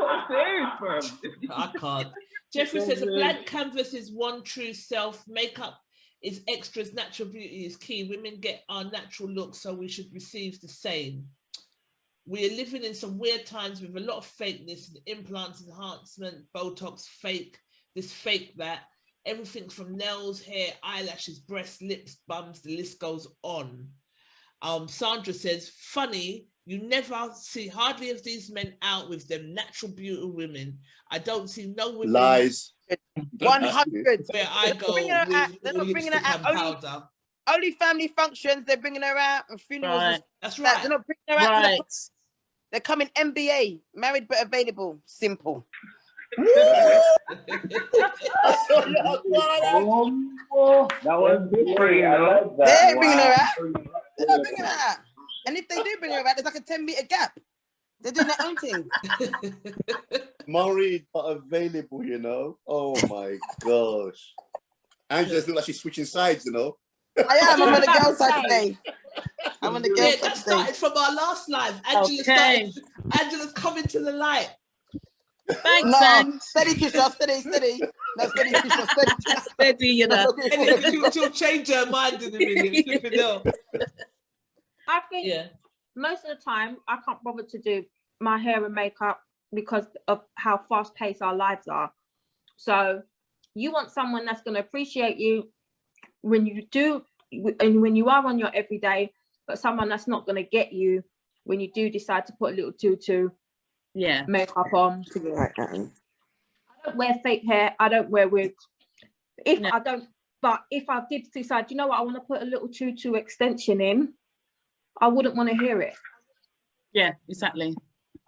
what I'm saying, fam. I can't. Jeffrey says a blank canvas is one true self. Makeup is extras. Natural beauty is key. Women get our natural look, so we should receive the same. We are living in some weird times with a lot of fakeness, implants, enhancement, Botox, fake, this, fake, that. Everything from nails, hair, eyelashes, breasts, lips, bums, the list goes on. Sandra says, funny, you never see hardly of these men out with them natural beauty women. I don't see no women. Lies. 100. Where I go They're not bringing her out. Only family functions, they're bringing her out, and funerals. Right. That's right. They're not bringing her out. To they're coming MBA, married but available. Simple. That was free. I love that. They're bringing her out. They're not bringing her out. And if they do bring her out, there's like a 10-meter gap. They're doing their own thing. Married but available, you know. Oh my gosh. Angela's looking like she's switching sides, you know. I am. I'm on the girl side today. I'm on the girl side that started from our last live. Angela's coming to the light. Thanks, no, steady, Kisha, steady. No, steady, Kisha, steady. Steady, you know. She'll change her mind in a minute. I think most of the time I can't bother to do my hair and makeup because of how fast-paced our lives are. So you want someone that's going to appreciate you when you do and when you are on your everyday, but someone that's not going to get you when you do decide to put a little tutu makeup on. I don't wear fake hair. I don't wear wigs. But if I did decide, you know what, I want to put a little tutu extension in, I wouldn't want to hear it. Yeah, exactly.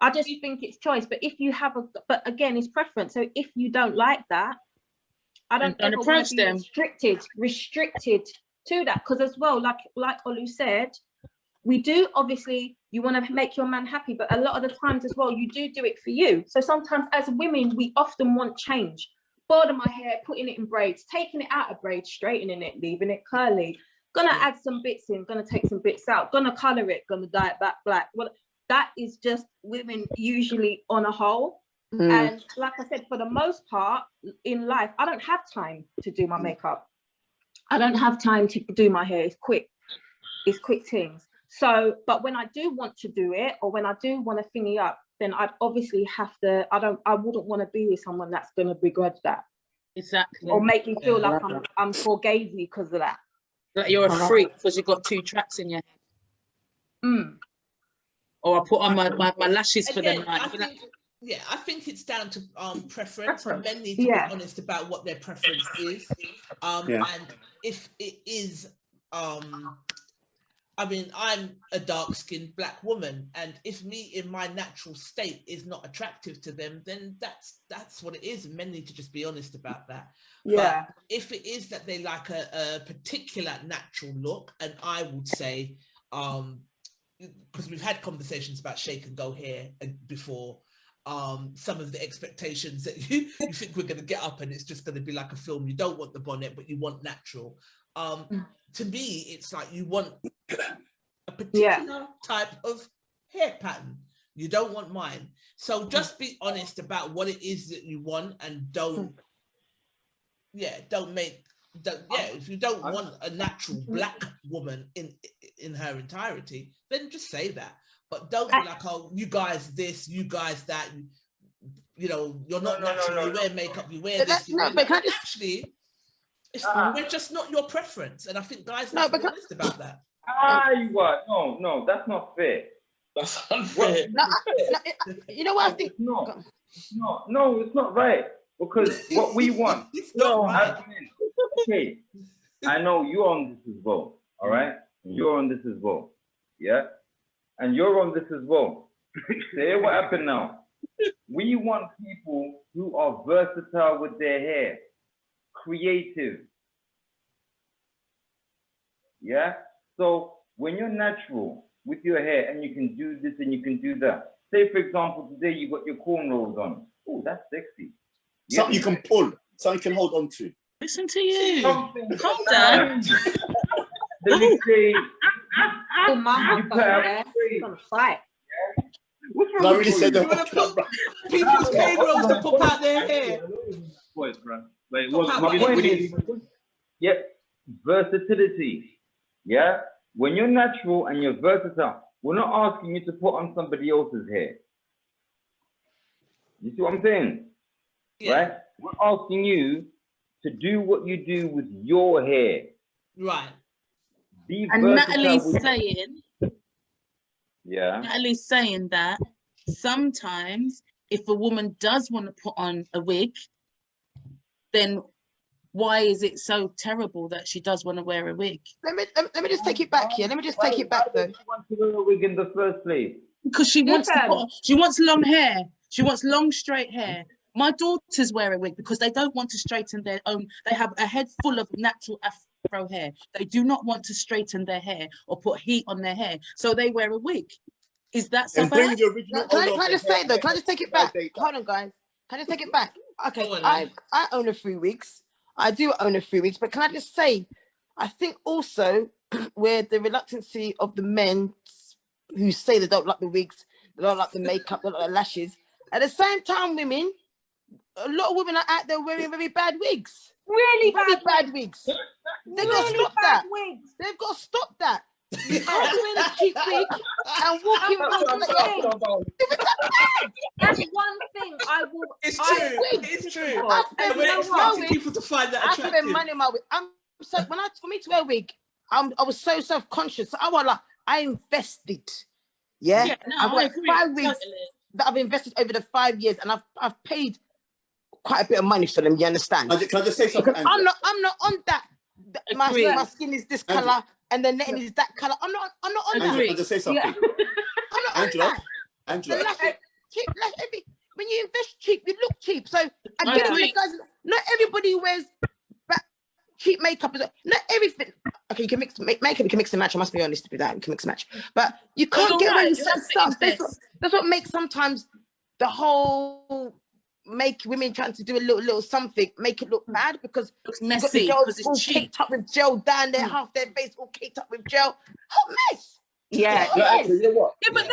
I just think it's choice. But if you have but again, it's preference. So if you don't like that, I don't ever want to be restricted to that. Because as well, like Olu said, we do obviously, you want to make your man happy, but a lot of the times as well, you do it for you. So sometimes as women, we often want change. Bored my hair, putting it in braids, taking it out of braids, straightening it, leaving it curly. Gonna add some bits in, gonna take some bits out, gonna color it, gonna dye it back black. Well, that is just women usually on a whole. And like I said, for the most part in life, I don't have time to do my makeup. I don't have time to do my hair. It's quick things. So, but when I do want to do it, or when I do want to thingy up, then I'd obviously have to, I wouldn't want to be with someone that's going to begrudge that. Exactly. Or make me feel like I'm forgave you because of that. Like you're a freak because you've got 2 tracks in your head. Or I put on my lashes for the night. I think it's down to preference. Men need to be honest about what their preference is. And if it is, I mean, I'm a dark-skinned black woman, and if me in my natural state is not attractive to them, then that's what it is. And men need to just be honest about that. Yeah. But if it is that they like a particular natural look, and I would say, because we've had conversations about shake and go hair before, some of the expectations that you think we're going to get up and it's just going to be like a film. You don't want the bonnet, but you want natural. To me, it's like you want a particular type of hair pattern. You don't want mine. So just be honest about what it is that you want, and if you don't want a natural black woman in her entirety, then just say that. But don't be like, oh, you guys this, you guys that, you know, you're not natural, you wear makeup, you wear this, you wear that. Actually, we're just not your preference. And I think guys need to be honest about that. No, that's not fair. That's unfair. You know what I think? No, it's not right. Because what we want. It's not right. Okay, I know you're on this as well. All right, you're on this as well. Yeah, and you're on this as well. Say what happened now. We want people who are versatile with their hair, creative. Yeah. So when you're natural with your hair and you can do this and you can do that. Say for example, today you got your cornrows on. Oh, that's sexy. Yeah. Something you can pull, something you can hold on to. Listen to you. Something. Calm down. Let me say. Oh, my husband there. He's gonna fight. What's I really said You want to put people's payrolls to pop out their hair? Boys, bro. Wait, My point is, yeah, versatility. Yeah, when you're natural and you're versatile, we're not asking you to put on somebody else's hair. You see what I'm saying? Yeah. Right? We're asking you to do what you do with your hair. Right. Be And versatile Natalie's with- saying, Yeah. Natalie's saying that sometimes if a woman does want to put on a wig, then why is it so terrible that she does want to wear a wig? Let me just take it back here. Let me just take it back though. Why does she want to wear a wig in the first place? Because she wants to Listen. put on, she wants long hair. She wants long straight hair. My daughters wear a wig because they don't want to straighten their own. They have a head full of natural afro hair. They do not want to straighten their hair or put heat on their hair, so they wear a wig. Is that so And bring bad? the original. Can I just say though? Can I just take it back? Hold on, guys. Can I just take it back? Okay, Go on, I own a 3 weeks. I do own a 3 weeks, but can I just say, I think also where the reluctancy of the men who say they don't like the wigs, they don't like the makeup, they don't like the lashes. At the same time, women, a lot of women are out there wearing very bad wigs. Really Very bad bad wigs. They've got to Really stop bad that. wigs. They've got to stop that. You can't wear a cheap wig and walk in round That's one thing I will. It's I true. will It's push true. for. I And spend And we're you know what? expecting people to find that I spend attractive. money on my wig. For me to wear a wig, I was so self-conscious. So I was like, I invested. Yeah, no, I've I got agree. 5 weeks Totally. that I've invested over the 5 years, and I've paid quite a bit of money for them. You understand? Can I just say something? Because I'm not on that. My Agree. skin is this Angela. color, and the netting is that color. I'm not on Angela, that. can I just say something? I'm not on Angela, that. Angela. The lashes, cheap, when you invest cheap, you look cheap. So I I get agree. it, guys. Not everybody wears cheap makeup. Not everything. Okay, you can mix makeup. You can mix and match. I must be honest with that. You can mix and match, but you can't you're get away right, with you certain have to stuff. invest. That's what makes sometimes the whole make women trying to do a little something make it look bad, because Looks you've got the messy girls because it's all cheap. caked up with gel down there, half their face all caked up with gel. Hot mess. Yeah. No, actually, you know what? Yeah, but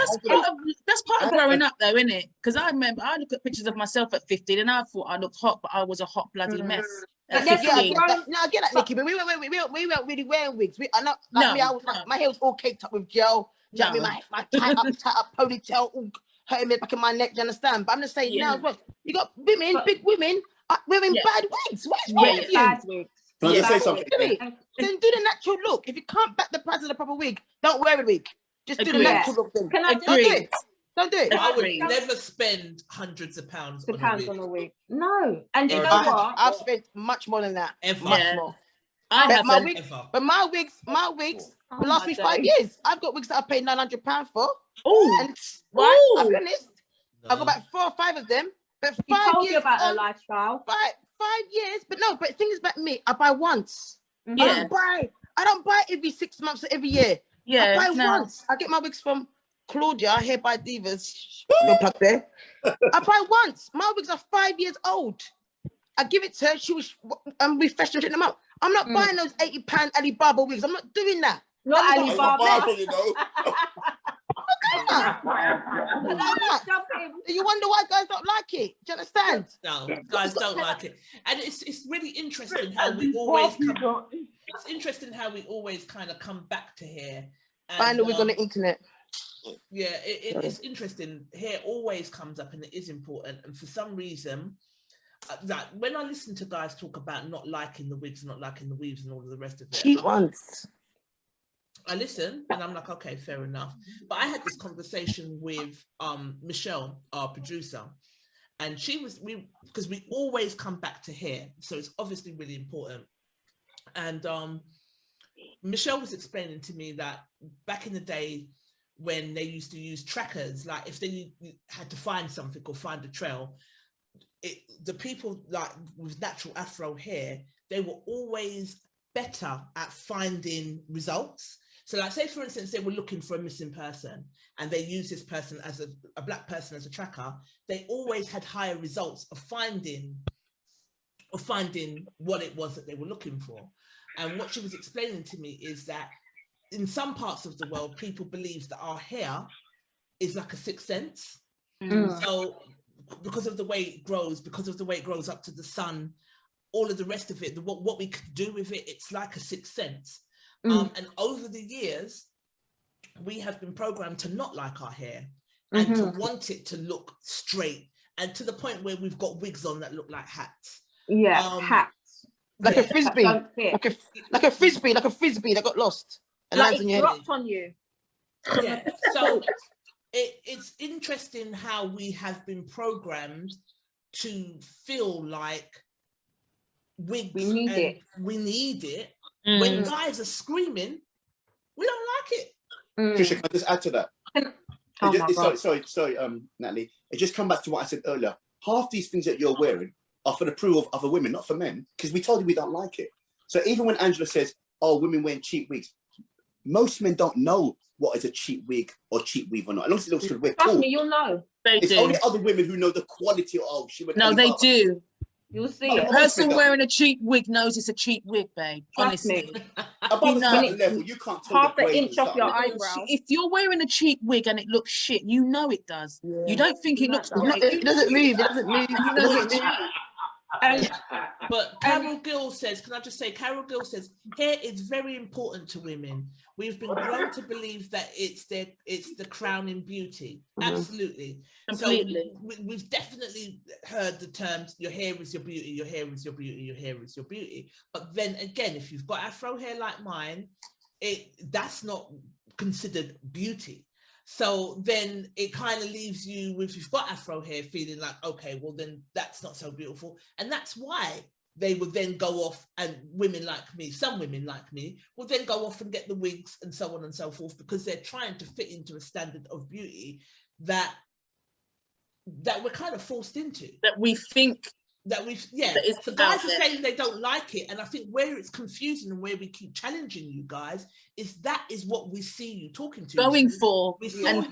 that's part of growing up, though, isn't it? Because I remember I look at pictures of myself at 15, and I thought I looked hot, but I was a hot bloody mess at But 15. I get that, Nikki, but we weren't really wearing wigs. I was like, my hair was all caked up with gel. Do you know what I mean? My tight up ponytail all hurting me back in my neck. Do you understand? But I'm just saying now as well. You got women, big women, wearing bad wigs. What is wrong with you? Bad wigs. Can I just say Bad something? wigs. Then do the natural look. If you can't back the price of the proper wig, don't wear a wig. Just do the Agreed. natural look then. Can I Don't do it. Don't do it. I would Agreed. never spend hundreds of pounds on a wig. on a wig? No. And you Ever. know what? I've spent much more than that. Ever. Much Yeah. more. I But my haven't. wigs, Ever. but my wigs will last me 5 years. I've got wigs that I paid £900 for. Oh, And right, I'll be ooh. honest, I've got about 4 or 5 of them. But He 5 told years you about her on, lifestyle. 5 years. But no, but the thing is about me, I buy once. Yeah. I don't buy every 6 months or every year. Yeah, I buy no. once. I get my wigs from Claudia, Hair by Divas. No plug there. I buy once. My wigs are 5 years old. I give it to her. She was refresh them out. I'm not buying those £80 Alibaba wigs. I'm not doing that. Not It's Alibaba. Bible, you know. You wonder why guys don't like it. Do you understand? No, guys don't like it, and it's really interesting how we always come. It's interesting how we always kind of come back to hair. Find the wig on the internet. Yeah, it's interesting. Hair always comes up, and it is important. And for some reason, like when I listen to guys talk about not liking the wigs, not liking the weaves, and all of the rest of it, Cheap ones. I listen and I'm like, okay, fair enough. But I had this conversation with Michelle, our producer, and because we always come back to hair, so it's obviously really important. And Michelle was explaining to me that back in the day when they used to use trackers, like if they had to find something or find a trail, the people like with natural afro hair, they were always better at finding results. So like say for instance, they were looking for a missing person and they use this person as a black person as a tracker, they always had higher results of finding what it was that they were looking for. And what she was explaining to me is that in some parts of the world, people believe that our hair is like a sixth sense. So because of the way it grows up to the sun, all of the rest of it, what we could do with it, it's like a sixth sense. And over the years, we have been programmed to not like our hair and to want it to look straight, and to the point where we've got wigs on that look like hats. Hats. Like a frisbee, like a frisbee that got lost. And like it dropped on you. Yeah. So it's interesting how we have been programmed to feel like wigs we need it. When guys are screaming, we don't like it. Trisha, can I just add to that? Sorry, Natalie. It just come back to what I said earlier. Half these things that you're wearing are for the approval of other women, not for men, because we told you we don't like it. So even when Angela says, "Oh, women wearing cheap wigs," most men don't know what is a cheap wig or cheap weave or not. As long as it looks good, we're Trust cool. me, you'll know. It's only other women who know the quality of. Oh, she went. No, they do. You'll see a person wearing a cheap wig knows it's a cheap wig, babe. Honestly, above a certain level, you can't tell half an inch off your eyebrow. If you're wearing a cheap wig and it looks shit, you know it does. Yeah. You don't think it looks great. It doesn't move. It doesn't move. You know it's cheap. But Carol Gill says, can I just say, Carol Gill says, hair is very important to women. We've been grown to believe that it's the crowning beauty. Absolutely. Completely. So we've definitely heard the terms, your hair is your beauty, your hair is your beauty, your hair is your beauty. But then again, if you've got afro hair like mine, that's not considered beauty. So then it kind of leaves you with, if you've got afro hair, feeling like, okay, well then that's not so beautiful. And that's why they would then go off, and women like me, some women like me, will then go off and get the wigs and so on and so forth, because they're trying to fit into a standard of beauty that we're kind of forced into. That we think the guys are saying they don't like it, and I think where it's confusing and where we keep challenging you guys is that is what we see you talking to going for. We see you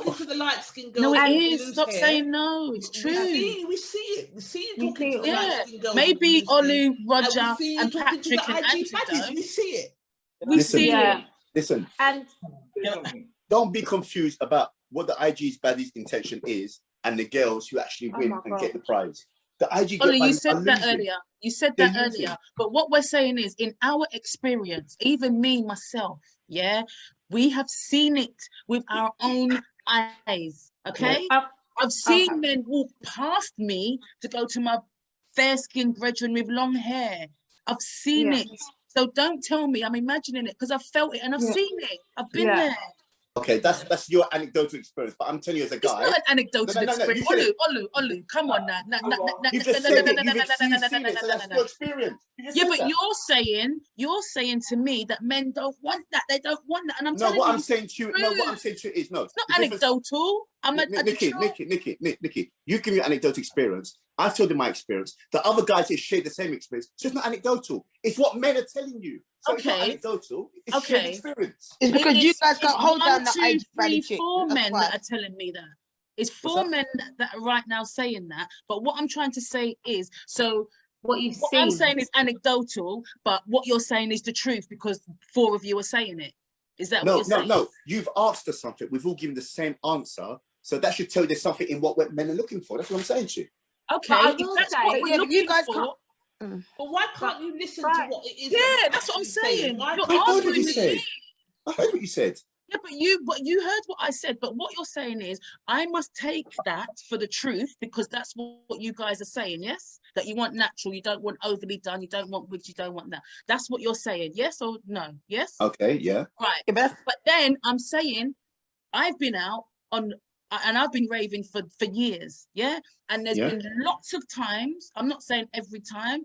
talking to the light skinned girl. No, it is. Stop saying no. It's true. We see it. We see you talking to the light skinned girl. Maybe Olu, Roger, and Patrick and we see it. We see it. Listen. And don't be confused about what the IG's baddie's intention is and the girls who actually win and get the prize. The IG you said that earlier. You said that earlier. But what we're saying is, in our experience, even me, myself, we have seen it with our own eyes, okay? I've seen men walk past me to go to my fair-skinned brethren with long hair. I've seen it. So don't tell me I'm imagining it, because I've felt it and I've seen it. I've been there. Okay, that's your anecdotal experience, but I'm telling you as a guy. It's not an anecdotal experience. Olu, come on now. You just said it. You've seen it, so that's your experience. Yeah, but you're saying to me that men don't want that. They don't want that, and I'm telling you. What I'm saying to you is no. It's not anecdotal. Nikki, you've given me anecdotal experience. I've told you my experience. The other guys here share the same experience. So it's not anecdotal. It's what men are telling you. So it's not anecdotal. It's shared experience. It's because you guys can't hold down that IG value chick. 4 men that are telling me that. It's 4 men that are right now saying that. But what I'm trying to say is, so what I'm saying is anecdotal, but what you're saying is the truth because 4 of you are saying it. Is that what you're saying? No. You've asked us something. We've all given the same answer. So that should tell you there's something in what men are looking for. That's what I'm saying to you. Okay, if that's what we're looking for. But why can't you listen to what it is? Yeah, that's what I'm saying. I heard what you said. I heard what you said. Yeah, but you heard what I said. But what you're saying is, I must take that for the truth because that's what you guys are saying. Yes, that you want natural, you don't want overly done, you don't want wigs, you don't want that. That's what you're saying. Yes or no? Yes. Okay. Yeah. Right. But then I'm saying, I've been out on and I've been raving for years, yeah? And there's been lots of times, I'm not saying every time,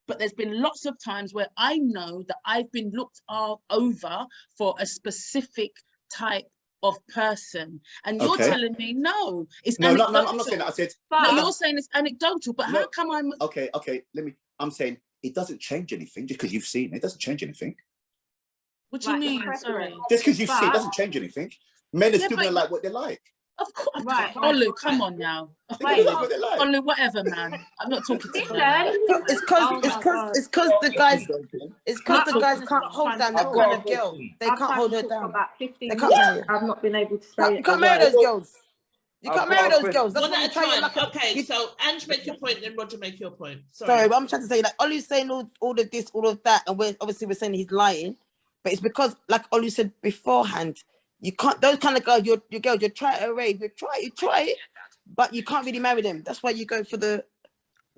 but there's been lots of times where I know that I've been looked over for a specific type of person. And you're telling me, no, it's anecdotal. No, I'm not saying that. I said, no, you're saying it's anecdotal, but how come I'm... Okay, I'm saying it doesn't change anything just because you've seen it. It doesn't change anything. What do you mean? Sorry. Just because you've seen it doesn't change anything. Men are still going to like what they like. Of course. Right. Olu, come on now. Olu, whatever, man. I'm not talking to you. It's because the guys can't hold down that kind of girl. They can't hold her down. They can't marry her. I've not been able to say You can't marry those girls. You can't marry those girls. One at a time. Okay, so Ange, make your point, then Roger, make your point. Sorry, but I'm trying to say, like, Olu's saying all of this, all of that, and we're saying he's lying, but it's because, like Olu said beforehand, you can't, those kind of girls, your girls, you try to rave, you try it, but you can't really marry them. That's why you go for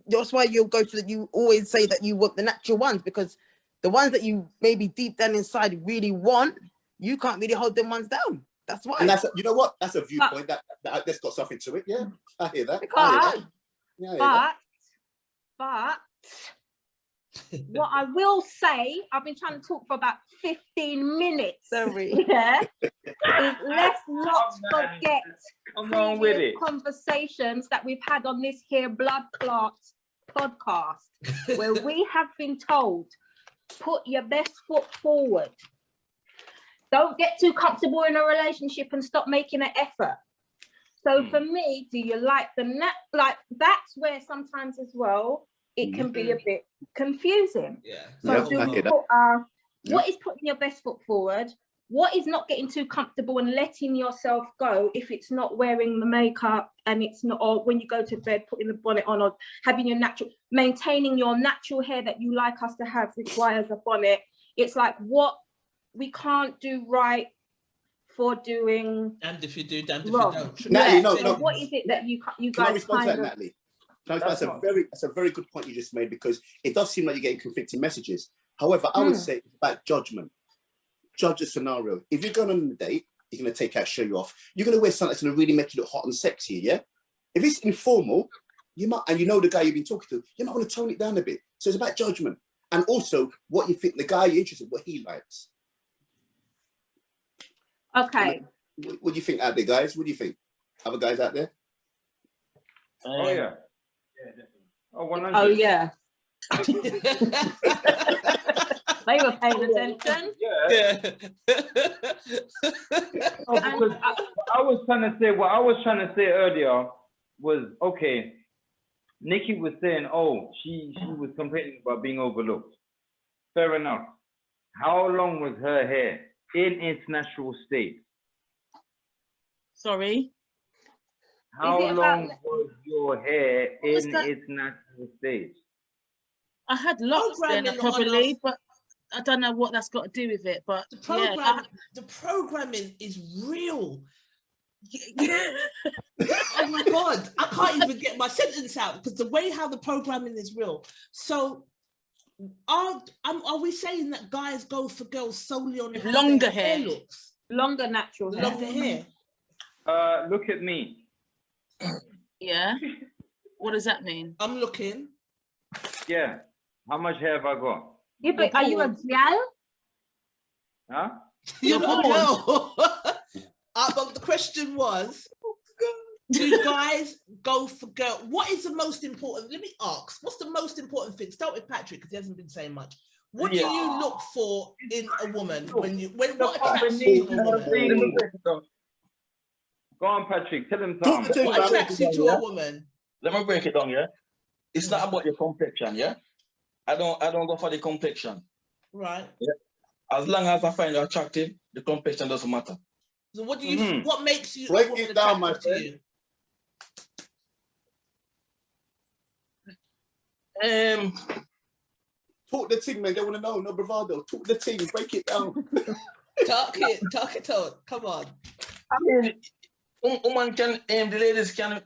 you always say that you want the natural ones, because the ones that you maybe deep down inside really want, you can't really hold them ones down. That's why. And you know what? That's a viewpoint that's got something to it. Yeah, I hear that. But what I will say, I've been trying to talk for about 15 minutes. Sorry. Yeah. Is let's not forget conversations that we've had on this here Blood Clot podcast, where we have been told, put your best foot forward. Don't get too comfortable in a relationship and stop making an effort. So for me, do you like like that's where sometimes as well it can be a bit confusing. Yeah. So do we put what is putting your best foot forward? What is not getting too comfortable and letting yourself go if it's not wearing the makeup and it's not, or when you go to bed, putting the bonnet on, or having your maintaining your natural hair that you like us to have requires a bonnet. It's like what we can't do right for doing. And if you do, damned if wrong. you don't. Natalie, so what is it that you guys can I respond kind to that, Natalie? That's a very good point you just made, because it does seem like you're getting conflicting messages. However, I would say it's about judgment. Judge a scenario. If you're going on a date, you're going to take out, show you off. You're going to wear something that's going to really make you look hot and sexy, yeah? If it's informal, you might, and you know the guy you've been talking to, you might want to tone it down a bit. So it's about judgment. And also what you think the guy you're interested in, what he likes. Okay. What do you think out there, guys? What do you think? Other guys out there? Oh, yeah. Oh, 100. Oh, yeah. They were paying attention. Yeah. Because I was trying to say earlier was, okay, Nikki was saying, oh, she was complaining about being overlooked. Fair enough. How long was her hair in its natural state? Sorry? How long was your hair in its natural state? I had lots then, probably, but I don't know what that's got to do with it. But the programming is real. Oh my God, I can't even get my sentence out because the way how the programming is real. So are we saying that guys go for girls solely on how longer hair looks? Longer natural hair. Longer hair. Look at me. Yeah. What does that mean? I'm looking. Yeah. How much hair have I got? Yeah, but are you a gal? Huh? You're not a girl. But the question was, do guys go for girl? What is the most important? Let me ask. What's the most important thing? Start with Patrick because he hasn't been saying much. What do you look for in a woman when what attracts you to a woman? Go on, Patrick. Tell him something. What attracts you to a woman? Let me break it down, yeah? It's not about your complexion, yeah? I don't go for the complexion. Right. Yeah. As long as I find you attractive, the complexion doesn't matter. So what do you what makes you break it down, my friend? Talk the thing, man. They want to know. No bravado. Talk the thing. Break it down. Talk it out. Come on. I mean, woman can, the ladies can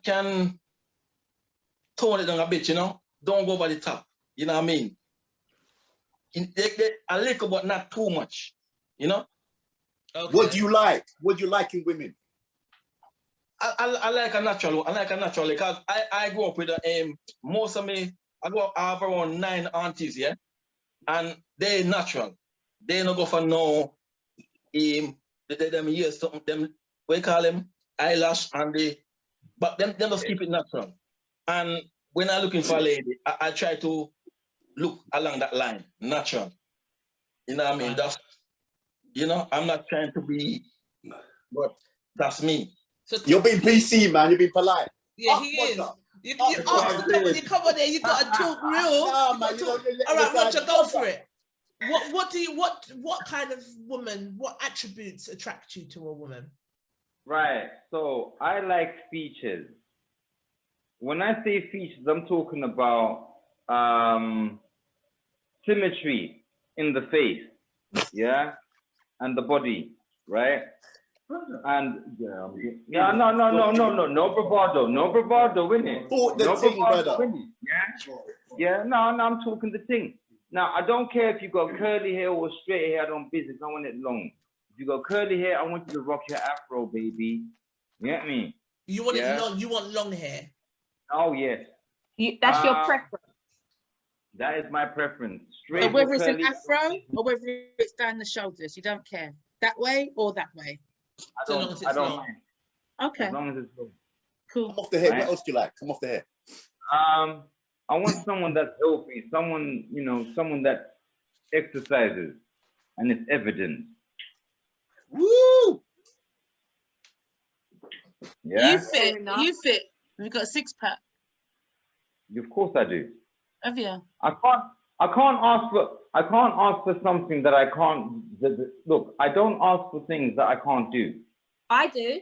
tone it down a bit, you know. Don't go over the top. You know what I mean? A little, but not too much. You know. Okay. What do you like? What do you like in women? I like a natural. I like a natural because I grew up with most of me. I have around 9 aunties, yeah, and they natural. They no go for no them years them we call them eyelash and but them just keep it natural. And when I'm looking for a lady, I try to look along that line, natural. You know what I mean? That's I'm not trying to be, but that's me. So you're being PC, man. You're being polite. Yeah, he is. You asked when you come on there, you got to talk real. Nah, man, all right, Roger, go for it. What kind of woman, what attributes attract you to a woman? Right. So I like features. When I say features, I'm talking about symmetry in the face, yeah, and the body, right? And no bravado, innit? No bravado, innit? Yeah, no, I'm talking the thing. Now, I don't care if you got curly hair or straight hair, I don't business, I want it long. If you got curly hair, I want you to rock your afro, baby. You get me? You want it long, you want long hair? Oh, yes. That's your preference? That is my preference. Straight. So whether it's an afro or whether it's down the shoulders, you don't care. That way or that way? I don't mind. Okay. As long as it's long. Cool. Come off the hair. Right? What else do you like? Come off the hair. I want someone that's healthy, someone that exercises, and it's evident. Woo! Yeah. You fit. You fit. Have you got a 6-pack? Of course I do. Have you? I can't ask for something that I can't. Look, I don't ask for things that I can't do. I do.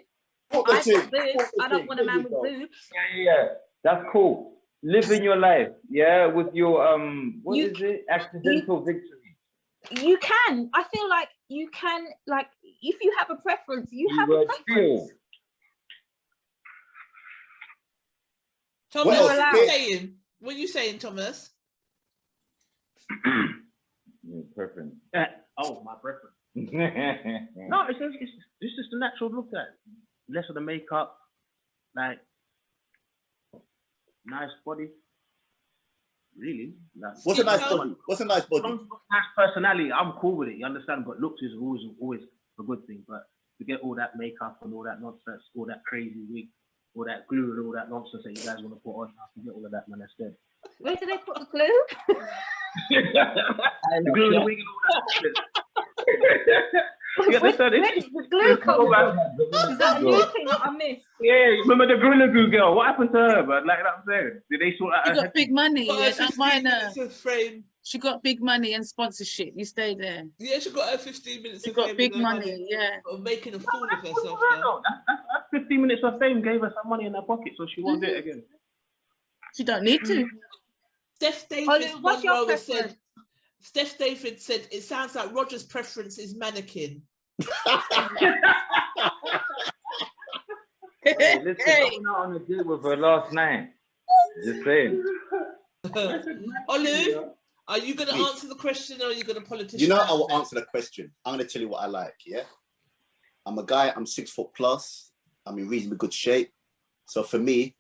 I got boobs. I don't want a man with boobs. Yeah. That's cool. Living your life, yeah, with your accidental victory. You can. I feel like you can. Like, if you have a preference, you have a preference. Thomas, what are you saying, Thomas? Preference. Oh, my preference. No, it's just a natural look at it. Less of the makeup, like nice body. Really? Like, What's a nice body? What's a nice body? Nice personality. I'm cool with it. You understand? But looks is always a good thing. But to get all that makeup and all that nonsense, all that crazy wig, all that glue and all that nonsense that you guys want to put on, I can get all of that, man. That's dead. Where do they put the glue? The glue and the wig and all that. Where does the glue come from? Is that a new thing that I missed? Yeah, remember the Gorilla Glue girl? What happened to her, man? Like I'm saying, did they sort out? She got big money. Yeah, Don't mind her. Frame. She got big money and sponsorship. You stay there. Yeah, she got her 15 minutes. She got big money. Yeah. Of making a fool of herself. That's 15 minutes of fame gave her some money in her pocket, so she won't do it again. She don't need to. Steph David said, it sounds like Roger's preference is mannequin. Hey, listen, I went out on a date with her last night. Just saying. Olu, are you going to answer the question or are you going to politician? You know, I will answer the question. I'm going to tell you what I like, yeah? I'm a guy, I'm 6 foot plus. I'm in reasonably good shape. So for me,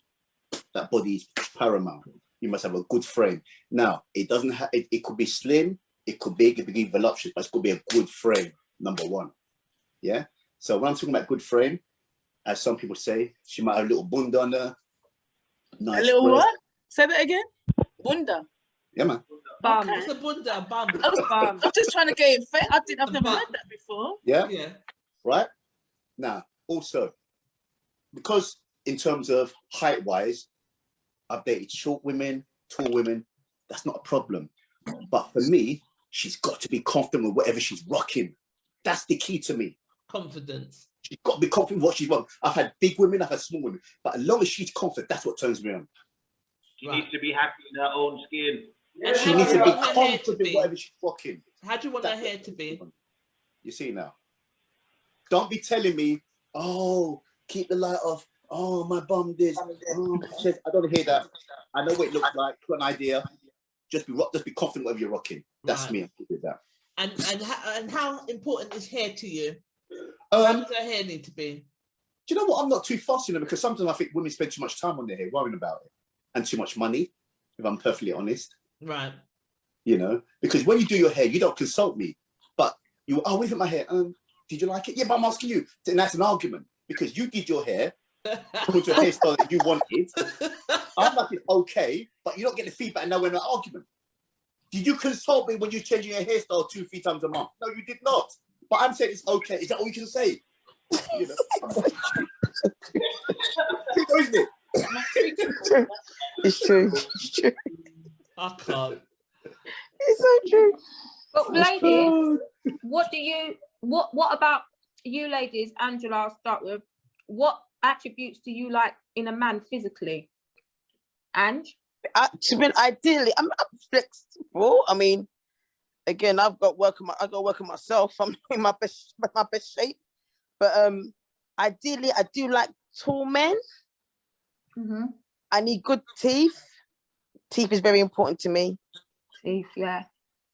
that body is paramount. You must have a good frame. Now, it doesn't have, it could be slim, it could be voluptuous, but it could be a good frame, number one. Yeah? So when I'm talking about good frame, as some people say, she might have a little bunda on her. Nice a little breast. what? Say that again? Bunda. Yeah, man. Bum. It's a bunda, bum. I'm just trying to get it fit. I've never heard that before. Yeah? Yeah. Right? Now, also, because in terms of height-wise, I've dated short women, tall women. That's not a problem. But for me, she's got to be confident with whatever she's rocking. That's the key to me. Confidence. She's got to be confident with what she's rocking. I've had big women, I've had small women. But as long as she's confident, that's what turns me on. She needs to be happy in her own skin. And she needs to be confident with whatever she's rocking. How do you want her hair to be? You see now. Don't be telling me, oh, keep the light off. Oh, my bum this. Oh, I don't hear that. I know what it looks like. Got an idea. Just be confident whatever you're rocking. That's me. I'm good with that. And how important is hair to you? How does her hair need to be? you know what? I'm not too fussed, you know, because sometimes I think women spend too much time on their hair worrying about it and too much money, if I'm perfectly honest. Right. You know, because when you do your hair, you don't consult me, but you, oh, wait at my hair. Did you like it? Yeah, but I'm asking you. And that's an argument because you did your hair, put your hairstyle that you wanted. I'm like, it's okay, but you don't get the feedback and now we're in an argument. Did you consult me when you're changing your hairstyle 2-3 times a month? No, you did not. But I'm saying it's okay. Is that all you can say? You know? Isn't it? It's true. It's true. I can't. It's so true. But ladies, what about you ladies, Angela, I'll start with. What attributes do you like in a man physically? Ange? Ideally, I'm flexible. I mean, again, I got work on myself. I'm in my best shape. But ideally, I do like tall men. Mm-hmm. I need good teeth. Teeth is very important to me. Teeth, yeah.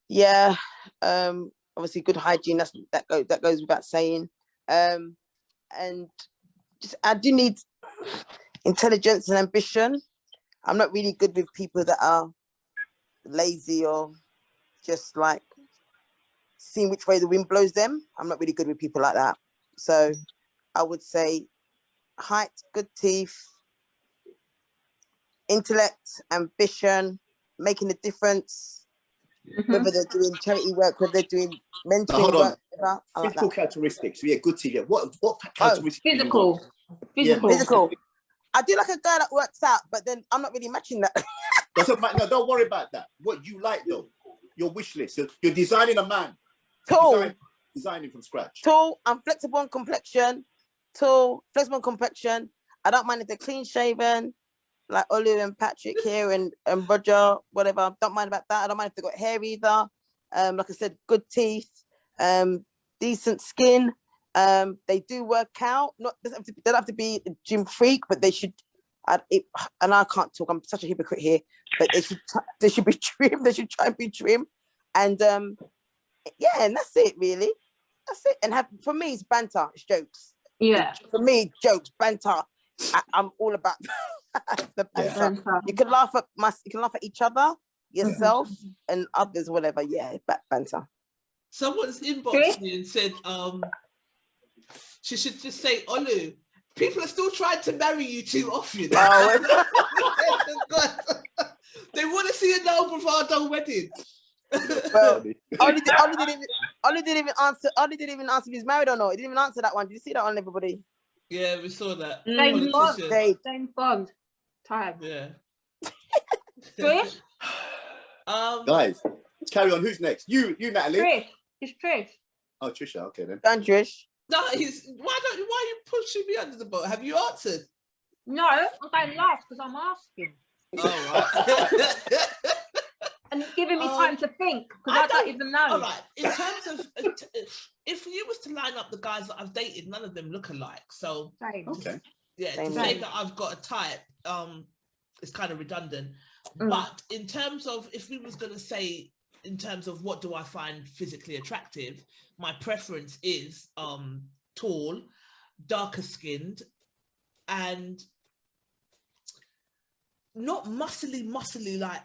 Yeah. Obviously, good hygiene. That goes without saying. And just I do need intelligence and ambition. I'm not really good with people that are lazy or just like seeing which way the wind blows them. I'm not really good with people like that. So I would say height, good teeth, intellect, ambition, making a difference, whether they're doing charity work, whether they're doing mentoring work. Physical characteristics. Yeah, good teeth. Yeah. What characteristics? Physical. Physical. I do like a guy that works out, but then I'm not really matching that. Doesn't matter. No, don't worry about that. What you like though, your wish list. You're designing a man. Tall. Designing from scratch. Tall. I'm flexible on complexion. Tall, flexible on complexion. I don't mind if they're clean shaven, like Olu and Patrick here and Roger, whatever. I don't mind about that. I don't mind if they've got hair either. Like I said, good teeth, decent skin. They do work out. They don't have to be a gym freak, but they should. And I can't talk. I'm such a hypocrite here. But they should be trim. They should try and be trim. And yeah, and that's it really. That's it. And for me, it's banter. It's jokes. Yeah. For me, jokes, banter. I'm all about the banter. Yeah. You can laugh at each other, yourself, and others, whatever. Yeah, banter. Someone's inboxed me and said, she should just say, Olu, people are still trying to marry you too often. Oh, they want to see a No Bravado wedding. Well, Ollie didn't even answer if he's married or not. He didn't even answer that one. Did you see that on everybody? Yeah, we saw that. Same bond. Time. Yeah. Trish? Guys, let's carry on. Who's next? You, Natalie. Trish. It's Trish. Oh, Trisha. Okay then. And Trish. No, why are you pushing me under the boat? Have you answered? No, I'm going last because I'm asking. Oh, right. And it's giving me time to think because I don't even know. All right. In terms of, if you was to line up the guys that I've dated, none of them look alike. So, okay. Yeah, to say that I've got a type, it's kind of redundant. But in terms of, if we was going to say, in terms of what do I find physically attractive, my preference is tall, darker skinned, and not muscly like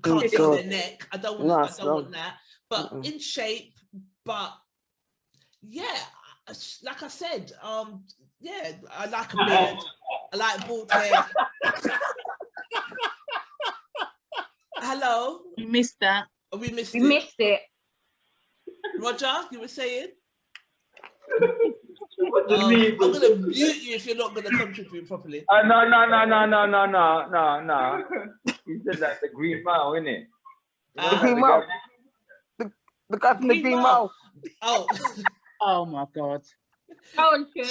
can't see their neck. I don't want that. But in shape, but yeah, like I said, yeah, I like a beard. I like bald hair. Hello. We missed that. We missed it. Roger, you were saying? I'm going to mute you if you're not going to contribute properly. No. You said that's the Green Mile, isn't it? The Green Mile. The guy from the Green Mile. Oh. Oh my God.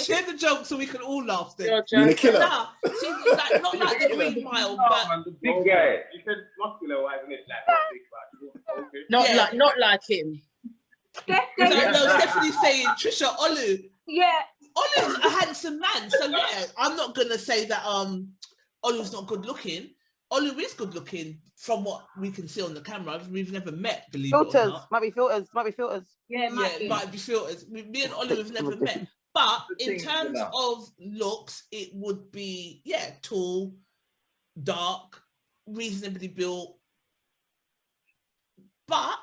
Share the joke so we can all laugh then. You're the killer. Nah, like, not like the Green Mile, but the big guy. You said muscular, isn't it? Not like him. No, Stephanie's saying Trisha, Olu. Yeah. Olu's a handsome man, so yeah, I'm not gonna say that Olu's not good looking. Olu is good looking from what we can see on the camera. We've never met, believe it or not. Might be filters. Yeah, it might be filters. Me and Olu have never met, But in terms of looks, it would be, tall, dark, reasonably built. But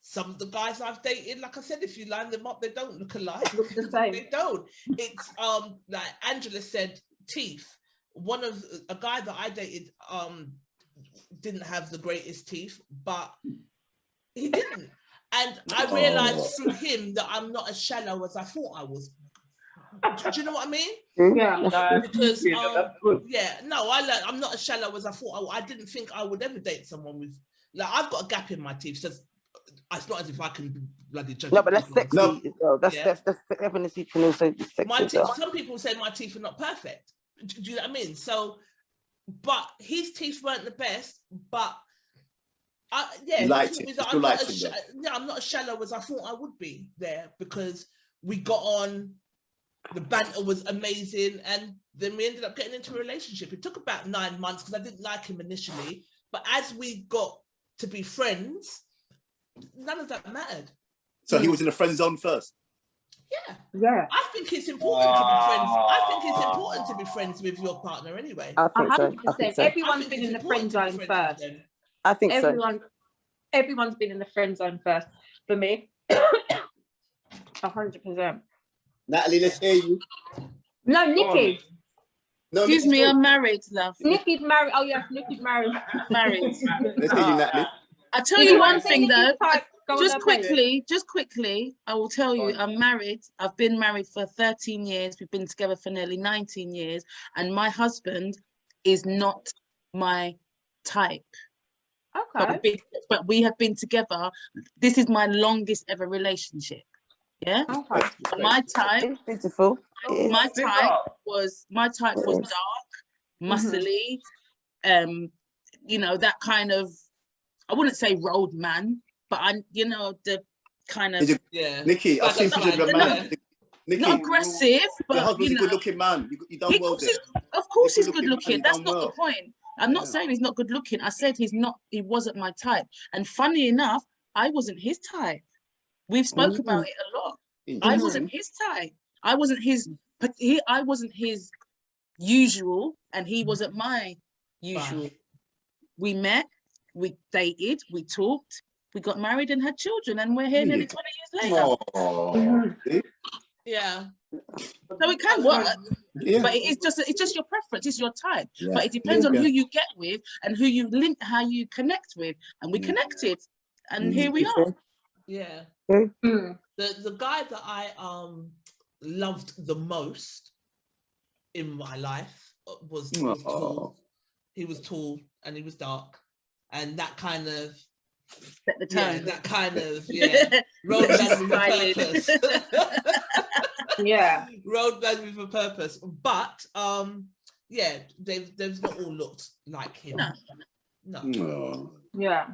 some of the guys I've dated, like I said, if you line them up, they don't look alike. Look the same. They don't. It's like Angela said, teeth. A guy that I dated didn't have the greatest teeth, but he didn't. And I realized through him that I'm not as shallow as I thought I was. Do you know what I mean? Yeah. Because I'm not as shallow as I thought. I didn't think I would ever date someone with, like, I've got a gap in my teeth. So it's not as if I can bloody judge. No, but that's sexy. No. That's definitely can also be sexy. My teeth, some people say my teeth are not perfect. Do you know what I mean? So, but his teeth weren't the best, but I'm not as shallow as I thought I would be there, because we got on, the banter was amazing, and then we ended up getting into a relationship. It took about 9 months because I didn't like him initially, but as we got to be friends, none of that mattered. So he was in a friend zone first? Yeah. I think it's important to be friends. I think it's important to be friends with your partner anyway. 100%. Everyone's been in the friend zone first. I think everyone's been in the friend zone first. For me, 100%. Natalie, let's hear you. No, Nikki. No, excuse me, I'm married, love. Nikki's married. Oh yes, Nikki's married. Married. Let's hear you, Natalie. I'll tell you one thing though. Just quickly, I will tell you, I'm married. I've been married for 13 years. We've been together for nearly 19 years. And my husband is not my type. Okay. But we have been together. This is my longest ever relationship. Yeah. Okay. My type. It's beautiful. My type was dark, muscly, that kind of, I wouldn't say road man, but the kind of Nikki, I've seen pictures of a man. Nikki, not aggressive, but your husband's a good-looking man. You done well there. Of course, he's good looking. That's not the point. I'm not saying he's not good looking. I said he wasn't my type. And funny enough, I wasn't his type. We've spoke about it a lot. I wasn't his type. I wasn't his usual, and he wasn't my usual. Right. We met, we dated, we talked, we got married and had children, and we're here nearly 20 years later. Yeah. So it can work, but it's just your preference, it's your type. Yeah. But it depends on who you get with and who you link, how you connect with, and we connected, and here we are. Yeah. The guy that I loved the most in my life was tall. He was tall and he was dark, and that kind of set the tone. Yeah, that kind of road man with a purpose. Road man with a purpose. But they've not all looked like him. No. Yeah.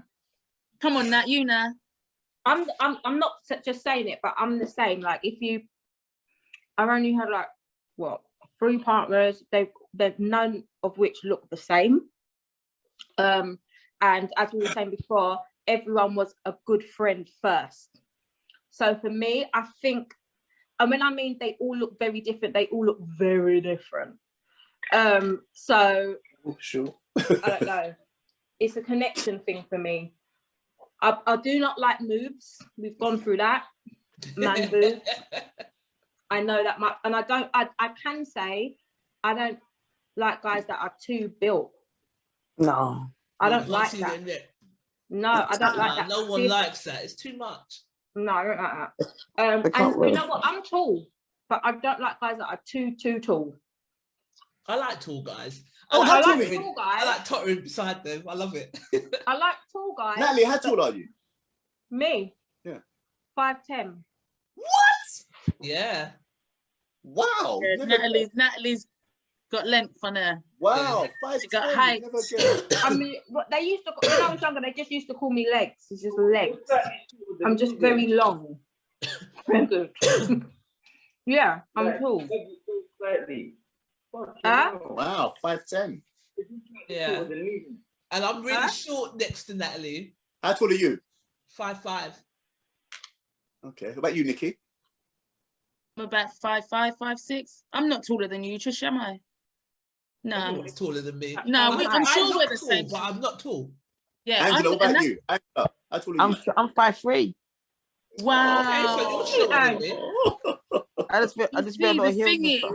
Come on, Nat, you know. I'm not just saying it, but I'm the same. Like, I've only had 3 partners. They've none of which look the same. And as we were saying before, everyone was a good friend first. So for me, I think, and when I mean they all look very different, they all look very different. So sure. I don't know. It's a connection thing for me. I do not like moves. We've gone through that. Man boobs. I know that much. And I can say I don't like guys that are too built. No. I don't like that. No, I don't like that. No one likes that. It's too much. No, I don't like that. And you know what? I'm tall, but I don't like guys that are too tall. I like tall guys. I like tall guys. I like tottering beside them. I love it. I like tall guys. Natalie, how tall are you? Me? Yeah. 5'10". What? Yeah. Wow. Yeah, Natalie's got length on her. Wow. 5'10". She got height. I mean, what they used to, when I was younger, they just used to call me legs. It's just legs. I'm just very long. Yeah, I'm tall. Wow, 5'10". Yeah. And I'm really short next to Natalie. How tall are you? 5'5". Okay. What about you, Nikki? I'm about 5'5", 5'6". I'm not taller than you, Trish, am I? No. Everyone's taller than me. No, I'm sure we're the tall, same. but I'm not tall. Yeah. Angela, what about you? Angela, how tall are you? I'm 5'3". Wow. Okay, so you're shorter than me. I just feel a lot of the heels thing and is, stuff.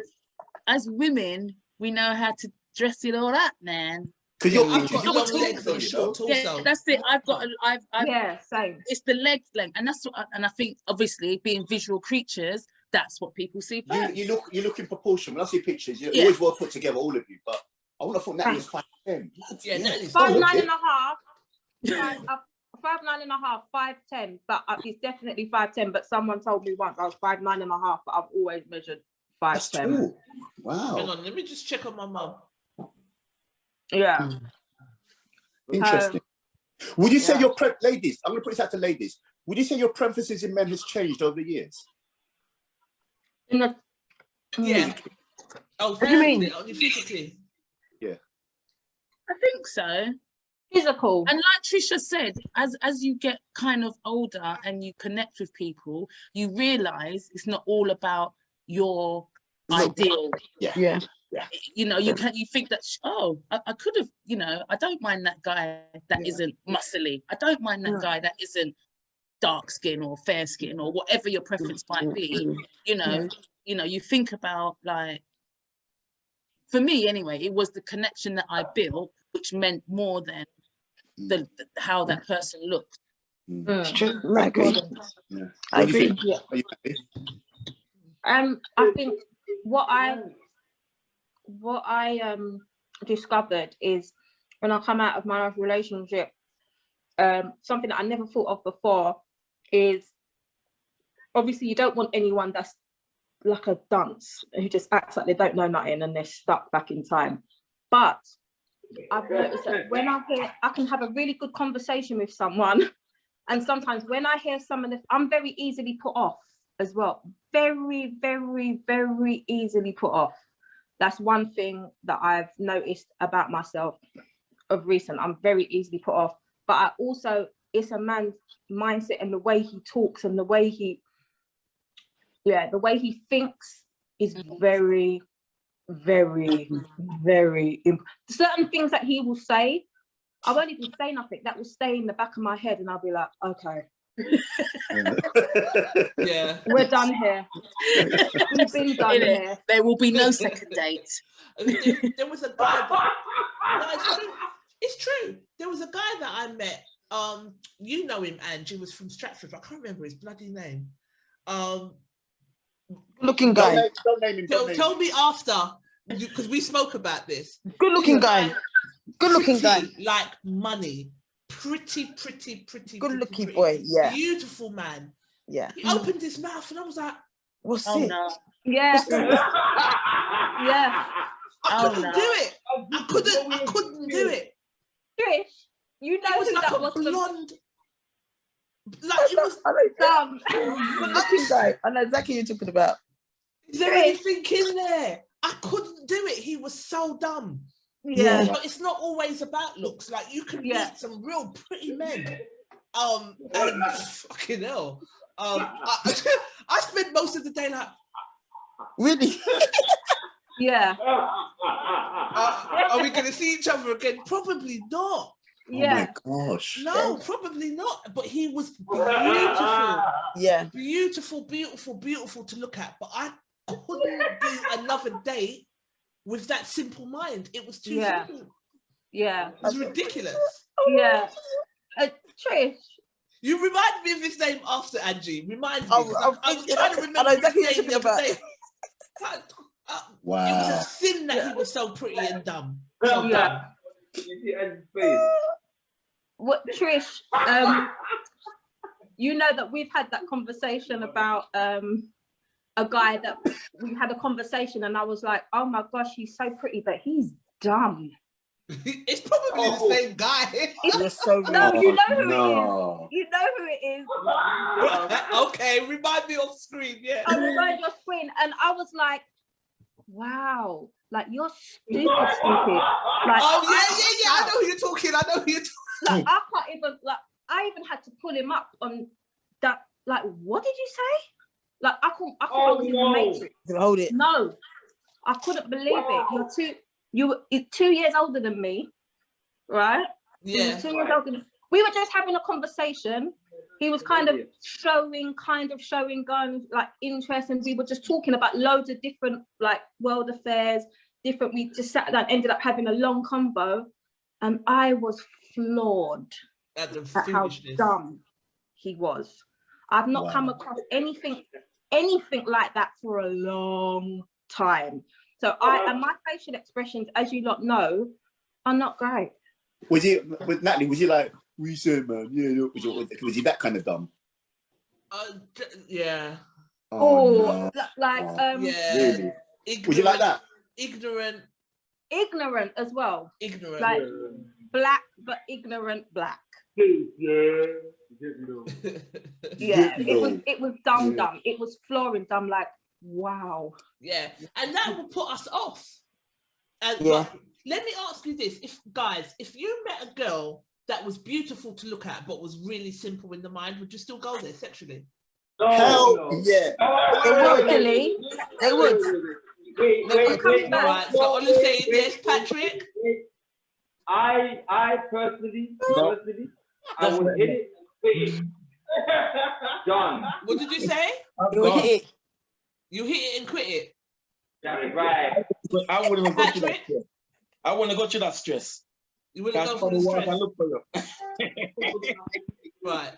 as women, we know how to dress it all up, man. Because I've got long legs and short torso. Yeah, that's it. I've Yeah, same. It's the leg length, and that's what. And I think, obviously, being visual creatures, that's what people see first. You look in proportion. When I see pictures, you're always well put together, all of you. But I would have thought Natalie was 5'10". Yeah, Natalie's 5'9" and a half. 5'9" and a half, 5'10", but it's definitely 5'10". But someone told me once I was 5'9" and a half, but I've always measured 5'10". Wow. Hang on, let me just check on my mum. Yeah. Interesting. Would you say your ladies? I'm going to put this out to ladies. Would you say your preferences in men has changed over the years? Yeah. Oh, what do you mean? Only physically. Yeah. I think so. Physical. And like Trisha said, as you get kind of older and you connect with people, you realise it's not all about your ideal. Yeah. You know, you think that, I could have, you know, I don't mind that guy that isn't muscly. I don't mind that guy that isn't dark skin or fair skin or whatever your preference might be. You know, you think about, like, for me anyway, it was the connection that I built, which meant more than how that person looked. It's true. I agree. Yeah. I agree. I think what I discovered is when I come out of my relationship, something that I never thought of before is, obviously you don't want anyone that's like a dunce who just acts like they don't know nothing and they're stuck back in time. But I've noticed that when I can have a really good conversation with someone, and sometimes when I hear some of I'm very easily put off as well. Very, very, very easily put off. That's one thing that I've noticed about myself of recent. I'm very easily put off, but I also, it's a man's mindset and the way he talks and the way he thinks is very, very, very certain things that he will say, I won't even say nothing. That will stay in the back of my head and I'll be like, okay. Yeah. We're done here. We've been done here. There will be no second date. There was a guy it's true. There was a guy that I met. You know him, Angie, was from Stratford. I can't remember his bloody name. Looking guy. Don't name him. Tell me after, because we spoke about this. Good looking guy. Good looking guy. Like money. Pretty. Good looking boy. Yeah. Beautiful man. Yeah. He opened his mouth and I was like, what's it? No. Yeah. Yeah. I couldn't do it. I couldn't do it. Trish, you know was who like that a was blonde. Like it was dumb. Good looking guy. I know exactly what you're talking about. Is there anything in there? I couldn't do it. He was so dumb. Yeah. But it's not always about looks. Like you can meet some real pretty men. And fucking hell. I spent most of the day like, really? Yeah. Are we going to see each other again? Probably not. Yeah. Oh my gosh. No, probably not. But he was beautiful. Yeah. Beautiful to look at. But I couldn't do another date with that simple mind. It was too simple. Yeah. It was ridiculous. Yeah. Trish. You remind me of his name after Angie. Remind me. I was trying to remember I know exactly his what name you're the other day. Wow. It was a sin that he was so pretty and dumb. So dumb. What, Trish? You know that we've had that conversation about a guy that we had a conversation, and I was like, "Oh my gosh, he's so pretty, but he's dumb." It's probably the same guy. You're so no, you know who no. it is. You know who it is. Okay, remind me on screen. Yeah. I remind your screen, and I was like, "Wow, like you're stupid." Like, oh yeah. I know who you're talking. Like, I can't even. Like, I even had to pull him up on that. Like, what did you say? Like I thought I was in the Matrix. Hold it. No, I couldn't believe it. You're 2 years older than me, right? Yeah. 2 years older than, we were just having a conversation. He was kind of showing like interest, and we were just talking about loads of different like world affairs, we just sat down, ended up having a long convo, and I was floored at how dumb he was. I've not come across anything like that for a long time. So and my facial expressions, as you lot know, are not great. Natalie, was he like, we said, man, yeah, was he that kind of dumb? Yeah. No. Like yeah. Really? Ignorant, was he like that? Ignorant as well. Ignorant. Like black, but ignorant black. Yeah, it was dumb. It was flooring dumb. Like, wow. Yeah, and that will put us off. Yeah. Let me ask you this: if you met a girl that was beautiful to look at but was really simple in the mind, would you still go there sexually? Hell yeah. Really? They would. Wait. Right, so all you saying yes, Patrick? I personally, I would hit it and quit it. John. What did you say? You hit it. You hit it and quit it. That's right. I wouldn't even go through that stress. I wouldn't go through that stress. You wouldn't go through the stress. I look for you. Right.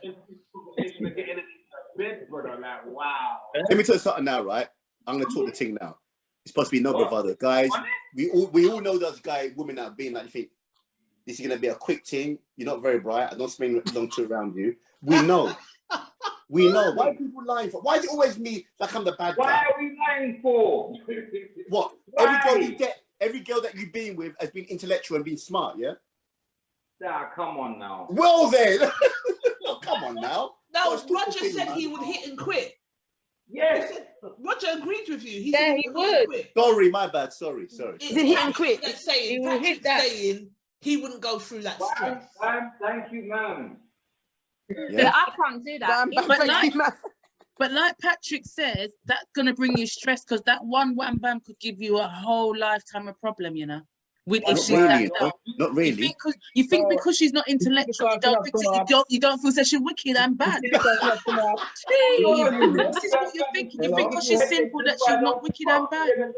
Wow. Let me tell you something now, right? I'm gonna talk the thing now. It's supposed to be no bravado, guys. We all know those women that are being like, you think this is gonna be a quick thing. You're not very bright. I don't spend long to around you. We know. We know. Why are people lying for? Why is it always me like I'm the bad guy? Why are we lying for? What? Every girl that you've been with has been intellectual and been smart, yeah? Nah, come on now. Well then, oh, come on now. No, Roger said he would hit and quit. Yes. Roger agreed with you. He would. Quit. Sorry, my bad. Sorry. Is it hit and quit? That's saying, Patrick's saying he wouldn't go through that stress. Thank you, ma'am. Yeah, I can't do that. But like Patrick says, that's going to bring you stress because that one wham bam could give you a whole lifetime of problem, you know. Not really. You think because she's not intellectual, you don't feel that she's wicked and bad. This is what you're thinking. You think because she's simple that she's not wicked and bad.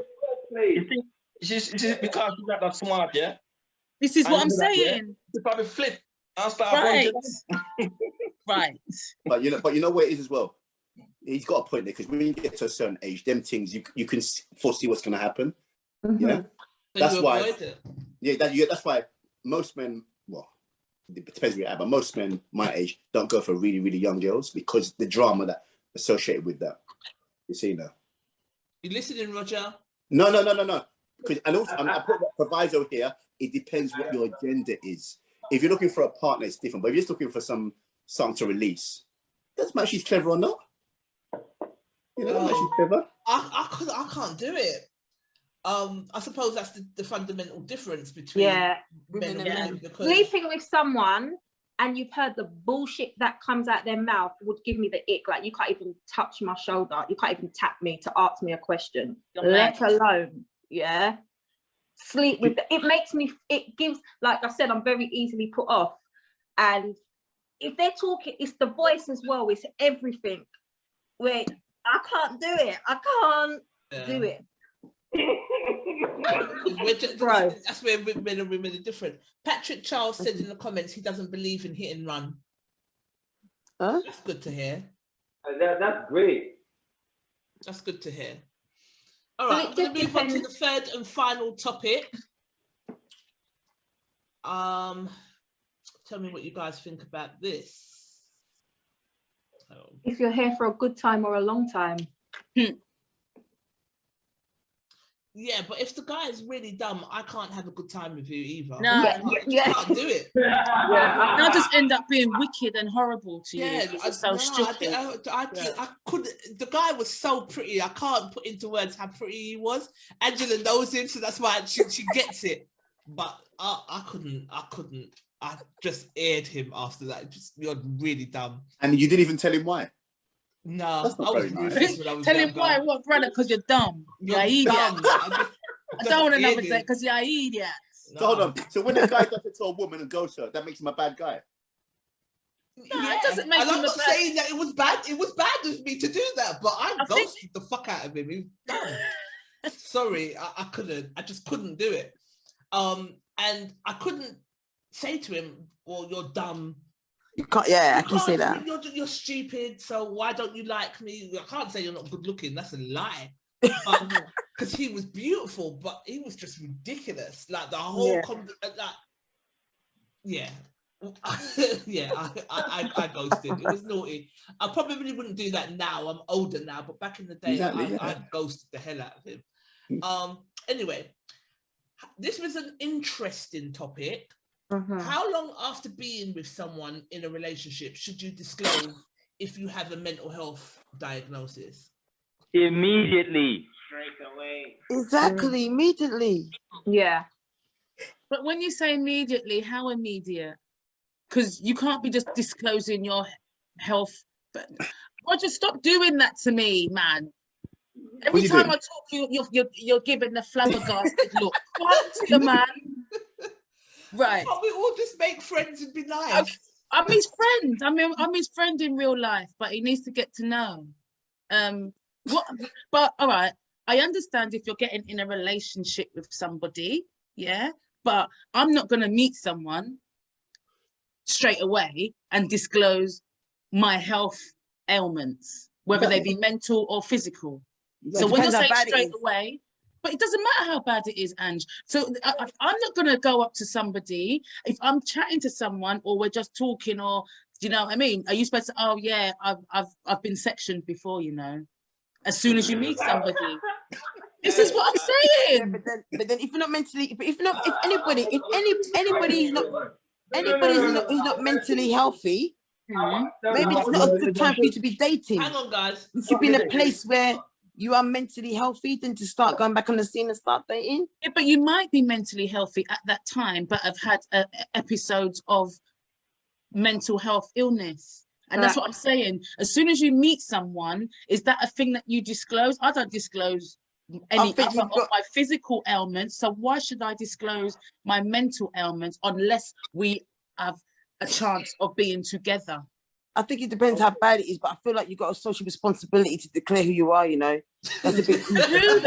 You think she's because she's not that smart, yeah? This is what I'm saying. She probably flip and start right. But you know what it is as well. He's got a point there because when you get to a certain age, them things you can foresee what's going to happen. Mm-hmm. Yeah, that's why. That's why most men. Well, it depends where you're at, but most men my age don't go for really, really young girls because the drama that associated with that. You see now. You listening, Roger? No. Because and also I put that proviso here. It depends what your agenda is. If you're looking for a partner, it's different. But if you're just looking for something to release, doesn't matter if she's clever or not. You know, she's clever. I can't do it. I suppose that's the fundamental difference between women and men. Because sleeping with someone and you've heard the bullshit that comes out their mouth would give me the ick. Like you can't even touch my shoulder. You can't even tap me to ask me a question. Let alone, sleep with it makes me. It gives, like I said, I'm very easily put off. And if they're talking, it's the voice as well. It's everything. Wait, I can't do it. I can't do it. That's where men and women are different. Patrick Charles said in the comments he doesn't believe in hit and run. Huh? That's good to hear. That's great. That's good to hear. All right, I'm going to move on to the third and final topic. Tell me what you guys think about this. If you're here for a good time or a long time. Yeah, but if the guy is really dumb, I can't have a good time with you either. No, I can't do it. I'll just end up being wicked and horrible to you. I couldn't. The guy was so pretty. I can't put into words how pretty he was. Angela knows him, so that's why she gets it. But I couldn't. I just aired him after that. You're really dumb. And you didn't even tell him why? No, That's not I was very nice. ruthless when I was Tell him younger. why, what, brother? Because you're dumb. You're You're idiot. dumb. I don't want another idiot. date because you're an idiot. So hold on. So when a guy does it to a woman and goes to her, that makes him a bad guy. No, it doesn't make and him I'm a not bad- saying that it was bad. It was bad of me to do that, but I think- ghosted the fuck out of him. He was dumb. Sorry, I couldn't. I just couldn't do it. And I couldn't say to him, "Well, you're dumb." You can't. Yeah, I can say that. You're stupid. So why don't you like me? I can't say you're not good looking. That's a lie. Because he was beautiful, but he was just ridiculous. Like the whole, yeah. I ghosted. It was naughty. I probably wouldn't do that now. I'm older now, but back in the day, I ghosted the hell out of him. Anyway, this was an interesting topic. How long after being with someone in a relationship should you disclose if you have a mental health diagnosis? Immediately. Straight away. Exactly, immediately. Yeah. But when you say immediately, how immediate? Because you can't be just disclosing your health. But Roger, stop doing that to me, man. Every time I talk, you're giving the flabbergasted look. What, your man? Right. Can't we all just make friends and be nice? I'm his friend. I'm his friend in real life, but he needs to get to know. But all right, I understand if you're getting in a relationship with somebody, yeah. But I'm not gonna meet someone straight away and disclose my health ailments, whether they be mental or physical. So when you're saying straight away, but it doesn't matter how bad it is, Ange. So I'm not going to go up to somebody if I'm chatting to someone or we're just talking, or do you know what I mean? Are you supposed to? Oh yeah, I've been sectioned before, you know. As soon as you meet somebody, this is what I'm saying. Yeah, but then if you're not mentally, if anybody who's not mentally healthy, maybe it's not a good time for you to be dating. Hang on, guys. You should be in a place where you are mentally healthy than to start going back on the scene and start dating. Yeah, but you might be mentally healthy at that time, but have had episodes of mental health illness. And that's what I'm saying. As soon as you meet someone, is that a thing that you disclose? I don't disclose any of my physical ailments. So why should I disclose my mental ailments unless we have a chance of being together? I think it depends how bad it is, but I feel like you've got a social responsibility to declare who you are, you know. That's a bit too dangerous.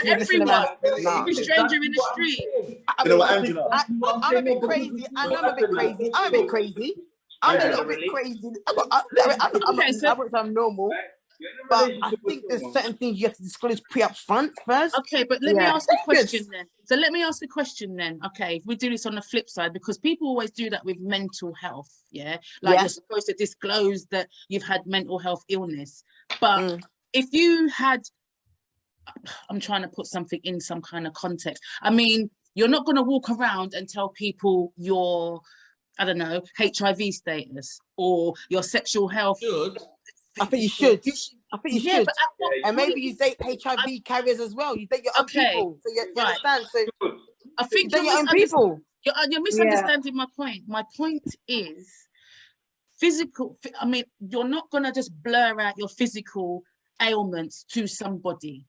Everyone, every stranger in the street. You know what, Angela? I'm a bit crazy. I know I'm a bit crazy. I'm a bit crazy. I'm a little bit crazy. I'm normal. But I think there's certain things you have to disclose up front first. Okay, but let me ask a question then. So let me ask a question then. Okay, if we do this on the flip side, because people always do that with mental health, yeah? Like you're supposed to disclose that you've had mental health illness. But if you had, I'm trying to put something in some kind of context. I mean, you're not going to walk around and tell people your, I don't know, HIV status or your sexual health. I think you should. I think you should. And maybe you date HIV carriers as well. You date your own people. So you understand. So I think you date your own people. You're misunderstanding my point. My point is physical. I mean, you're not going to just blur out your physical ailments to somebody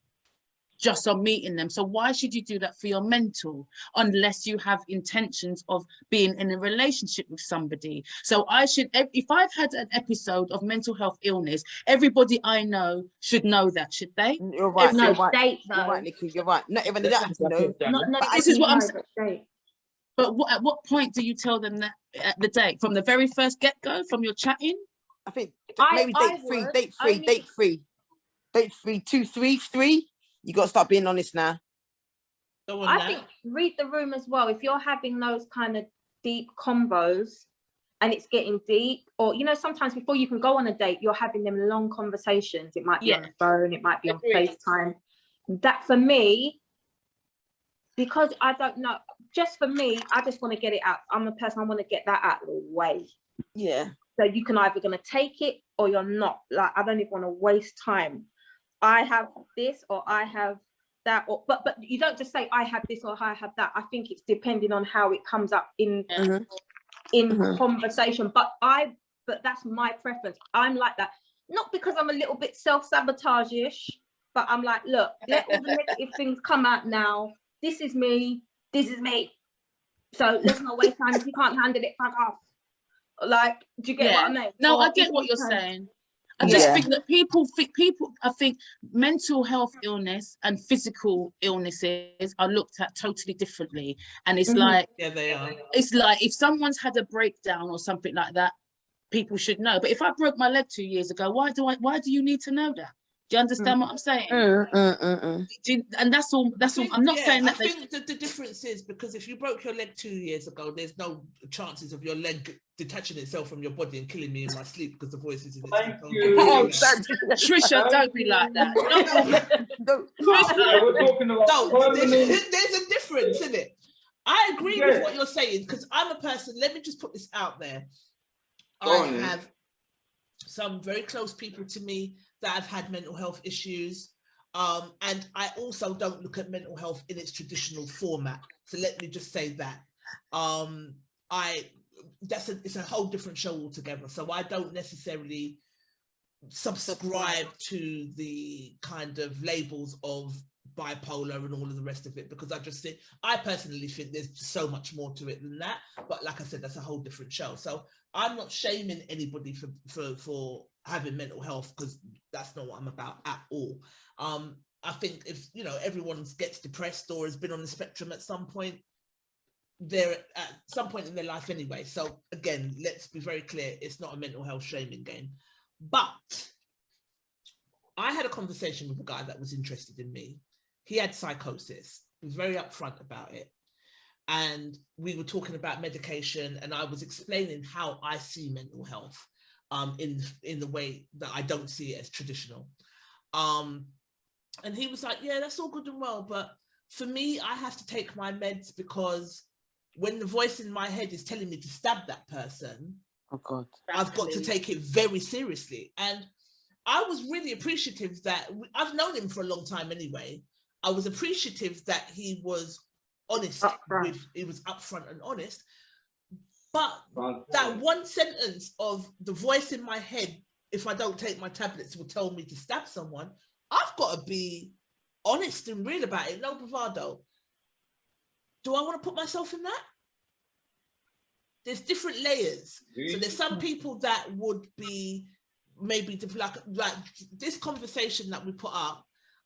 just on meeting them. So why should you do that for your mental unless you have intentions of being in a relationship with somebody? So I should, if I've had an episode of mental health illness, everybody I know should know that, should they? You're right. No, you're right. date though. You're right, Nikki. You're right. Not even that, you know. Not this is what I'm saying. But at what point do you tell them that at the date? From the very first get-go, from your chatting? I think maybe date three, 2, 3, 3. You got to start being honest now. I think read the room as well. If you're having those kind of deep combos and it's getting deep, or, you know, sometimes before you can go on a date, you're having them long conversations. It might be on the phone, it might be on FaceTime. That for me, because I don't know, just for me, I just want to get it out. I'm a person, I want to get that out of the way. Yeah. So you can either going to take it or you're not. Like, I don't even want to waste time. I have this or I have that, or but you don't just say I have this or I have that. I think it's depending on how it comes up in conversation. But that's my preference. I'm like that. not because I'm a little bit self-sabotage-ish, but I'm like, look, let all the negative things come out now. This is me. This is me. So let's not waste time. If you can't handle it, fuck off. Like, do you get what I mean? No, or I get what you're saying. I just think that I think mental health illness and physical illnesses are looked at totally differently. And it's like, they are. It's like if someone's had a breakdown or something like that, people should know. But if I broke my leg 2 years ago, why do you need to know that? Do you understand what I'm saying? And that's all. I'm not saying that. I think that the difference is because if you broke your leg 2 years ago, there's no chances of your leg detaching itself from your body and killing me in my sleep because the voice is in its Oh, Trisha, don't be like that. We're talking about there's a difference, isn't it? I agree with what you're saying because I'm a person. Let me just put this out there. I have some very close people to me that have had mental health issues. And I also don't look at mental health in its traditional format. So let me just say that. It's a whole different show altogether. So I don't necessarily subscribe to the kind of labels of bipolar and all of the rest of it, because I personally think there's so much more to it than that. But like I said, that's a whole different show. So I'm not shaming anybody for having mental health, because that's not what I'm about at all. I think if everyone gets depressed or has been on the spectrum at some point, they're at some point in their life anyway. So again, let's be very clear, it's not a mental health shaming game. But I had a conversation with a guy that was interested in me. He had psychosis. He was very upfront about it. And we were talking about medication, and I was explaining how I see mental health in the way that I don't see it as traditional. And he was like, yeah, that's all good and well, but for me, I have to take my meds because when the voice in my head is telling me to stab that person, oh God, I've got to take it very seriously. And I was really appreciative that I've known him for a long time anyway. I was appreciative that he was honest he was upfront and honest. But that one sentence of the voice in my head, if I don't take my tablets, will tell me to stab someone, I've got to be honest and real about it. No bravado. Do I want to put myself in that? There's different layers. So there's some people that would be maybe like this conversation that we put up.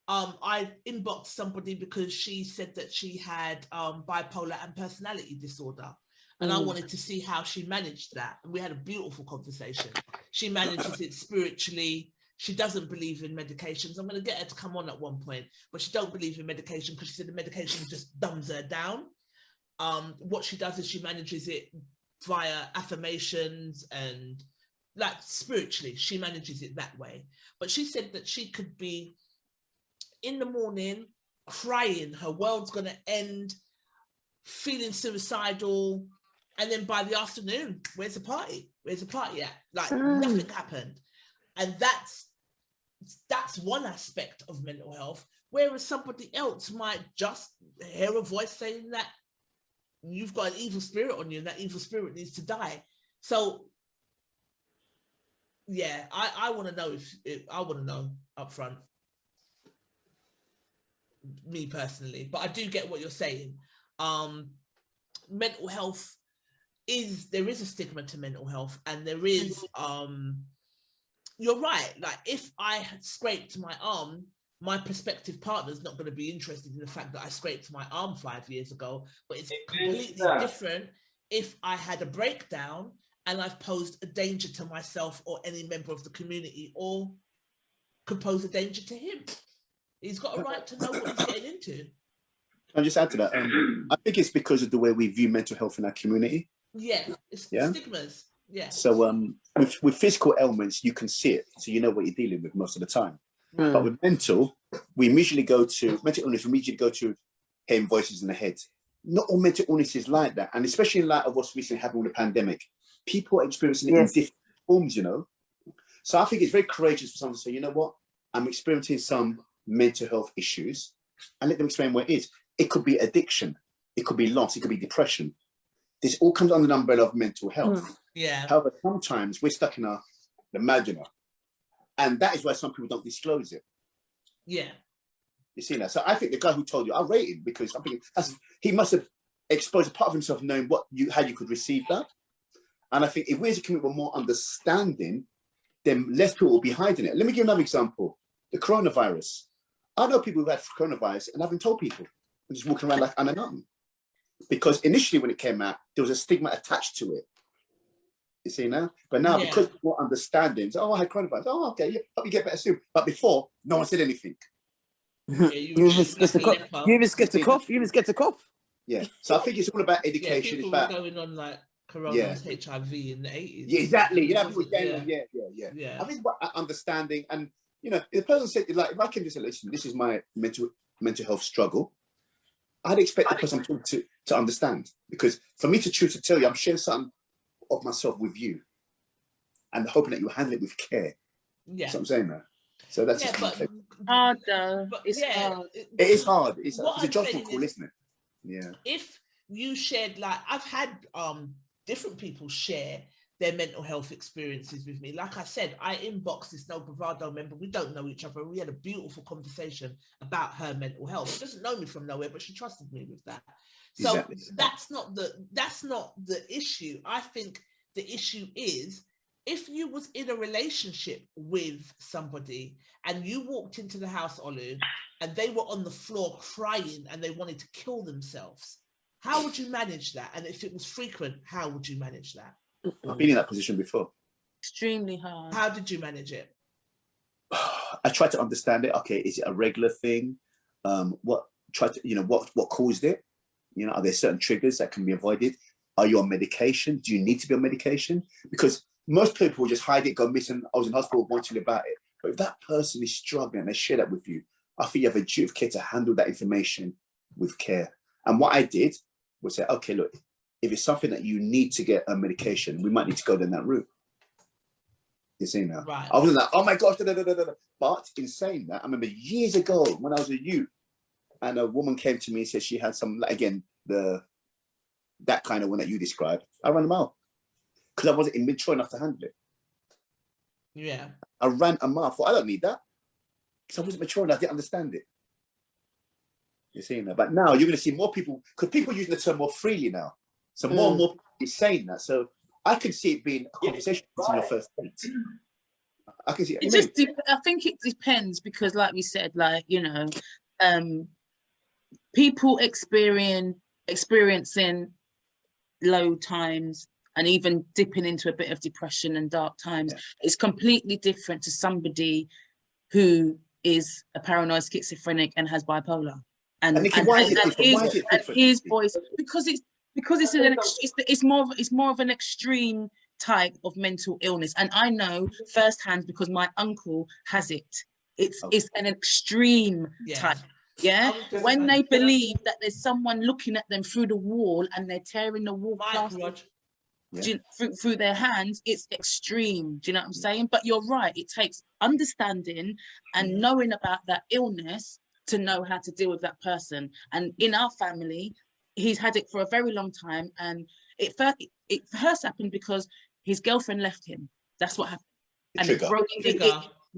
I inboxed somebody because she said that she had bipolar and personality disorder. And I wanted to see how she managed that. And we had a beautiful conversation. She manages it spiritually. She doesn't believe in medications. I'm going to get her to come on at one point, but she don't believe in medication because she said the medication just dumbs her down. What she does is she manages it via affirmations and like spiritually, she manages it that way. But she said that she could be in the morning crying, her world's going to end, feeling suicidal. And then by the afternoon, where's the party? Where's the party at? Like nothing happened. And that's one aspect of mental health, whereas somebody else might just hear a voice saying that you've got an evil spirit on you and that evil spirit needs to die. So yeah, I want to know if I want to know up front, me personally, but I do get what you're saying. Mental health there is a stigma to mental health, and there is you're right, like if I had scraped my arm, my prospective partner's not going to be interested in the fact that I scraped my arm 5 years ago, but it's completely different if I had a breakdown and I've posed a danger to myself or any member of the community, or could pose a danger to him. He's got a right to know what he's getting into. Can I just add to that? I think it's because of the way we view mental health in our community. Yeah, it's stigmas. Yeah. So with physical ailments, you can see it, so you know what you're dealing with most of the time. But with mental, we immediately go to mental illness. We immediately go to hearing voices in the head. Not all mental illness is like that, and especially in light of what's recently happened with the pandemic, people are experiencing it in different forms. So I think it's very courageous for someone to say, you know what, I'm experiencing some mental health issues, and let them explain what it is. It could be addiction, it could be loss, it could be depression. This all comes under the umbrella of mental health. Yeah. However, sometimes we're stuck in the imaginary. And that is why some people don't disclose it. Yeah. You see that? So I think the guy who told you, I rate him because I'm thinking he must have exposed a part of himself knowing how you could receive that. And I think if we as a community were more understanding, then less people will be hiding it. Let me give you another example. The coronavirus. I know people who had coronavirus and haven't told people. And just walking around like unknown. Because initially when it came out, there was a stigma attached to it. You see now? But now, because people are understanding, I had coronavirus. Oh, okay, yeah, hope you get better soon. But before, no one said anything. Yeah, you even scared to cough. Yeah. So I think it's all about education. People it's about were going on like Corona's HIV in the 80s. Yeah, exactly. Yeah, people were going on. Yeah. I think about understanding, and if the person said, like, if I can just say, listen, this is my mental health struggle, I'd expect the person to understand, because for me to choose to tell you, I'm sharing something of myself with you, and hoping that you handle it with care. Yeah, that's what I'm saying now. So that's hard though. It's hard. It is hard. It's a judgment call, isn't it? Yeah. If you shared, like, I've had different people share their mental health experiences with me. Like I said, I inboxed this No Bravado member. We don't know each other. We had a beautiful conversation about her mental health. She doesn't know me from nowhere, but she trusted me with that. So that's not the issue. I think the issue is, if you was in a relationship with somebody and you walked into the house, Olu, and they were on the floor crying and they wanted to kill themselves, how would you manage that? And if it was frequent, how would you manage that? I've been in that position before. Extremely hard. How did you manage it? I tried to understand it. Okay, is it a regular thing? What caused it? Are there certain triggers that can be avoided? Are you on medication? Do you need to be on medication? Because most people will just hide it, go missing. I was in hospital, wanting about it. But if that person is struggling and they share that with you, I think you have a duty of care to handle that information with care. And what I did was say, okay, look, if it's something that you need to get a medication, we might need to go down that route. You see now? Right. I wasn't like, oh my gosh, But in saying that, I remember years ago when I was a youth, and a woman came to me and said she had some, again, that kind of one that you described. I ran them out because I wasn't immature enough to handle it. Yeah. I ran a mile. I thought, I don't need that, because I wasn't mature enough. I didn't understand it. You're seeing that. But now you're going to see more people, because people are using the term more freely now. So more and more people are saying that. So I can see it being a conversation in your first date. I can see it. I think it depends, because like we said, like, people experiencing low times and even dipping into a bit of depression and dark times is completely different to somebody who is a paranoid schizophrenic and has bipolar. And his voice, because it's more of an extreme type of mental illness. And I know firsthand, because my uncle has it. It's an extreme type. Yeah, when they believe that there's someone looking at them through the wall and they're tearing the wall through their hands, it's extreme. Do you know what I'm saying? But you're right, it takes understanding and knowing about that illness to know how to deal with that person. And in our family, he's had it for a very long time, and it first happened because his girlfriend left him. That's what happened. And it broke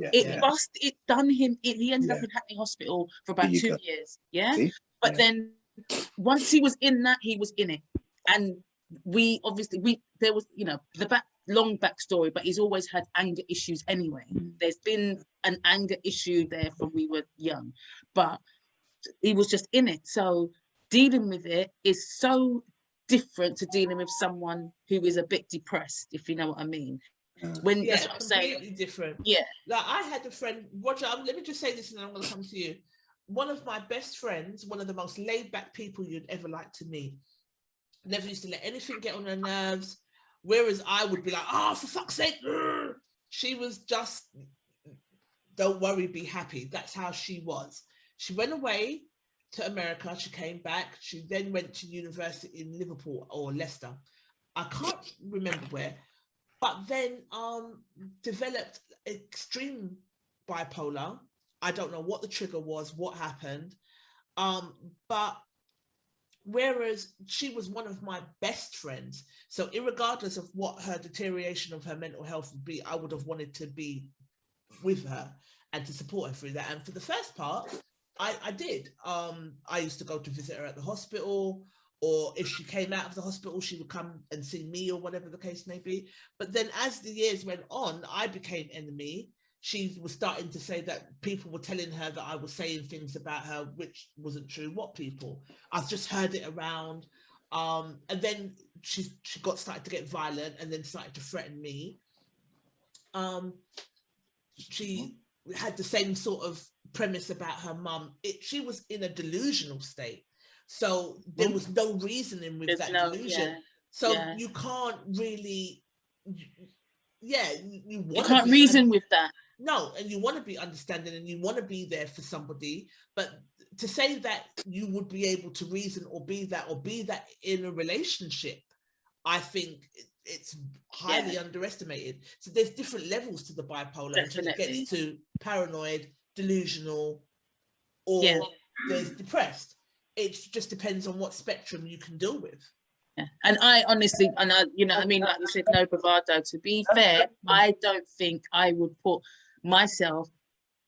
it done him. He ended up in Hackney Hospital for about 2 years. Yeah. See? But then once he was in that, he was in it. And there was, long backstory, but he's always had anger issues anyway. There's been an anger issue there from we were young, but he was just in it. So dealing with it is so different to dealing with someone who is a bit depressed, if you know what I mean. That's what I'm saying. Completely different. Yeah. Like, I had a friend, Roger, let me just say this and then I'm going to come to you. One of my best friends, one of the most laid back people you'd ever like to meet, never used to let anything get on her nerves. Whereas I would be like, oh, for fuck's sake. She was just, don't worry, be happy. That's how she was. She went away to America. She came back. She then went to university in Liverpool or Leicester. I can't remember where. But then developed extreme bipolar. I don't know what the trigger was, what happened. But whereas she was one of my best friends, so irregardless of what her deterioration of her mental health would be, I would have wanted to be with her and to support her through that. And for the first part, I did. I used to go to visit her at the hospital, or if she came out of the hospital, she would come and see me, or whatever the case may be. But then as the years went on, I became enemy. She was starting to say that people were telling her that I was saying things about her which wasn't true. What people? I've just heard it around. And then she started to get violent, and then started to threaten me. She had the same sort of premise about her mum. She was in a delusional state. So there was no reasoning with that delusion. So you can't really, you can't reason with that. No, and you want to be understanding and you want to be there for somebody, but to say that you would be able to reason or be that in a relationship, I think it's highly underestimated. So there's different levels to the bipolar. Until it gets to paranoid, delusional, or there's depressed. It just depends on what spectrum you can deal with. Yeah. And I honestly, you know, I mean, like you said, no bravado. To be fair, I don't think I would put myself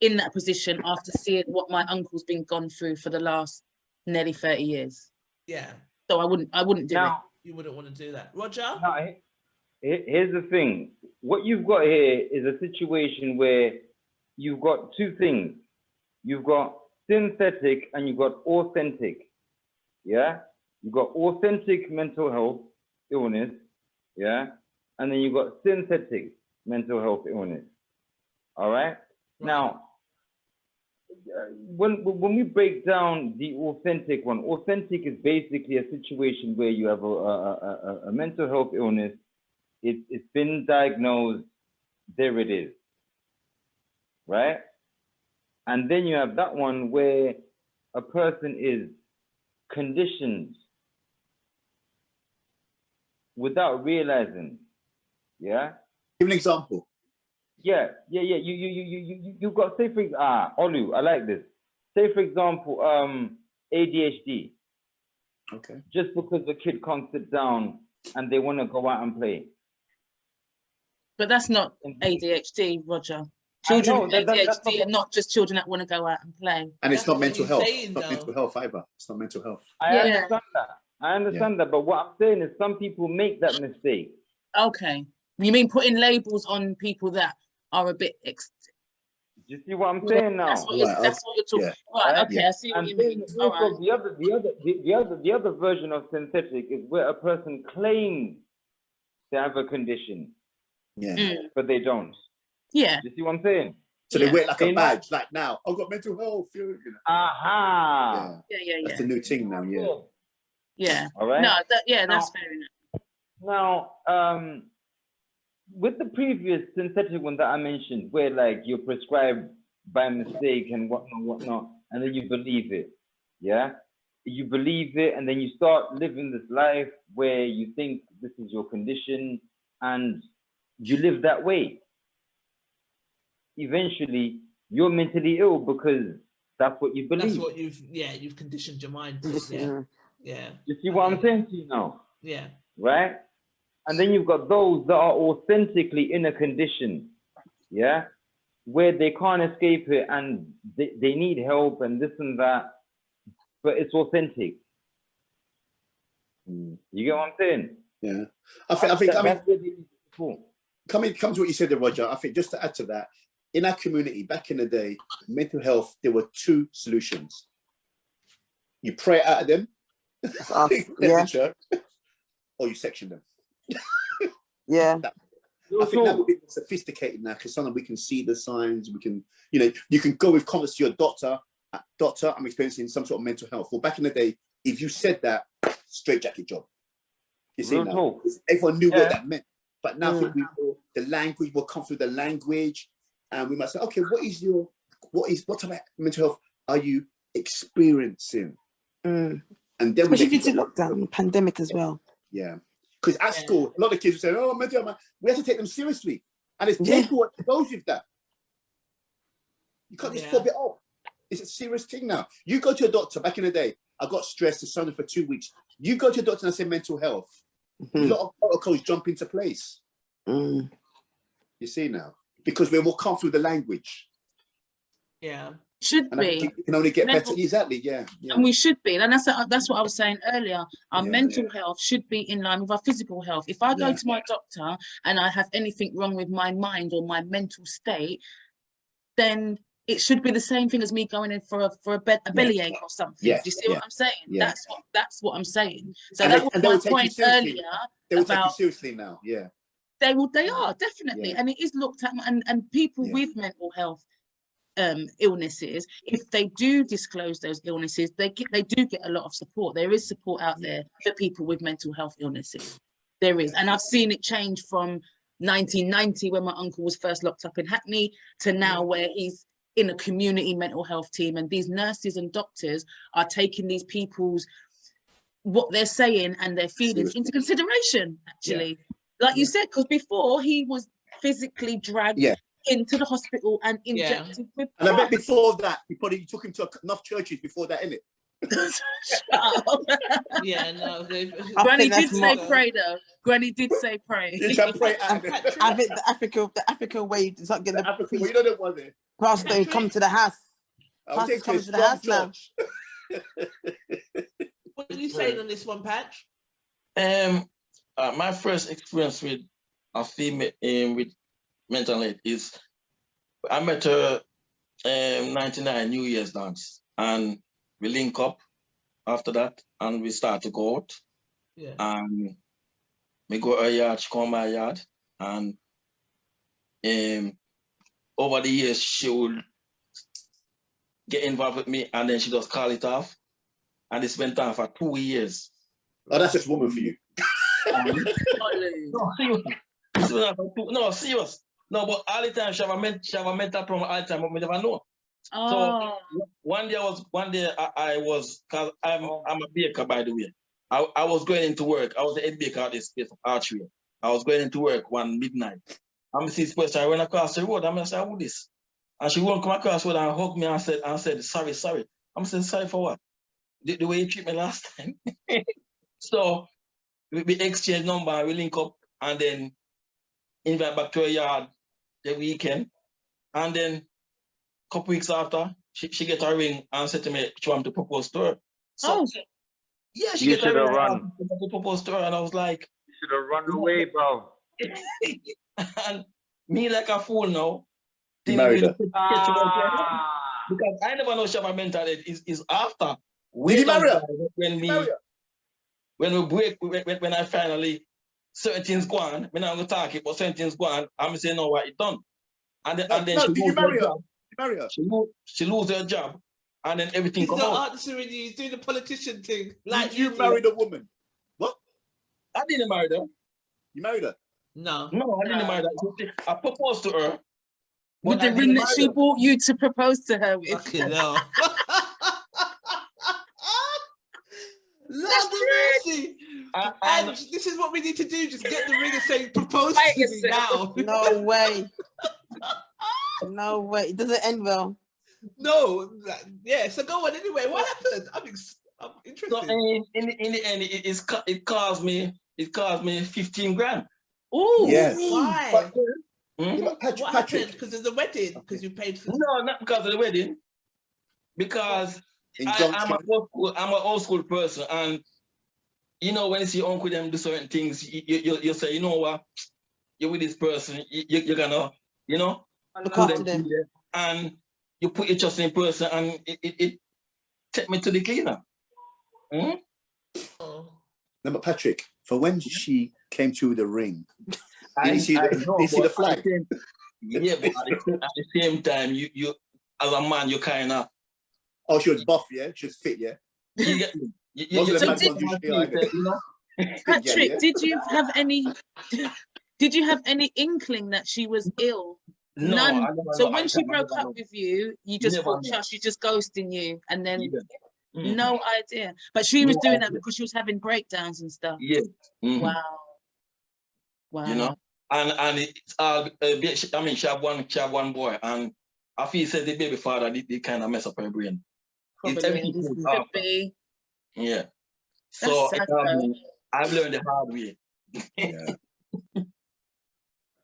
in that position after seeing what my uncle's been gone through for the last nearly 30 years. Yeah. So I wouldn't do it. You wouldn't want to do that. Roger? No, here's the thing. What you've got here is a situation where you've got two things. You've got synthetic and you've got authentic. Yeah? You've got authentic mental health illness. Yeah? And then you've got synthetic mental health illness. All right? Now, when we break down the authentic one, authentic is basically a situation where you have a mental health illness. It's been diagnosed. There it is. Right? And then you have that one where a person is conditioned without realizing. Yeah? Give an example. Yeah. You got, say for Olu, I like this. Say for example, ADHD. Okay. Just because the kid can't sit down and they want to go out and play. But that's not ADHD, Roger. Children with ADHD are not just children that want to go out and play. And it's not mental health. It's not mental health either. It's not mental health. I understand that. But what I'm saying is some people make that mistake. Okay. You mean putting labels on people that are a bit... You see what I'm saying now? That's what you're talking about. Right, okay, I see what you mean. All right. The other version of synthetic is where a person claims to have a condition. Yeah. But they don't. Yeah. You see what I'm saying? So they wear it like a badge, like now, I've got mental health. You know. Yeah. That's the new thing now, Yeah. All right. No, that's fair enough. Now, with the previous synthetic one that I mentioned, where like you're prescribed by mistake and whatnot, and then you believe it, yeah? You believe it, and then you start living this life where you think this is your condition, and you live that way. Eventually, you're mentally ill because that's what you believe. That's what you've conditioned your mind to. Yeah. You see what I'm saying to you now? Yeah. Right? And then you've got those that are authentically in a condition, yeah, where they can't escape it and they need help and this and that, but it's authentic. You get what I'm saying? Yeah. I mean, coming to what you said there, Roger, I think just to add to that, in our community, back in the day, mental health, there were two solutions. You pray out of them, or you section them. Yeah. I think that would be sophisticated now because sometimes we can see the signs. We can, you can go with confidence to your doctor. Doctor, I'm experiencing some sort of mental health. Well, back in the day, if you said that, straight jacket job. You see now, everyone knew what that meant. But now the language will come through the language, and we might say, okay, what type of mental health are you experiencing? And then especially due to lockdown, pandemic as well. Yeah. Because at school, a lot of kids say, oh, mental health, we have to take them seriously. And it's paperwork that goes with that. You can't just fob it off. It's a serious thing now. You go to a doctor, back in the day, I got stressed, insomnia for 2 weeks. You go to a doctor and say mental health, a lot of protocols jump into place. You see now. because we're more comfortable with the language. Yeah. Should And be. it can only get better. Exactly. Yeah. And we should be. And that's what I was saying earlier. Our Yeah, mental health should be in line with our physical health. If I go Yeah. to my doctor and I have anything wrong with my mind or my mental state, then it should be the same thing as me going in for a bellyache or something. Yeah, Do you see what I'm saying? Yeah. That's what I'm saying. So And that they will was my take you point seriously. earlier. They will take you about seriously now. Yeah. they are definitely, Yeah. and it is looked at, and people with mental health illnesses, if they do disclose those illnesses, they do get a lot of support. There is support out there for people with mental health illnesses. There is, and I've seen it change from 1990 when my uncle was first locked up in Hackney to now where he's in a community mental health team, and these nurses and doctors are taking these people's what they're saying and their feelings into consideration, actually. Like you said, because before he was physically dragged into the hospital and injected with and I bet before that, you took him to enough churches before that, innit? Yeah, no. Granny did say pray though. Granny did say pray. You can pray. I think the African way is not getting the African way. You know that one there. pastor come to the house. Pastor's coming to the house now. What are you saying on this one, Patch? My first experience with a female with mental health is I met her 99 New Year's dance, and we link up after that, and we start to go out. Yeah. And we go to her yard, she come to my yard, and over the years she would get involved with me, and then she just call it off, and it's went on for 2 years. Oh, that's just woman for you. No, serious. No, but all the time she have a mental problem all the time, but we never know. So one day I was, cause I'm a baker, by the way. I was going into work. I was the head baker at this place of Archway. I was going into work one midnight. I'm see this person. I went across the road. I'm gonna say, who this? And she won't come across the road and hug me and said, sorry. I'm saying, sorry for what? The way you treat me last time. So we exchange number, we link up, and then invite back to her yard the weekend. And then a couple weeks after, she get a ring and said to me she want to propose to her. So, yeah, she get a ring to propose to her, and I was like, you should have run away, bro. And me like a fool now. Married her. Because I never know she have a mental health is after. Did you marry her? When I finally certain things go on, I'm not gonna talk it, but certain things go on, I'm saying no what it done. And then she did you marry her? Did you marry her? She lose her job, and then everything come out. He's not answering you, he's doing the politician thing. Like Did you marry the woman? What? I didn't marry her. You married her? No, I didn't marry her. I proposed to her. With the ring that she bought you to propose to her with. Fucking hell. Lord mercy. And this is what we need to do. Just get the ring and say, propose to me now. No way. No way. It doesn't end well. No. Yeah, so go on anyway. What happened? I'm interested. So in the end, it cost me 15 grand. Oh, yeah. Why? What happened? Because of the wedding? Because you paid for No, not because of the wedding. Because I'm an old school person, and you know when you see uncle them do certain things, you say, you know what, you're with this person, you're gonna, you know, look after them, and you put your trust in person, and it take me to the cleaner. No, but Patrick, for when she came to the ring, did you see the flag? Yeah, but at the same time, you as a man, you kind of. Oh, she was buff, yeah. She was fit, yeah. You get me. Patrick, did you have any inkling that she was ill? No. None. So when she broke up with you, you just thought, she's just ghosting you, and then no idea. But she was doing that because she was having breakdowns and stuff. Yeah. Wow. You know, and it's all. I mean, she have one boy, and I feel said the baby father they kind of mess up her brain. Could be. Yeah. So I've learned the hard way. Yeah.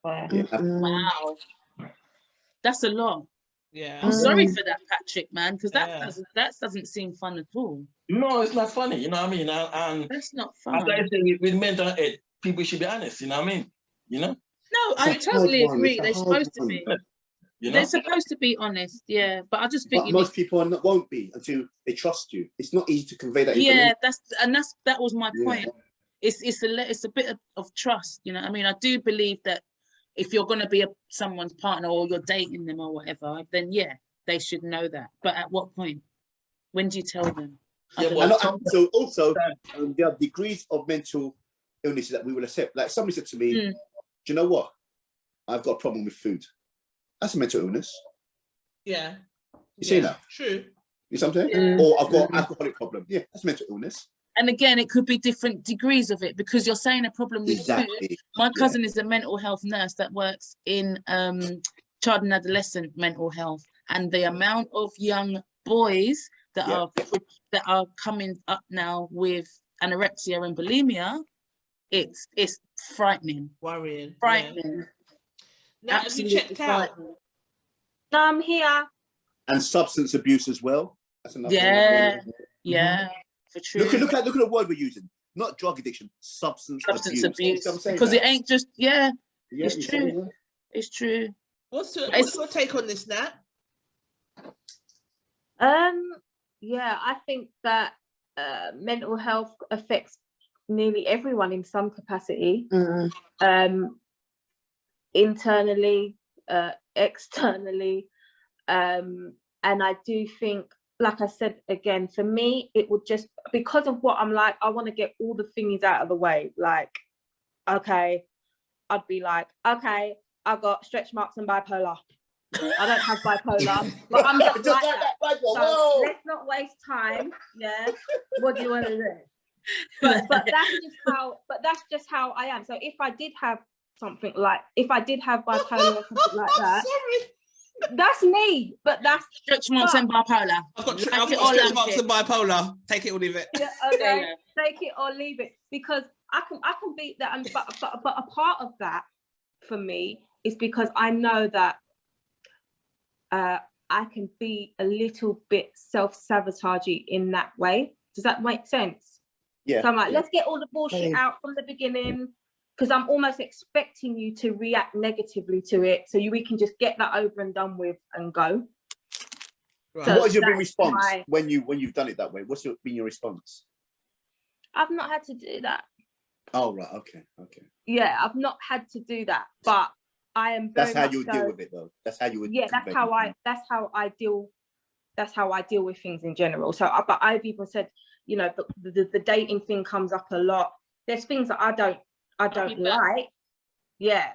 Wow. That's a lot. Yeah. I'm sorry for that, Patrick, man, because that doesn't seem fun at all. No, it's not funny. You know what I mean? And that's not fun. As I say, with mental health, people should be honest. You know what I mean? You know. No, I totally agree. They're supposed to be. You know? They're supposed to be honest, yeah. But I just think most people won't be until they trust you. It's not easy to convey that. Yeah, that was my point. It's a bit of trust, you know. I mean, I do believe that if you're going to be someone's partner or you're dating them or whatever, then yeah, they should know that. But at what point? When do you tell them? Yeah, so also there are degrees of mental illness that we will accept. Like somebody said to me, "Do you know what? I've got a problem with food." That's a mental illness. Yeah. You see that? True. You see what I'm saying? Or I've got an alcoholic problem. Yeah, that's a mental illness. And again, it could be different degrees of it because you're saying a problem with food. My cousin is a mental health nurse that works in child and adolescent mental health, and the amount of young boys that are coming up now with anorexia and bulimia, it's frightening. Worrying. Frightening. Now, have you checked out? No, I'm here. And substance abuse as well. That's another one. Yeah, for true. Look at the word we're using. Not drug addiction, substance abuse. Because it ain't just it's true. It's true. What's your take on this, Nat? Yeah, I think that mental health affects nearly everyone in some capacity. Internally, externally, and I do think, like I said again, for me it would just, because of what I'm like, I want to get all the thingies out of the way. Like, okay, I'd be like, okay, I got stretch marks and bipolar. I don't have bipolar, but I'm just like that. So let's not waste time. Yeah, what do you want to do? But that's just how I am. So if I did have something like, if I did have bipolar or something like that, that's me. But that's stretch marks and bipolar. I've got stretch marks and bipolar. Take it or leave it. Yeah, okay. Take it or leave it, because I can beat that. And but a part of that for me is because I know that I can be a little bit self-sabotaging in that way. Does that make sense? Yeah. So I'm like, let's get all the bullshit out from the beginning, because I'm almost expecting you to react negatively to it, so we can just get that over and done with and go. Right. So what has your response when you've done it that way? What's been your response? I've not had to do that. Oh right, okay. Yeah, I've not had to do that, but I am. That's how you deal with it, though. That's how you would. Yeah, that's how I deal. That's how I deal with things in general. So, but I've even said, you know, the dating thing comes up a lot. There's things that I don't like. Yeah,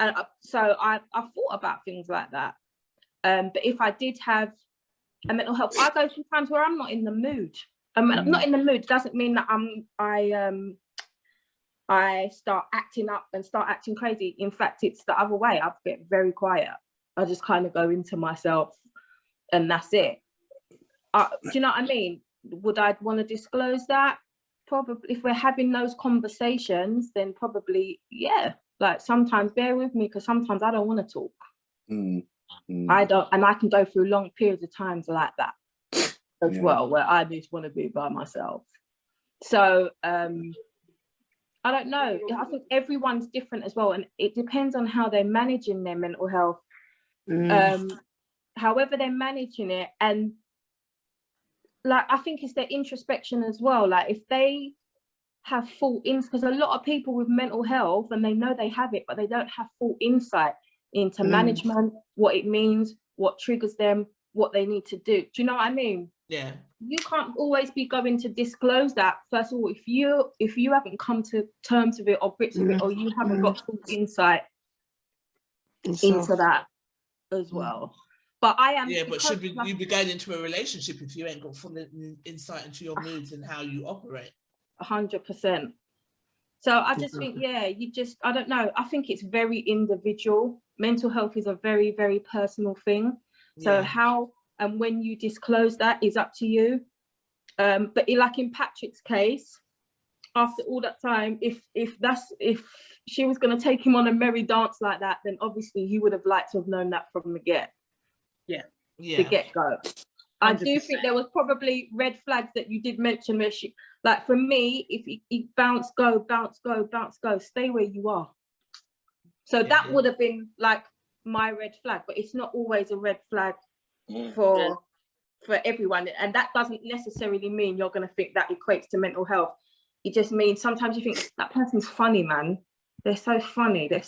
and so I thought about things like that. But if I did have a mental health, I go through times where I'm not in the mood. I'm not in the mood. Doesn't mean that I start acting up and start acting crazy. In fact, it's the other way. I get very quiet. I just kind of go into myself, and that's it. Do you know what I mean? Would I want to disclose that? Probably. If we're having those conversations, then probably, yeah. Like, sometimes bear with me, because sometimes I don't want to talk. I don't, and I can go through long periods of times like that as well, where I just want to be by myself. So I don't know. I think everyone's different as well, and it depends on how they're managing their mental health. However they're managing it, and like, I think it's their introspection as well. Like, if they have full because a lot of people with mental health, and they know they have it, but they don't have full insight into management, what it means, what triggers them, what they need to do. Do you know what I mean? Yeah. You can't always be going to disclose that. First of all, if you haven't come to terms with it or grips with it, or you haven't got full insight into that as well. But I am. Yeah, but should you be going into a relationship if you ain't got full insight into your moods and how you operate? 100%. So I just think, I don't know. I think it's very individual. Mental health is a very, very personal thing. So how and when you disclose that is up to you. But like in Patrick's case, after all that time, if she was going to take him on a merry dance like that, then obviously he would have liked to have known that from the the get-go. I do think there was probably red flags that you did mention where she, like for me, if he bounce, go, stay where you are. So that would have been like my red flag, but it's not always a red flag for everyone. And that doesn't necessarily mean you're going to think that equates to mental health. It just means sometimes you think that person's funny, man. They're so funny. They're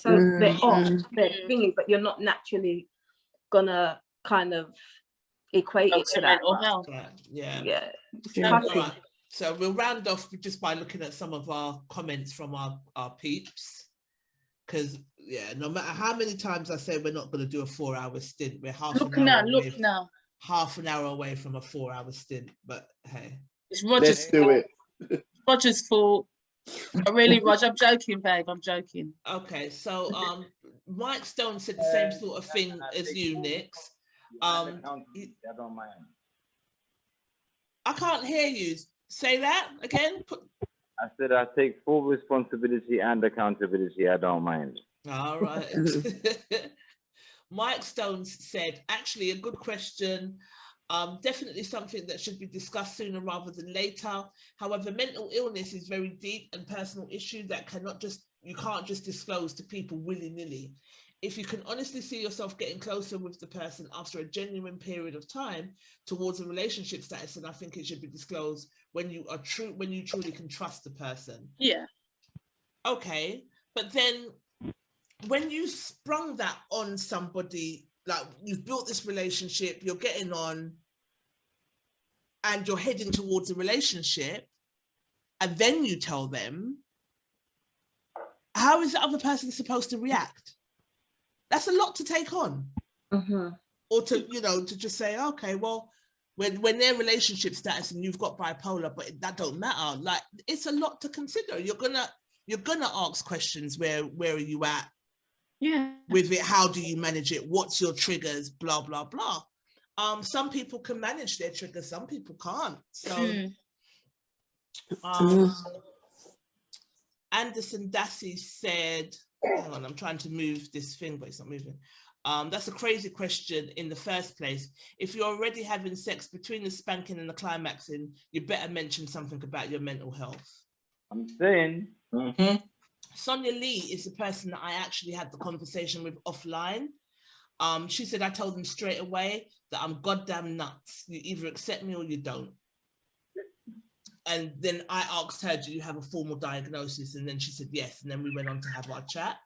off, they're thingy, but you're not naturally gonna kind of equate it to that. Mental health. Yeah. Right. So we'll round off just by looking at some of our comments from our peeps. Because no matter how many times I say we're not going to do a 4-hour stint, we're half an hour away from a 4-hour stint. But hey, it's Roger's fault. Roger's fault. Really, Roger, I'm joking, babe. I'm joking. Okay, so Mike Stone said the same sort of thing as you, Nix. I don't mind. I can't hear you. Say that again. I said I take full responsibility and accountability. I don't mind. All right. Mike Stone said, actually, a good question. Definitely something that should be discussed sooner rather than later. However, mental illness is very deep and personal issue that you can't just disclose to people willy-nilly. If you can honestly see yourself getting closer with the person after a genuine period of time towards a relationship status, then I think it should be disclosed when you truly can trust the person. Yeah. Okay, but then when you sprung that on somebody, like you've built this relationship, you're getting on, and you're heading towards a relationship, and then you tell them, how is the other person supposed to react? That's a lot to take on. Or to just say, okay, well, when their relationship status and you've got bipolar, but that don't matter. Like, it's a lot to consider. You're gonna ask questions. Where are you at? Yeah. With it, how do you manage it? What's your triggers? Blah blah blah. Some people can manage their triggers. Some people can't. So, Anderson Dassey said, hang on, I'm trying to move this thing, but it's not moving. That's a crazy question in the first place. If you're already having sex between the spanking and the climaxing, you better mention something about your mental health. I'm saying. Sonia Lee is the person that I actually had the conversation with offline. She said, I told them straight away that I'm goddamn nuts. You either accept me or you don't. And then I asked her, do you have a formal diagnosis? And then she said, yes. And then we went on to have our chat.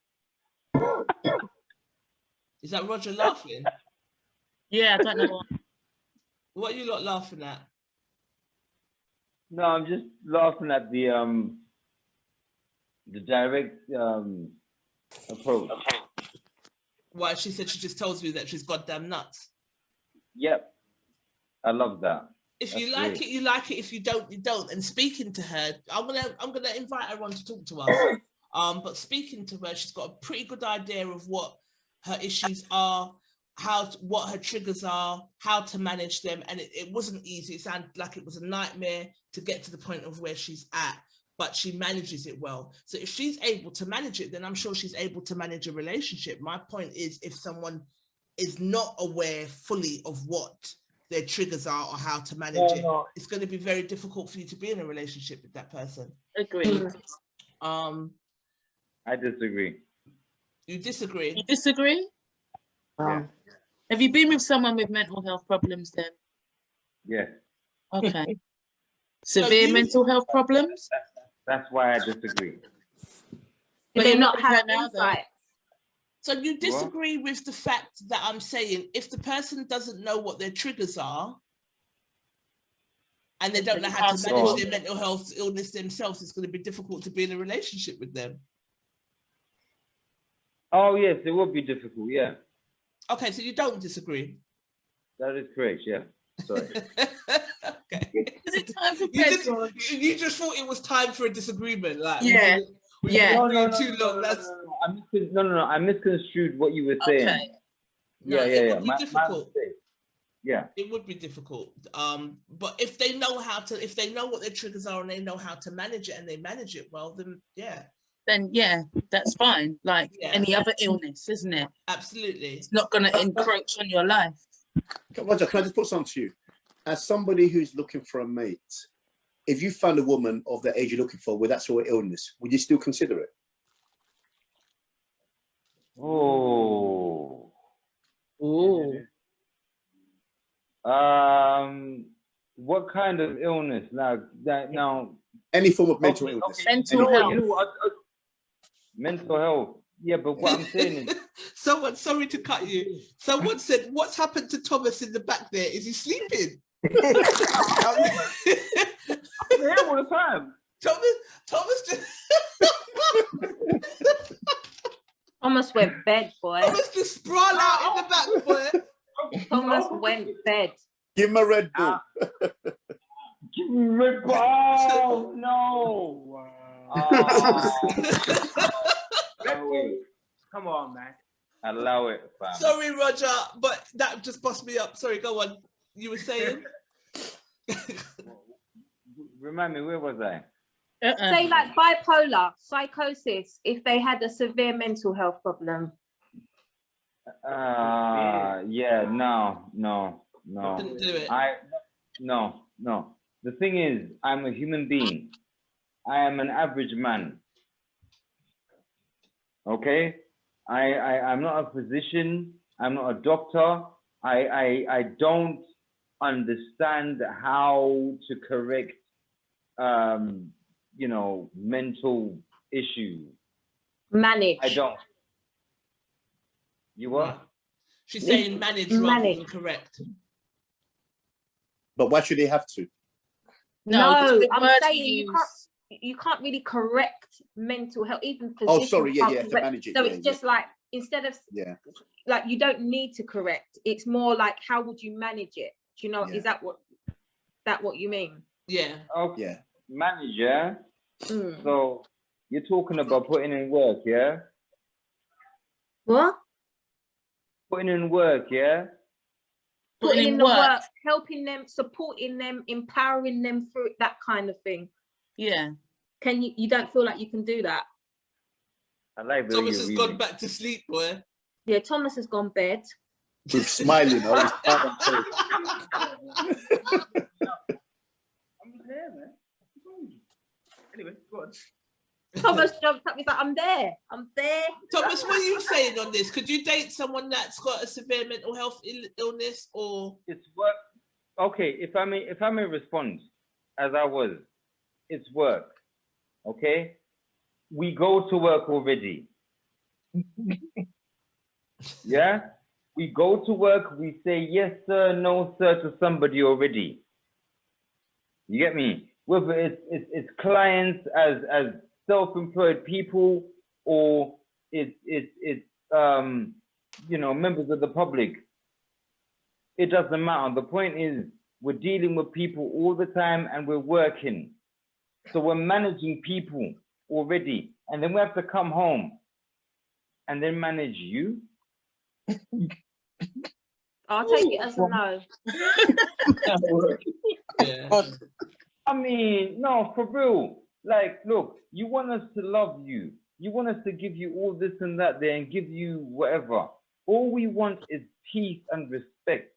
Is that Roger laughing? Yeah, I don't know what. What are you lot laughing at? No, I'm just laughing at the direct approach. Why, she said she just told you that she's goddamn nuts. Yep. I love that. If you like it, you like it. If you don't, you don't. And speaking to her, I'm gonna invite her on to talk to us. But speaking to her, she's got a pretty good idea of what her issues are, what her triggers are, how to manage them. And it wasn't easy. It sounded like it was a nightmare to get to the point of where she's at, but she manages it well. So if she's able to manage it, then I'm sure she's able to manage a relationship. My point is, if someone is not aware fully of what their triggers are or how to manage it, it's going to be very difficult for you to be in a relationship with that person. Agreed. I disagree. You disagree? You disagree? Yeah. Have you been with someone with mental health problems then? Yes. Okay. Severe mental health problems? That's why I disagree. But they're not having insight. So you disagree with the fact that I'm saying if the person doesn't know what their triggers are and they don't know how to manage their mental health illness themselves, it's going to be difficult to be in a relationship with them. Oh, yes, it would be difficult, yeah. Okay, so you don't disagree? That is correct, yeah. Sorry. Okay. Is it time for you just thought it was time for a disagreement, like too long. I misconstrued what you were saying. Okay. It would be difficult. Yeah, it would be difficult. But if they know what their triggers are and they know how to manage it and they manage it well, then yeah, then yeah, that's fine. Like any other illness, isn't it? Absolutely. It's not going to encroach on your life. Roger, can I just put something to you? As somebody who's looking for a mate, if you found a woman of the age you're looking for with that sort of illness, would you still consider it? Oh. What kind of illness? Now, any form of mental illness. Mental health. Mental health. Yeah, but what I'm saying is, someone, sorry to cut you. Someone said, "What's happened to Thomas in the back there? Is he sleeping?" I'm here all the time. Thomas just Thomas went bed, boy. Thomas just sprawl out in the back, boy. Thomas went bed. Give him a Red Bull. Give me Red Bull. Oh, no. Come on, man. Allow it, fam. Sorry, Roger, but that just bust me up. Sorry, go on. You were saying? Remind me, where was I? Say like bipolar, psychosis, if they had a severe mental health problem. Yeah, no. Didn't do it. No. The thing is, I'm a human being. I am an average man. Okay? I'm not a physician. I'm not a doctor. I don't understand how to correct mental issues. Manage. I don't. You what? She's saying manage rather than correct. But why should they have to? No, I'm saying you can't really correct mental health, even physicians. Oh, sorry, yeah, to manage it. So it's just like, instead of like, you don't need to correct. It's more like, how would you manage it? Do you know? Is that what you mean? Yeah. Okay. Yeah. Manage, yeah. So you're talking about putting in work, yeah? What? Putting in work, yeah? Putting in the work, helping them, supporting them, empowering them through that kind of thing. Yeah. Can you don't feel like you can do that? I like Thomas has gone back to sleep, boy. Yeah, Thomas has gone bed. He's smiling. I'm there, man. Anyway, go on. Thomas jumped up. He's like, I'm there. Thomas, what are you saying on this? Could you date someone that's got a severe mental health illness, or it's work? Okay, if I may respond, as I was, it's work. Okay, we go to work already. Yeah, we go to work. We say yes sir, no sir to somebody already. You get me? Whether it's clients as self-employed people, or it's members of the public. It doesn't matter. The point is, we're dealing with people all the time and we're working. So we're managing people already. And then we have to come home and then manage you. I'll take it as a no. Yeah. I mean, no, for real. Like, look, you want us to love you. You want us to give you all this and that there and give you whatever. All we want is peace and respect.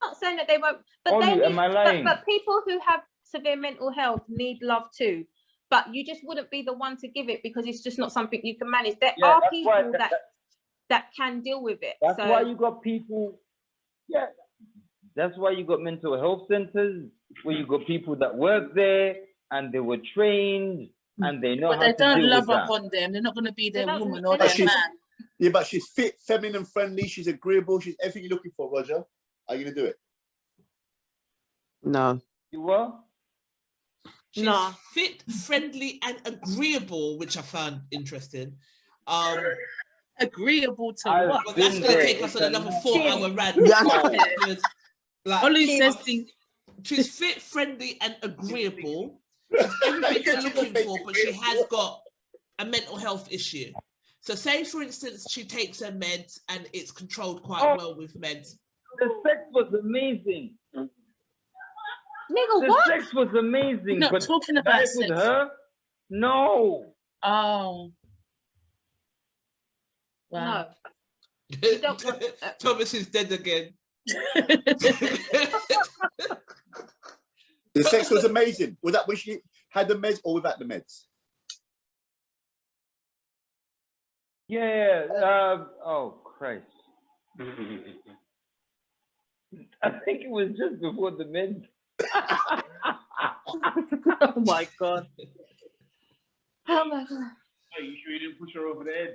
I'm not saying that they won't, but am I lying? But people who have severe mental health need love too. But you just wouldn't be the one to give it because it's just not something you can manage. There are people that can deal with it. That's why you got people. Yeah, that's why you got mental health centers where you got people that work there and they were trained and they know how to deal with that. But they don't love up on them. They're not going to be their woman or their man. Yeah, but she's fit, feminine, friendly. She's agreeable. She's everything you're looking for, Roger. Are you going to do it? No. You what? She's fit, friendly, and agreeable, which I found interesting. Agreeable to what? what? Well, that's going to take us on another 4-hour rant. Like, Ollie says things. She's fit, friendly, and agreeable. She's everything you're looking for, but she has got a mental health issue. So say, for instance, she takes her meds and it's controlled quite well with meds. The sex was amazing. Nigga, the what? sex was amazing. Not but talking about sex with her. No. Oh. Wow. No. Thomas is dead again. The sex was amazing. Was that when she had the meds or without the meds? Yeah. Oh Christ. I think it was just before the meds. Oh my God. Oh my God. Hey, you sure you didn't push her over the edge?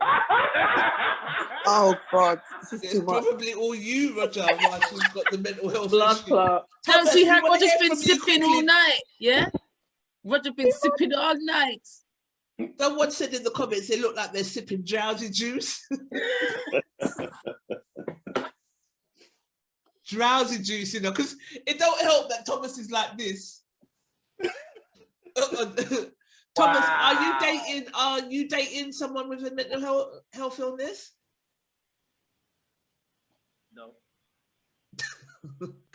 Oh God, this is It's too much. probably all you, Roger, why she's got the mental health Blood issue. clot. Thomas, See we how wanna Roger's hear been from you sipping all quickly. night, yeah? Roger been sipping all night. Someone said in the comments they look like they're sipping drowsy juice. Drowsy juice, you know, because it don't help that Thomas is like this. Thomas, Wow. are you dating someone with a mental health illness? No.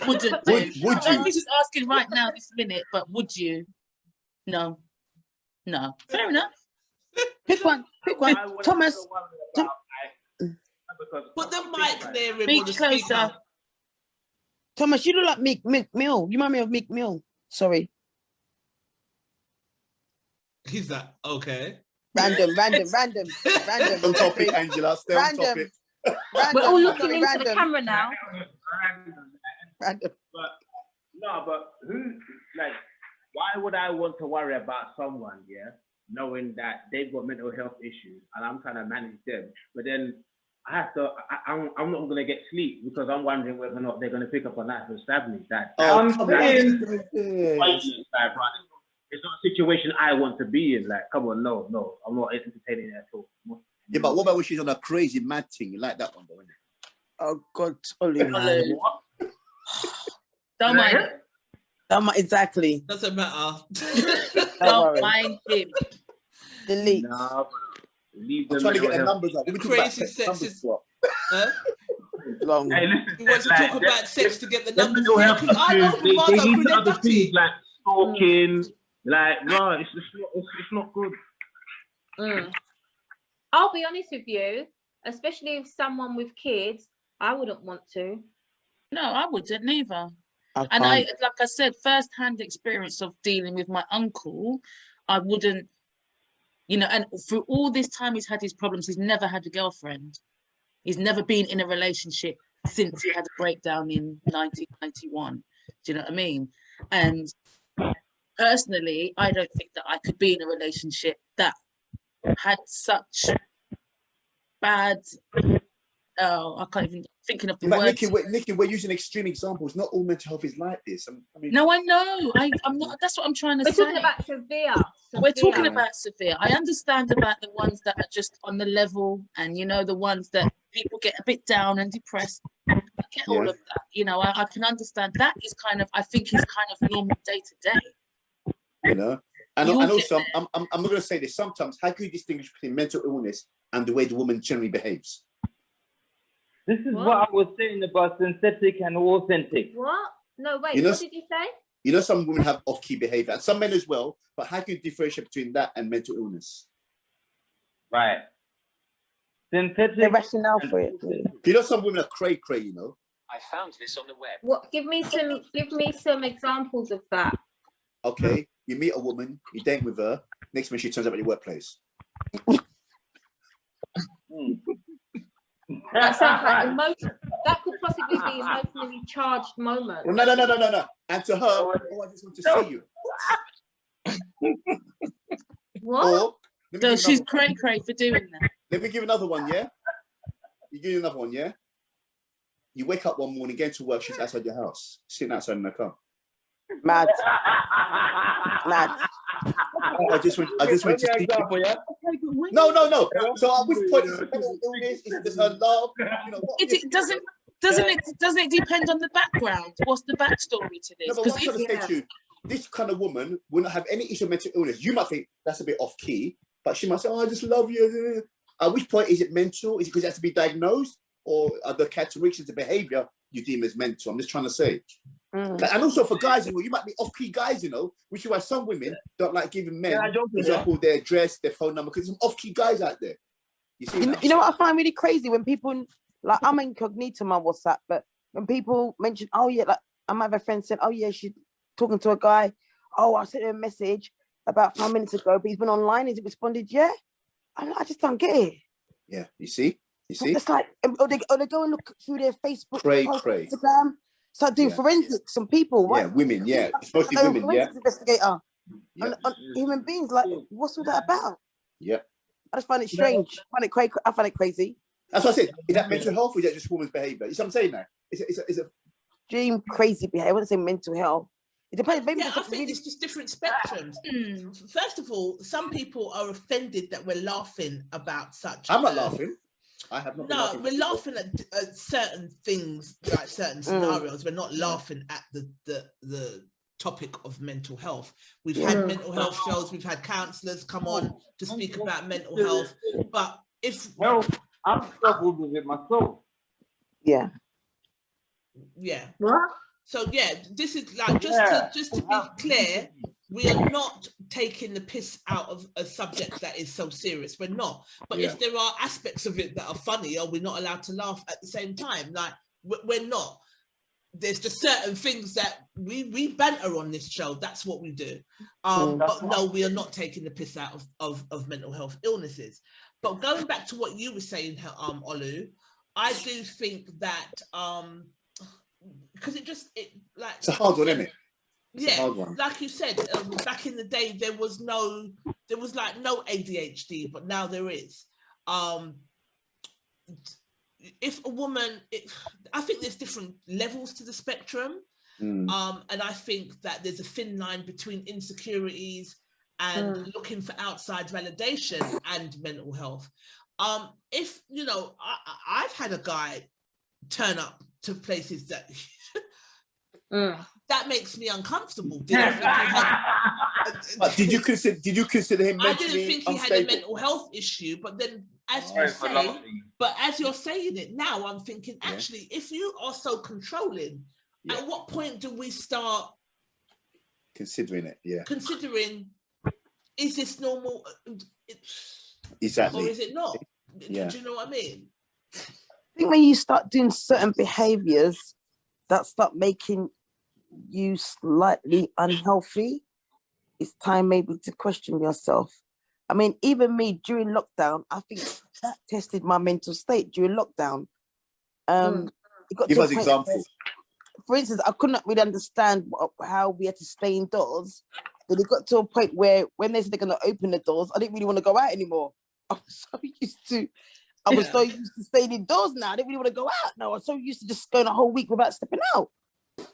Wouldn't Would do. you? He's just asking right now, this minute, but would you? No. No. Fair enough. Pick one. Thomas. Put the mic near him. Speak or the closer. speaker. Thomas, you look like Meek Mill. You remind me of Meek Mill. Sorry. He's like, okay. Random. On topic, Angela. Stay on topic. We're all looking into the random. camera now. Random. But who, like, why would I want to worry about someone, yeah, knowing that they've got mental health issues and I'm trying to manage them, but then I have to, I'm not going to get sleep because I'm wondering whether or not they're going to pick up a knife and stab me. I'm saying, it's not a situation I want to be in. Like, come on, no, I'm not entertaining it at all. Yeah, but what about when she's on a crazy mad thing? You like that one, though, isn't it? Oh God, Ollie. Don't mind him. Exactly. Doesn't matter. Don't mind him. Delete. No, leave I'm them. trying to get the numbers up. Crazy sex is. Long. Hey, listen, He wants to talk about sex to get the them numbers. mental Yeah, health 'cause I know issues, who they are need through their other things dirty. like stalking. Like, no, it's not good. I'll be honest with you, especially if someone with kids, I wouldn't want to. No, I wouldn't neither. And like I said, first-hand experience of dealing with my uncle, I wouldn't, you know, and through all this time he's had his problems, he's never had a girlfriend. He's never been in a relationship since he had a breakdown in 1991. Do you know what I mean? And personally, I don't think that I could be in a relationship that had such bad, I can't even thinking of the words. Nikki, we're using extreme examples. Not all mental health is like this. I mean, No, I know. I'm not. That's what I'm trying to say. We're talking about severe. We're talking about severe. I understand about the ones that are just on the level, and you know, the ones that people get a bit down and depressed. I get all of that. You know, I can understand. That is kind of, I think, is kind of normal day to day. You know, and also, I'm not going to say this. Sometimes, how can you distinguish between mental illness and the way the woman generally behaves? This is what I was saying about synthetic and authentic. What? No, wait, You know, what did you say? You know, some women have off-key behavior, and some men as well, but how can you differentiate between that and mental illness? Right. Synthetic. The rationale for it. You know, some women are cray-cray, you know? I found this on the web. What? Give me some examples of that. Okay, you meet a woman, you date with her, next minute she turns up at your workplace. That sounds like emotion. That could possibly be emotionally charged moment. Well, no. And to her, oh, I just want to see you. What? So she's cray for doing that. Let me give another one, yeah? You give another one, yeah? You wake up one morning, get to work, she's outside your house, sitting outside in the car. Mad. I just want to see you. No. So at which point is it mental illness? Is it just her love? You know, Doesn't it depend on the background? What's the backstory to this? No, but what I'm trying to say to you, this kind of woman will not have any issue with mental illness. You might think that's a bit off key, but she might say, "Oh, I just love you." At which point is it mental? Is it because it has to be diagnosed, or are the characteristics of behaviour you deem as mental? I'm just trying to say. Like, and also for guys, you might be off-key guys, which is why some women don't like giving men, for example, their address, their phone number, because there's some off-key guys out there. You see? You know what I find really crazy when people like I'm incognito on my WhatsApp, but when people mention, oh yeah, like I might have a friend said, oh yeah, she's talking to a guy. Oh, I sent her a message about 5 minutes ago, but he's been online. Has he responded yet? I just don't get it. Yeah, you see? It's like, or they go and look through their Facebook, Cray. Instagram, start doing forensics on people. Yeah, women, especially women, forensics investigator. On human beings, like, what's all that about? Yeah. I just find it strange. I find it crazy. That's what I said. Is that mental health or is that just woman's behaviour? You see what I'm saying now? It's a dream crazy behaviour. I wouldn't say mental health. It depends. Maybe I think it's just different spectrums. First of all, some people are offended that we're laughing about such. I'm not laughing. I have not. No, we're laughing at certain things, like certain scenarios. We're not laughing at the topic of mental health. We've had mental health shows. We've had counsellors come on to speak about mental health. But I'm struggled with it myself. Yeah. What? So this is like just to be clear, we are not taking the piss out of a subject that is so serious. We're not. But if there are aspects of it that are funny, are we not allowed to laugh at the same time? Like we're not. There's just certain things that we banter on this show. That's what we do. But no, we are not taking the piss out of mental health illnesses. But going back to what you were saying, Olu, I do think that because it's a hard one, isn't it? Like you said, back in the day there was no ADHD, but now there is. If a woman, I think there's different levels to the spectrum, and I think that there's a thin line between insecurities and looking for outside validation and mental health. If I've had a guy turn up to places that that makes me uncomfortable. Did you consider him? I didn't think he had a mental health issue, but then as you're saying it now, I'm thinking actually, if you are so controlling, at what point do we start considering it? Yeah, considering, is this normal? Exactly, or is it not? Yeah. Do you know what I mean? I think when you start doing certain behaviors that start making you slightly unhealthy, it's time maybe to question yourself. I mean, even me during lockdown, I think that tested my mental state during lockdown. Give us examples. For instance, I couldn't really understand how we had to stay indoors. Then it got to a point where when they said they're going to open the doors, I didn't really want to go out anymore. I was so used to staying indoors now. I didn't really want to go out now. I was so used to just going a whole week without stepping out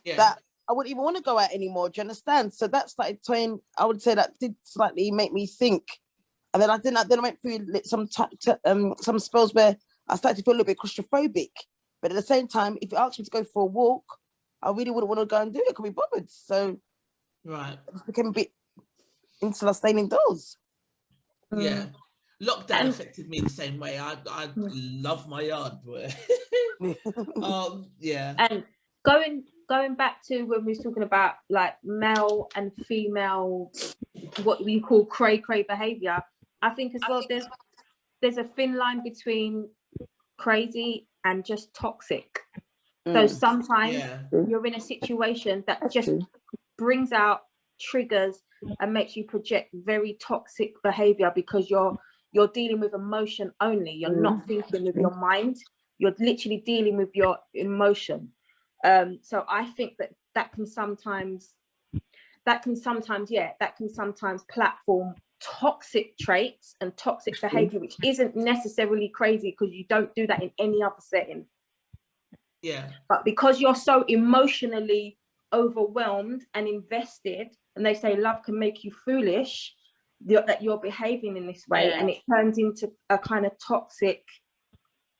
that I wouldn't even want to go out anymore. Do you understand? So that started trying, I would say that did slightly make me think. And then I went through some spells where I started to feel a little bit claustrophobic. But at the same time, if you asked me to go for a walk, I really wouldn't want to go and do it. I could be bothered. So I just became a bit into staying indoors. Yeah. Lockdown affected me the same way. I love my yard. And going back to when we was talking about like male and female, what we call cray behavior, I think as well there's a thin line between crazy and just toxic. So sometimes you're in a situation that just brings out triggers and makes you project very toxic behavior because you're dealing with emotion only. You're not thinking with your mind. You're literally dealing with your emotion. So I think that can sometimes platform toxic traits and toxic behavior, which isn't necessarily crazy because you don't do that in any other setting. Yeah. But because you're so emotionally overwhelmed and invested, and they say love can make you foolish, that you're behaving in this way, and it turns into a kind of toxic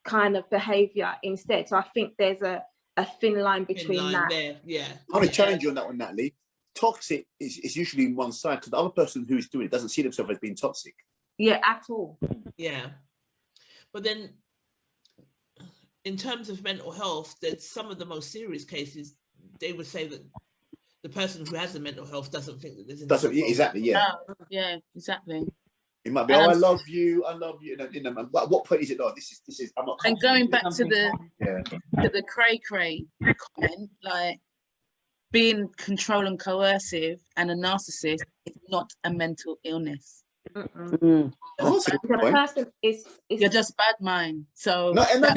kind of behavior instead. So I think there's a thin line between that. Yeah. I want to challenge you on that one, Natalie. Toxic is usually in one side because the other person who's doing it doesn't see themselves as being toxic. Yeah, at all. Yeah. But then in terms of mental health, there's some of the most serious cases they would say that the person who has a mental health doesn't think that there's exactly, yeah. Yeah, exactly. It might be, I love you. But what point is it? No, this is. I'm not. And going back to the cray comment, like being control and coercive and a narcissist is not a mental illness. Oh, the person is you're just bad mind. So no, and that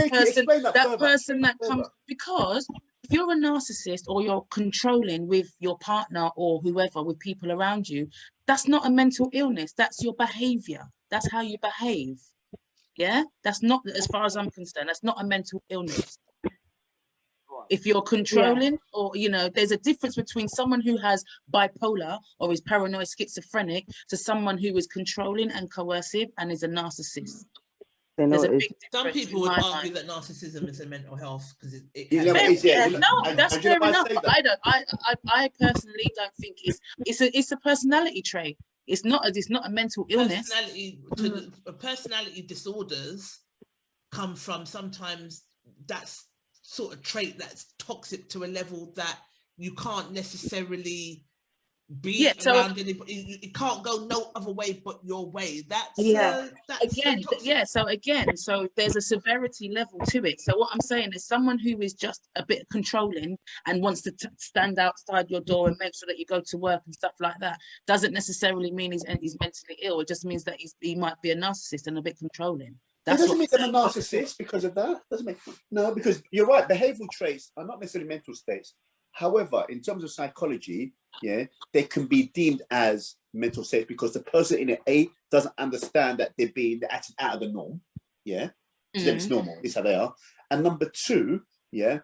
person that comes, because if you're a narcissist or you're controlling with your partner or whoever, with people around you, that's not a mental illness. That's your behavior. That's how you behave. Yeah, that's not, as far as I'm concerned, that's not a mental illness. If you're controlling, or, you know, there's a difference between someone who has bipolar or is paranoid schizophrenic to someone who is controlling and coercive and is a narcissist. There's a big difference. Some people would argue that narcissism is a mental health because that's fair enough. But I personally don't think it's a personality trait. It's not a mental illness. Personality disorders come from sometimes that's sort of trait that's toxic to a level that you can't necessarily be around anybody. It can't go no other way but your way. So there's a severity level to it. So what I'm saying is, someone who is just a bit controlling and wants to stand outside your door and make sure that you go to work and stuff like that doesn't necessarily mean he's mentally ill. It just means that he might be a narcissist and a bit controlling. That doesn't mean I'm a narcissist because of that. No, because you're right. Behavioral traits are not necessarily mental states. However, in terms of psychology, they can be deemed as mental states because the person in it, doesn't understand that they're acting out of the norm. To them it's normal. This is how they are. And number two, we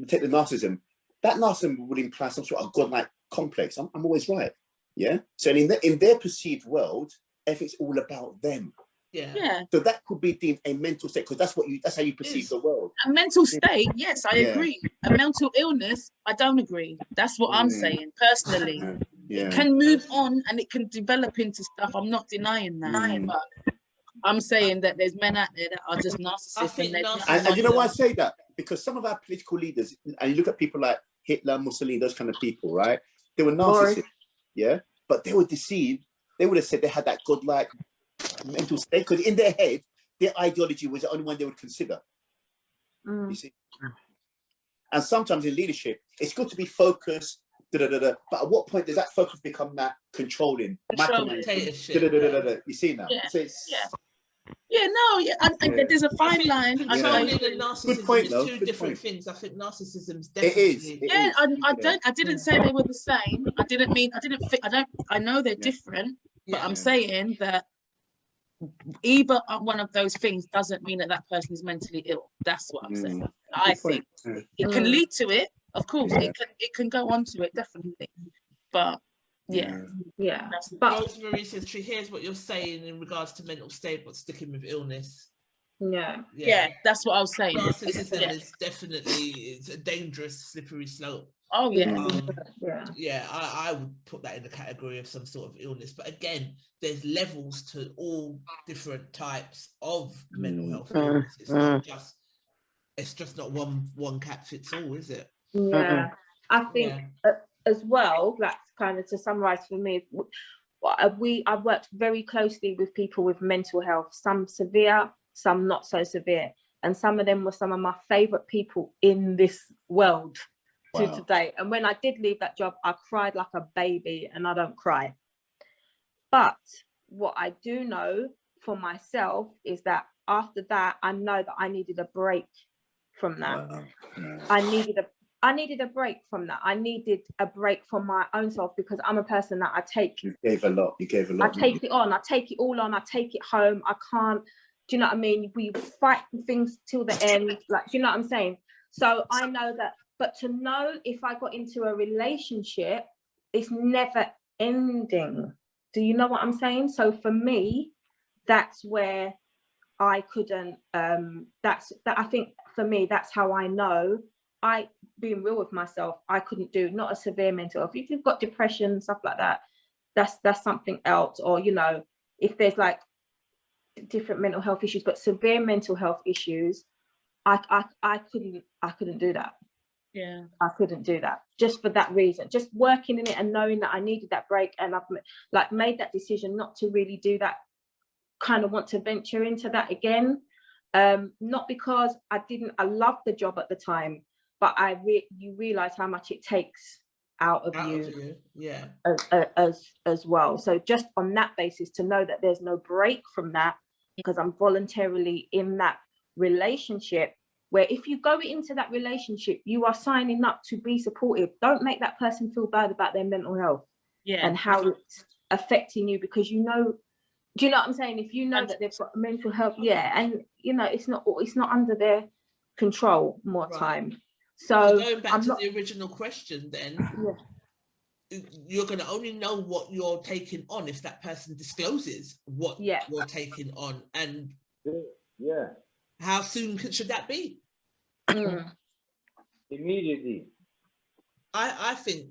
take the narcissism. That narcissism would imply some sort of godlike complex. I'm always right. So in their perceived world, everything's all about them. So that could be deemed a mental state because that's how you perceive the world. A mental state, yes, I agree. A mental illness, I don't agree. That's what I'm saying personally. It can move on and it can develop into stuff. I'm not denying that, but I'm saying that there's men out there that are just narcissists. And you know why I say that? Because some of our political leaders, and you look at people like Hitler, Mussolini, those kind of people, right? They were narcissists, but they were deceived. They would have said they had that godlike mental state because in their head, their ideology was the only one they would consider. You see, and sometimes in leadership, it's good to be focused. But at what point does that focus become that controlling? You see now? There's a fine line. Controlling and narcissism is two different things. I think narcissism's definitely. I didn't say they were the same. I know they're different, but I'm saying that either one of those things doesn't mean that person is mentally ill. That's what I'm saying. I think it can lead to it, of course. It can go on to it, definitely. But But Rosemary says she hears what you're saying in regards to mental state, but sticking with illness. That's what I was saying. Narcissism is definitely a dangerous slippery slope. Oh I would put that in the category of some sort of illness. But again, there's levels to all different types of mental health illness. It's just not one cat fits all, is it? I think as well, that's kind of to summarize for me, I've worked very closely with people with mental health, some severe, some not so severe, and some of them were some of my favorite people in this world to today. And when I did leave that job, I cried like a baby, and I don't cry. But what I do know for myself is that after that, I know that I needed a break from that. I needed a break from that. I needed a break from my own self because I'm a person that I take. You gave a lot. I take it on. I take it all on. I take it home. I can't. Do you know what I mean? We fight things till the end. Like, do you know what I'm saying? So I know that. But to know if I got into a relationship, it's never ending. Do you know what I'm saying? So for me, that's where I couldn't. I think for me, that's how I know. Being real with myself, I couldn't do not a severe mental health. If you've got depression, stuff like that, that's something else. Or, you know, if there's like different mental health issues, but severe mental health issues, I couldn't do that. Yeah, I couldn't do that just for that reason. Just working in it and knowing that I needed that break, and I've like made that decision not to really do that, kind of want to venture into that again. Not because I loved the job at the time, but you realize how much it takes out of you. Yeah. As well. So just on that basis, to know that there's no break from that, because I'm voluntarily in that relationship, where if you go into that relationship, you are signing up to be supportive. Don't make that person feel bad about their mental health and how it's affecting you, because you know, do you know what I'm saying? If you know that they've got mental health, and you know it's not under their control more time. So going back to the original question, then you're going to only know what you're taking on if that person discloses what you're taking on, and how soon should that be? Immediately. I think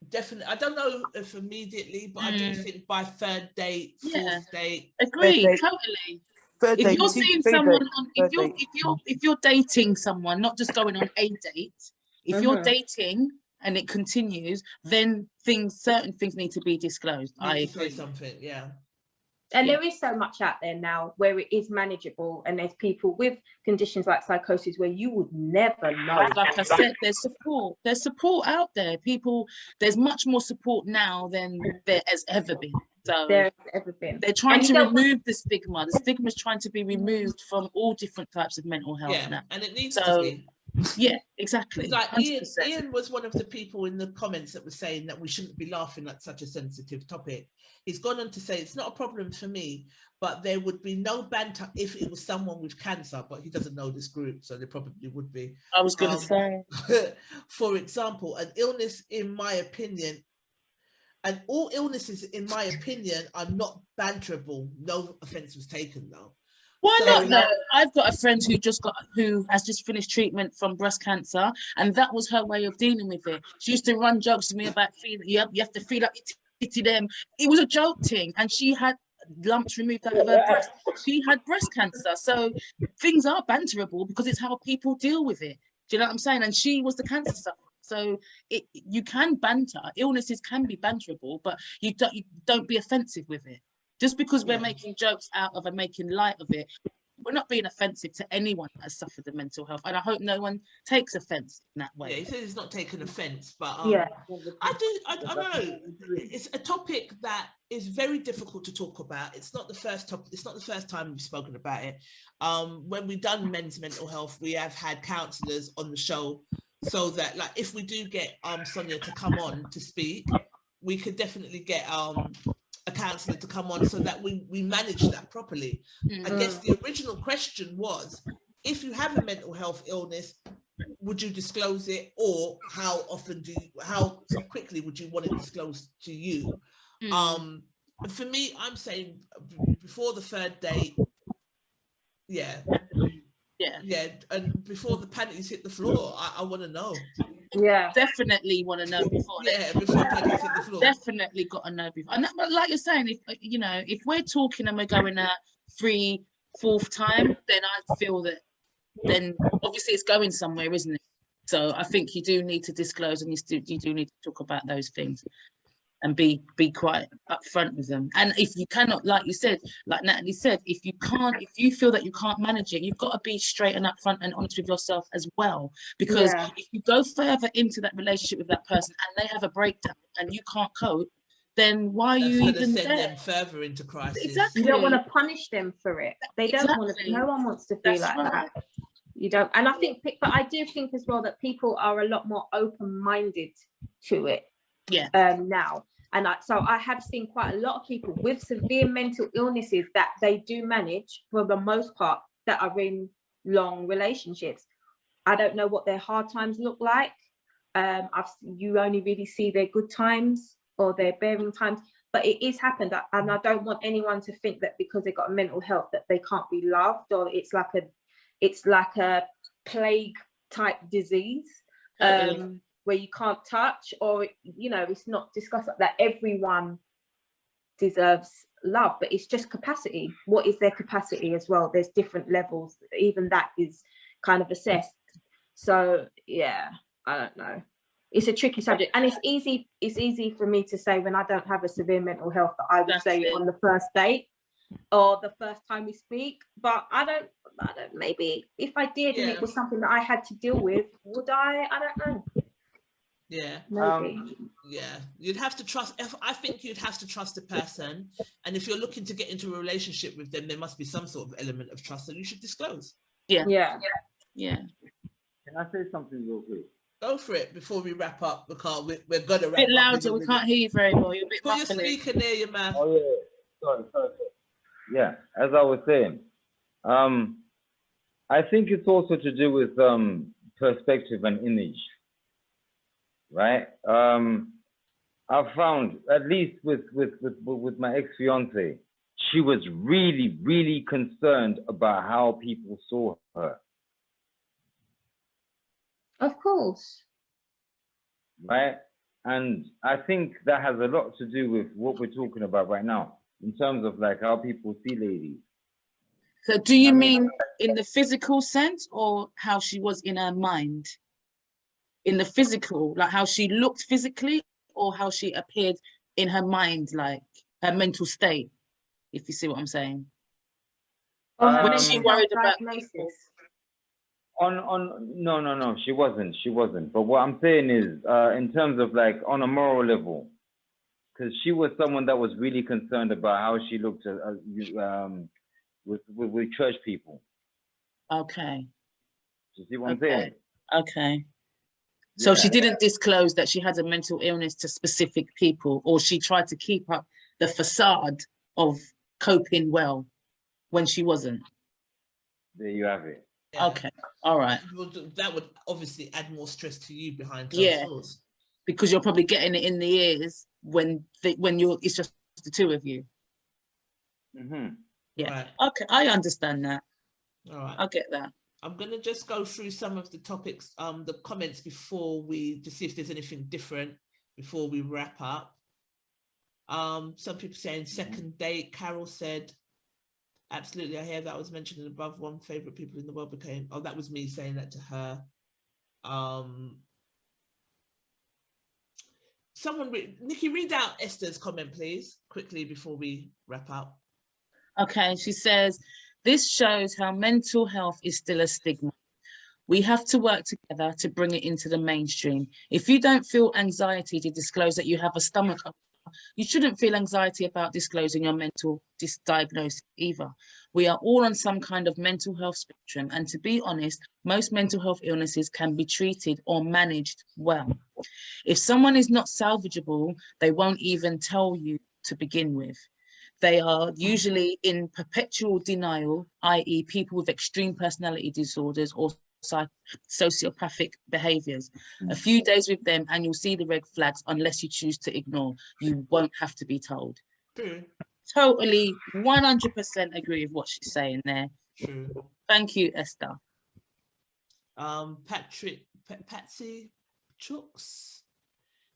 definitely. I don't know if immediately, but I do think by third date, fourth date. Agree, totally. If you're seeing someone if you're dating someone, not just going on a date, if you're dating and it continues, then certain things need to be disclosed. I agree. Say something, yeah. And there is so much out there now where it is manageable, and there's people with conditions like psychosis where you would never know. Like I said, there's support out there. There's much more support now than there has ever been. So there's ever been. They're trying to remove the stigma. The stigma is trying to be removed from all different types of mental health now. And it needs to be. Yeah, exactly. Like Ian was one of the people in the comments that was saying that we shouldn't be laughing at such a sensitive topic. He's gone on to say it's not a problem for me, but there would be no banter if it was someone with cancer, but he doesn't know this group, so there probably would be. I was going to say. For example, an illness, in my opinion, and all illnesses, in my opinion, are not banterable. No offense was taken, though. Why not? No, I've got a friend who has just finished treatment from breast cancer, and that was her way of dealing with it. She used to run jokes to me about you have to feel up your titty them. It was a joke thing, and she had lumps removed out of her breast. She had breast cancer, so things are banterable because it's how people deal with it. Do you know what I'm saying? And she was the cancer sufferer. So you can banter. Illnesses can be banterable, but you don't be offensive with it. Just because we're making jokes out of and making light of it, we're not being offensive to anyone that has suffered the mental health. And I hope no one takes offense in that way. Yeah, he says he's not taking offense, but I don't know. It's a topic that is very difficult to talk about. It's not the first topic. It's not the first time we've spoken about it. When we've done men's mental health, we have had counsellors on the show, so that like if we do get Sonia to come on to speak, we could definitely get a counsellor to come on so that we manage that properly. I guess the original question was, if you have a mental health illness, would you disclose it, or how quickly would you want it disclosed to you? For me, I'm saying before the third date, and before the panties hit the floor, I want to know. Yeah, definitely want to know before. Before panties hit the floor. Definitely got to know before. And that, like you're saying, if we're talking and we're going a 3-4th time, then I feel that then obviously it's going somewhere, isn't it? So I think you do need to disclose, and you do need to talk about those things and be quite upfront with them. And if you cannot, like you said, like Natalie said, if you feel that you can't manage it, you've got to be straight and upfront and honest with yourself as well. Because if you go further into that relationship with that person and they have a breakdown and you can't cope, then why are you even send there? them further into crisis. Exactly. You don't want to punish them for it. They don't want to. No one wants to feel that. You don't. And I think, but I do think as well that people are a lot more open-minded to it. Now, and so I have seen quite a lot of people with severe mental illnesses that they do manage, for the most part, that are in relationships. I don't know what their hard times look like. You only really see their good times or their bearing times, but it is happened, and I don't want anyone to think that because they got a mental health that they can't be loved, or it's like a plague type disease. Where you can't touch, or it's not discussed like that. Everyone deserves love, but it's just capacity. What is their capacity as well? There's different levels. Even that is kind of assessed. So yeah, I don't know. It's a tricky subject, and it's easy for me to say when I don't have a severe mental health that I would say on the first date or the first time we speak. But I don't maybe if I did and it was something that I had to deal with, would I don't know. Yeah. Maybe. Yeah, you'd have to trust. I think you'd have to trust the person, and if you're looking to get into a relationship with them, there must be some sort of element of trust that you should disclose. Yeah. Can I say something real quick? Go for it before we wrap up, because we're gonna wrap a bit up. louder, we can't hear you very well. You're a bit Put muffling. your speaker near you, man. Oh yeah, sorry. Yeah, as I was saying, I think it's also to do with perspective and image, right? I've found, at least with my ex-fiance, she was really, really concerned about how people saw her. Of course. Right? And I think that has a lot to do with what we're talking about right now, in terms of like how people see ladies. So do you mean in the physical sense, or how she was in her mind? In the physical, like how she looked physically, or how she appeared in her mind, like her mental state, if you see what I'm saying? What is she worried about? No, she wasn't. But what I'm saying is, in terms of like on a moral level, because she was someone that was really concerned about how she looked with church people. Okay. You see what I'm saying? Okay. So she didn't disclose that she had a mental illness to specific people, or she tried to keep up the facade of coping well when she wasn't. There you have it. Yeah. Okay. All right. That would obviously add more stress to you behind closed doors. Because you're probably getting it in the ears when it's just the two of you. Mm-hmm. Yeah. Right. Okay, I understand that. All right. I get that. I'm gonna just go through some of the topics, the comments before to see if there's anything different before we wrap up. Some people saying second date. Carol said, absolutely, I hear that was mentioned above. One favorite people in the world became. Oh, that was me saying that to her. Nikki, read out Esther's comment, please, quickly before we wrap up. Okay, she says, this shows how mental health is still a stigma. We have to work together to bring it into the mainstream. If you don't feel anxiety to disclose that you have a stomach ulcer, you shouldn't feel anxiety about disclosing your mental diagnosis either. We are all on some kind of mental health spectrum, and to be honest, most mental health illnesses can be treated or managed well. If someone is not salvageable, they won't even tell you to begin with. They are usually in perpetual denial, i.e. people with extreme personality disorders or sociopathic behaviors. A few days with them and you'll see the red flags unless you choose to ignore. You won't have to be told. True. Totally 100% agree with what she's saying there. True. Thank you, Esther. Patsy Chooks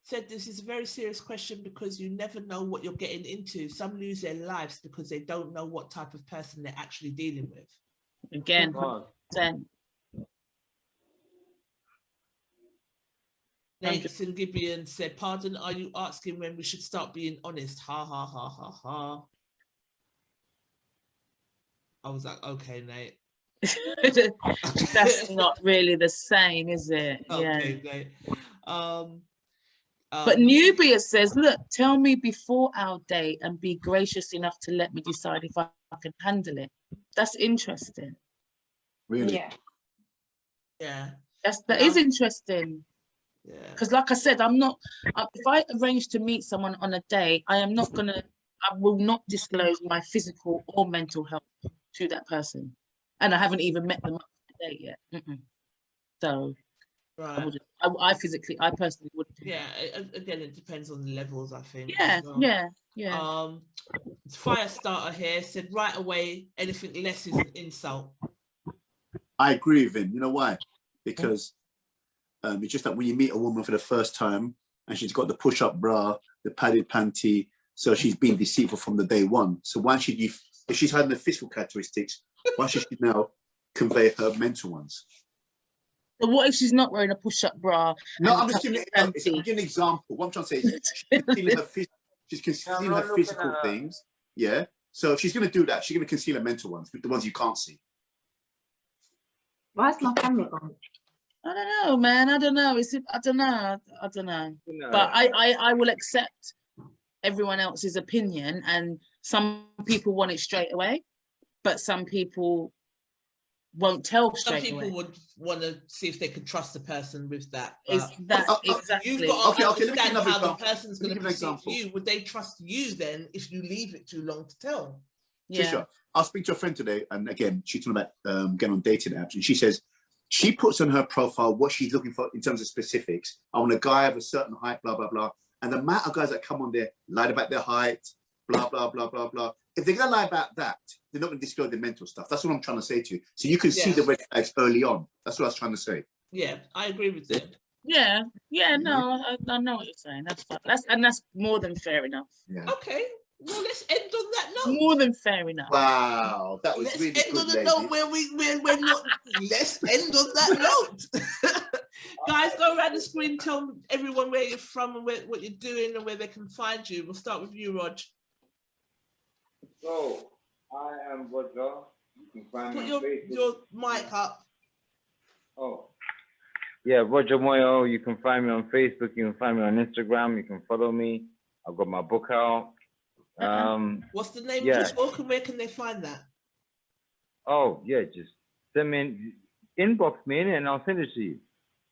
said, this is a very serious question because you never know what you're getting into. Some lose their lives because they don't know what type of person they're actually dealing with. Again, 10. Nathan Gibeon said, pardon, are you asking when we should start being honest? Ha, ha, ha, ha, ha. I was like, okay, Nate. That's not really the same, is it? Okay, yeah. Nate. But Nubia says, look, tell me before our date and be gracious enough to let me decide if I can handle it. That's interesting. Really? Yeah. Yeah. That is interesting. Yeah. Because like I said, I'm not, if I arrange to meet someone on a day, I will not disclose my physical or mental health to that person. And I haven't even met them on a date yet. So right. I personally wouldn't do that. Again, it depends on the levels, I think. Yeah, well. yeah. Firestarter here said, right away, anything less is an insult. I agree with him. You know why? Because it's just that when you meet a woman for the first time and she's got the push-up bra, the padded panty, so she's been deceitful from the day one. So why should you, if she's had the physical characteristics, why should she now convey her mental ones. But what if she's not wearing a push-up bra? No, I'm just giving an example. What I'm trying to say is she's concealing her physical things. Yeah. So if she's going to do that, she's going to conceal her mental ones, the ones you can't see. Why is my camera on? I don't know, man. I don't know. I don't know. But I will accept everyone else's opinion, and some people want it straight away, but some people won't tell straight away. Some people would want to see if they could trust the person with that. Exactly. You've got to understand how the example. person's going to perceive you. Would they trust you then if you leave it too long to tell? Yeah. Sure. I'll speak to a friend today, and again, she's talking about getting on dating apps, and she says she puts on her profile what she's looking for in terms of specifics. I want a guy of a certain height, blah, blah, blah. And the amount of guys that come on there, lied about their height, blah, blah, blah, blah, blah. If they're going to lie about that, they're not going to disclose the mental stuff. That's what I'm trying to say to you. So you can see the red flags early on. That's what I was trying to say. Yeah, I agree with it. Yeah, no, I know what you're saying. That's fine. That's more than fair enough. Yeah. Okay. Well, let's end on that note. More than fair enough. Wow, that was really good. Let's end on the note where we're not. Let's end on that note. Guys, go around the screen, tell everyone where you're from and what you're doing and where they can find you. We'll start with you, Rog. So, I am Roger. You can find me on Facebook. Your mic up. Oh. Yeah, Roger Moyo. You can find me on Facebook. You can find me on Instagram. You can follow me. I've got my book out. What's the name of the book and where can they find that? Oh, yeah, just send me inbox me and I'll send it to you.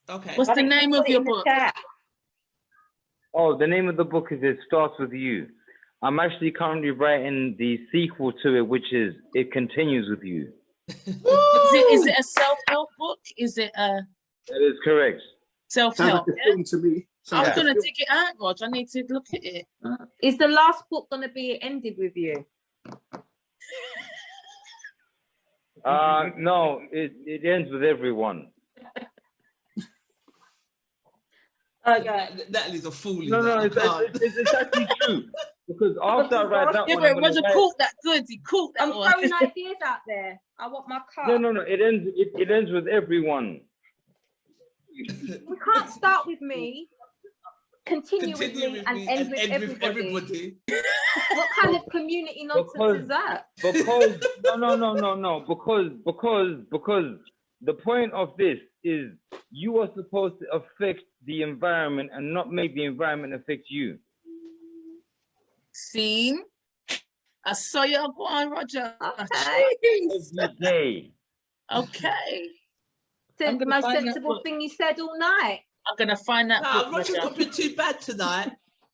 Okay. What's the name of your book? Oh, the name of the book is It Starts With You. I'm actually currently writing the sequel to it, which is It Continues With You. Is it a self-help book? Is it a... That is correct. Self-help, Sounds like a film to me. I'm going to dig it out, Rog. I need to look at it. Is the last book going to be ended with you? No, it ends with everyone. Okay. That is a fool. No, it's actually true. Because after I write that one, but Roger caught that good. He caught that one. I'm throwing ideas out there. I want my car. No. It ends with everyone. We can't start with me, continue with me, and end with everybody. What kind of community nonsense is that? Because no. Because the point of this is you are supposed to affect the environment and not make the environment affect you. See, I saw you go on, Roger. Every day. Okay. The most sensible thing you said all night. I'm gonna find that. No, Roger's not been too bad tonight.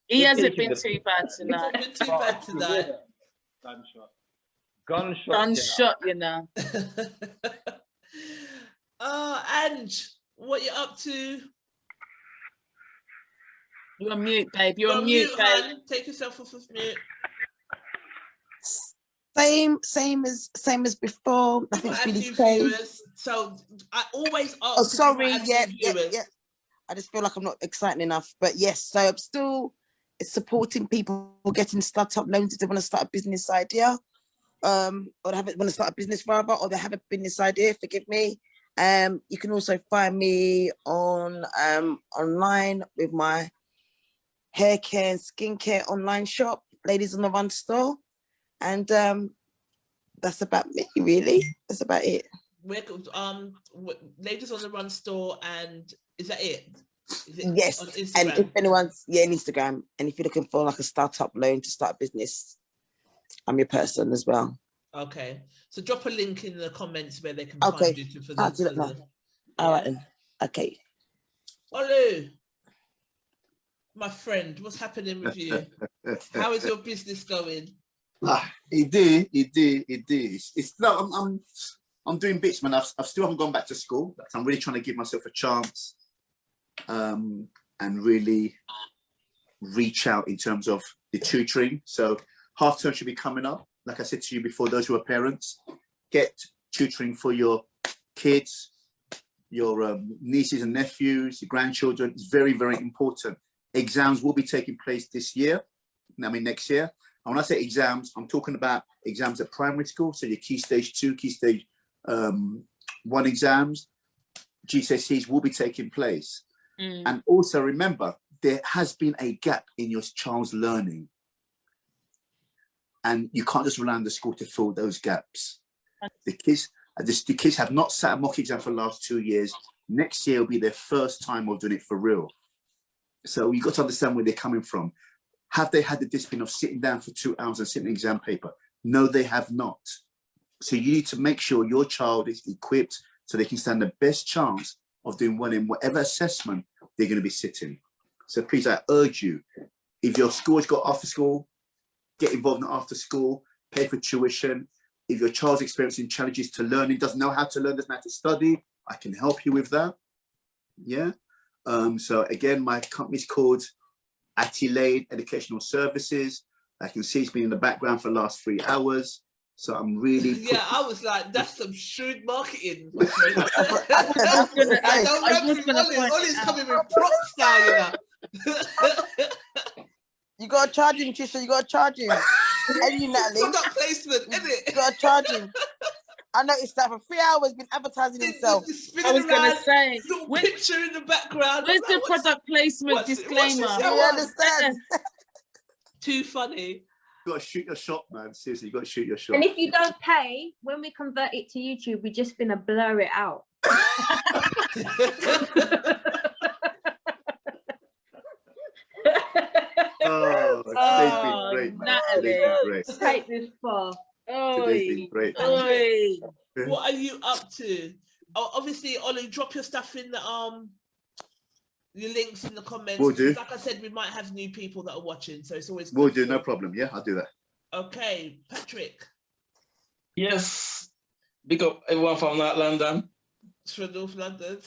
He hasn't been too bad tonight. He's not been too bad tonight. Gunshot, you know. Ange, what you up to? You're on mute, babe. You're on mute, babe. Hun. Take yourself off of mute. Same as before. Nothing's really changed. So I always ask. Oh, sorry. Yeah. I just feel like I'm not exciting enough. But yes, so I'm still supporting people getting startup loans if they want to start a business idea, or they want to start a business rather, or they have a business idea. Forgive me. You can also find me on online with my hair care and skincare online shop, Ladies on the Run store. And that's about me, really. That's about it. Ladies on the Run store, and is that it? Yes. On Instagram? And if anyone's on Instagram, and if you're looking for like a startup loan to start a business, I'm your person as well. Okay, so drop a link in the comments where they can find you. I'll do that now. All right then. Okay. Olu, my friend, what's happening with you? How is your business going? It did. It's no, I'm doing bits, man. I still haven't gone back to school. I'm really trying to give myself a chance, and really reach out in terms of the tutoring. So half term should be coming up. Like I said to you before, those who are parents, get tutoring for your kids, your nieces and nephews, your grandchildren. It's very, very important. Exams will be taking place this year. Next year. And when I say exams, I'm talking about exams at primary school. So your key stage 2, key stage 1 exams, GCSEs will be taking place. And also remember, there has been a gap in your child's learning. And you can't just rely on the school to fill those gaps. The kids have not sat a mock exam for the last 2 years. Next year will be their first time of doing it for real. So you've got to understand where they're coming from. Have they had the discipline of sitting down for 2 hours and sitting an exam paper? No, they have not. So you need to make sure your child is equipped so they can stand the best chance of doing well in whatever assessment they're going to be sitting. So please, I urge you, if your school's got after school, get involved in after school, pay for tuition. If your child's experiencing challenges to learning, doesn't know how to learn, doesn't know how to study, I can help you with that. Yeah. So again, my company's called Attilaid Educational Services. I can see it's been in the background for the last 3 hours. So I'm really... Yeah, I was like, that's some shrewd marketing. Ollie's coming with props now, you know. You got to charge him, Trisha. You got to charge him. And you, Natalie. Product placement, innit? You got to charge him. I noticed that for 3 hours, been advertising himself. I was going to say, little picture in the background. Where's the product placement disclaimer? You understand? Too funny. You got to shoot your shot, man. Seriously, you got to shoot your shot. And if you don't pay, when we convert it to YouTube, we're just gonna blur it out. Oh, today's been great, man. Today's been great. Take this far. Today's been great. What are you up to? Oh, obviously, Ollie, drop your stuff in the your links in the comments. Will do. Like I said, we might have new people that are watching, so it's always. Will do, no problem. Yeah, I'll do that. Okay, Patrick. Yes. Big up everyone from North London. From North London.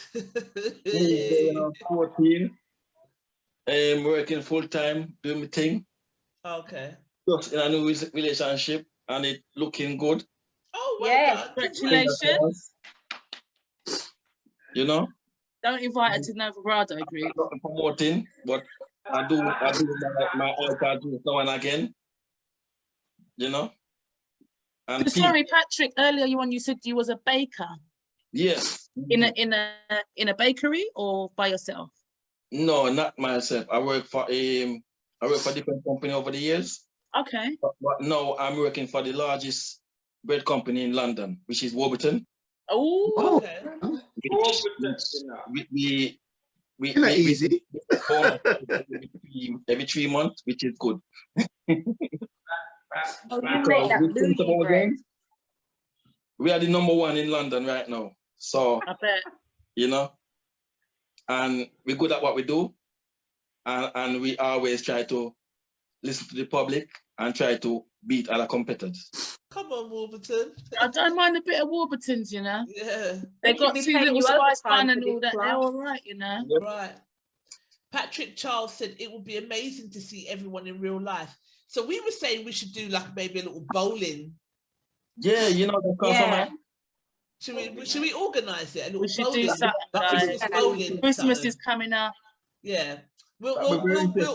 14. I'm working full time, doing my thing. Okay. Just in a new relationship, and it looking good. Oh, well yes. done. Congratulations. You know? Don't invite her to No Bravado group. I'm not promoting, but I do my iPad now and again. You know? And sorry, Patrick, earlier you said you was a baker. Yes. In a bakery or by yourself? No, not myself. I work for a different company over the years. Okay. But now I'm working for the largest bread company in London, which is Warburton. Oh, okay. We easy. Every 3 months, which is good. We are the #1 in London right now. So I bet. You know, and we're good at what we do, and we always try to listen to the public and try to beat other competitors. Come on, Warburton. I don't mind a bit of Warburtons, you know. Yeah. They got 2 little spice bun and all that. They're all right, you know. Right. Patrick Charles said it would be amazing to see everyone in real life. So we were saying we should do like maybe a little bowling. Yeah, you know, Should we organise it? We should do something. Christmas is coming up. Yeah. We'll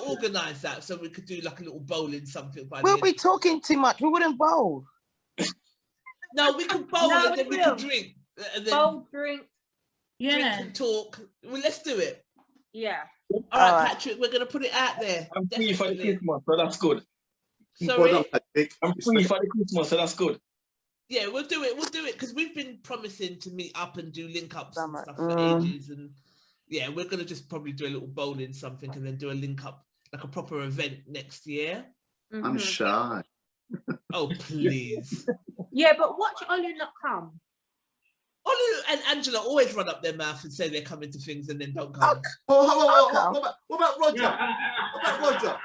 organise that so we could do like a little bowling something. We'll be talking too much. We wouldn't bowl. No, we could bowl and then we could drink. And then bowl, drink. Yeah. Drink and talk. Well, let's do it. Yeah. All right, Patrick, we're going to put it out there. I'm free for the Christmas, so that's good. Sorry? I'm free for the Christmas, so that's good. Yeah, we'll do it because we've been promising to meet up and do link ups and stuff for ages, and yeah, we're gonna just probably do a little bowling something and then do a link up like a proper event next year. I'm shy. Oh please. Yeah, but watch Olu not come. Olu and Angela always run up their mouth and say they're coming to things and then don't come. What about Roger? What about Roger?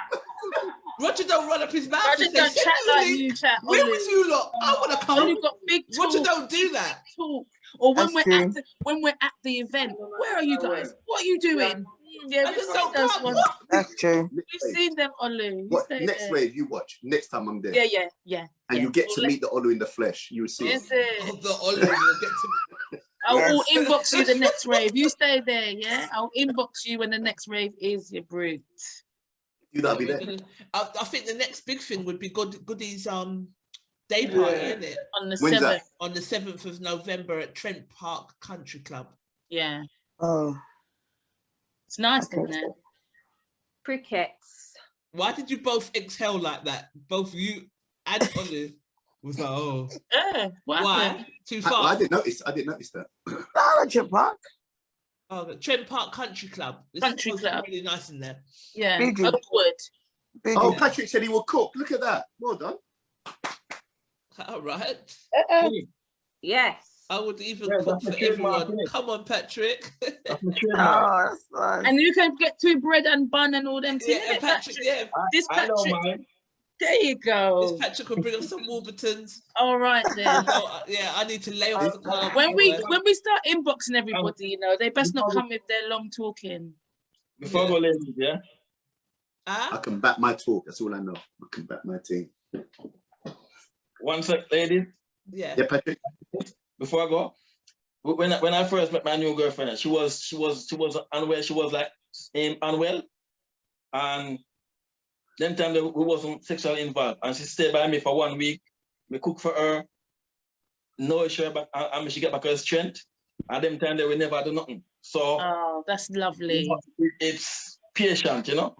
Roger don't run up his mouth. Roger don't chat like you chat. Where was you lot? I want to come. You've got big talk. Roger don't do that. Talk. Or when we're at the event, where are you guys? What are you doing? Yeah, we've seen those ones. That's true. We've seen them, Olu. Next wave you watch. Next time I'm there. Yeah. And you get to meet the Olu in the flesh. You will see. Yes, the Olu will get to. I'll inbox you the next rave. You stay there, yeah? I'll inbox you when the next rave is, you brute. You that'll be there. I think the next big thing would be Goody's day party, isn't it? On the When's 7th. that? On the 7th of November at Trent Park Country Club. Yeah. Oh, It's nice okay. in there. Crickets. Why did you both exhale like that? Both you and Olu was like, oh. What Why? happened? Too far? I didn't notice that. Trent Park. Oh, the Trent Park Country Club. Country Club. Really nice in there. Yeah. Biggie. Oakwood. Oh, Patrick said he will cook. Look at that. Well done. All right. Yes. I would even cook for everyone. Come on, Patrick. That's nice. And you can get 2 bread and bun and all them things. Yeah, Patrick, yeah. This Patrick. I know mine. There you go. This Patrick will bring us some Warburtons. All right then. Yeah, I need to lay off the car. When we start inboxing everybody, you know, they best not come with their long talking. Before I go, ladies, yeah. I can back my talk. That's all I know. I can back my team. One sec, ladies. Yeah. Yeah, Patrick. Before I go, when I first met my new girlfriend, she was unwell. She was like unwell, and then time we wasn't sexually involved, and she stayed by me for 1 week. We cook for her, nourish her back, and she get back her strength. And them time we never do nothing. So that's lovely. It's patient, you know.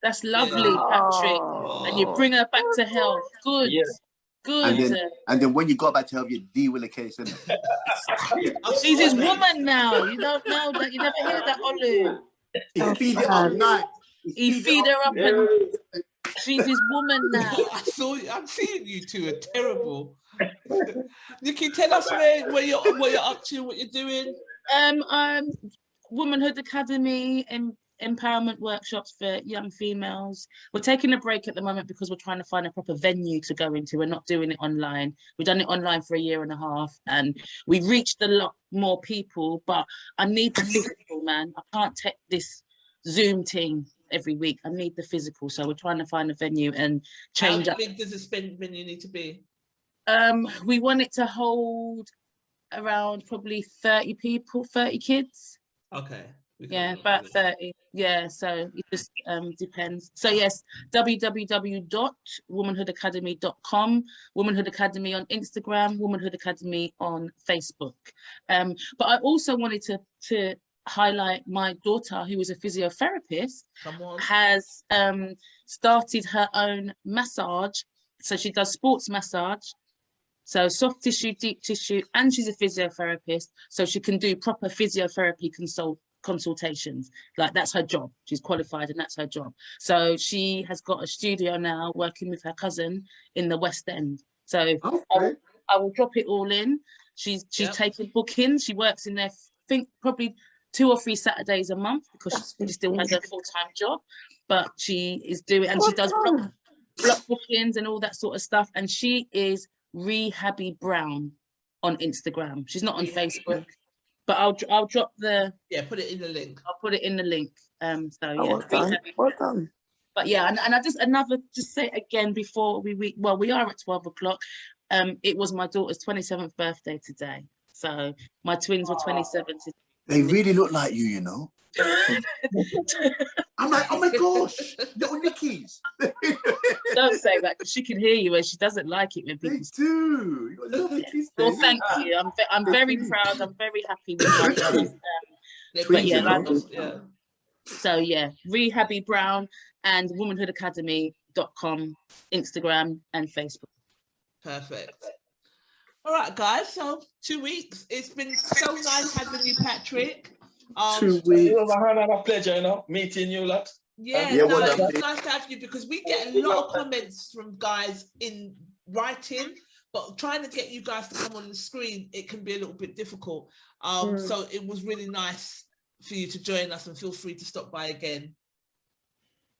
That's lovely, Patrick. And you bring her back to health. Good. Yeah. Good. And then when you got back to help you deal with the case, she's his woman now. You don't know that. You never hear that, Olu. He feed it up night. He feed her up and she's his woman now. I'm seeing you two are terrible. Nikki, tell us where you're up to, what you're doing. Womanhood Academy and empowerment workshops for young females. We're taking a break at the moment because we're trying to find a proper venue to go into. We're not doing it online. We've done it online for 1.5 years and we reached a lot more people, but I need the physical, man. I can't take this Zoom thing every week. I need the physical. So we're trying to find a venue and change up. How big does the venue need to be? We want it to hold around probably 30 people, 30 kids. Okay. Yeah, about 30. Yeah, so it just depends. So yes, www.womanhoodacademy.com, Womanhood Academy on Instagram, Womanhood Academy on Facebook. But I also wanted to highlight my daughter, who is a physiotherapist, has started her own massage. So she does sports massage. So soft tissue, deep tissue, and she's a physiotherapist. So she can do proper physiotherapy consultations. Like that's her job. She's qualified and that's her job. So she has got a studio now working with her cousin in the West End. So I will drop it all in. She's taking bookings. She works in there, I think probably 2 or 3 Saturdays a month because she still has a full-time job. But she is doing, and she does block bookings and all that sort of stuff. And she is Rehabby Brown on Instagram. She's not on Facebook. But I'll drop the put it in the link. I'll put it in the link. So yeah, well done. But yeah, and I just say again before we are at 12 o'clock. It was my daughter's 27th birthday today. So my twins were 27 today. They really look like you know. I'm like, oh my gosh, little Nickies. Don't say that because she can hear you and she doesn't like it when people. They do. Well, thank you. I'm very proud. I'm very happy with my girls. So yeah, Rehabby Brown and womanhoodacademy.com, Instagram and Facebook. Perfect. All right, guys. So 2 weeks. It's been so nice having you, Patrick. 2 weeks. It was a pleasure, you know, meeting you lot. Yeah, it's nice to have you because we get a lot of comments from guys in writing, but trying to get you guys to come on the screen, it can be a little bit difficult. So it was really nice for you to join us, and feel free to stop by again.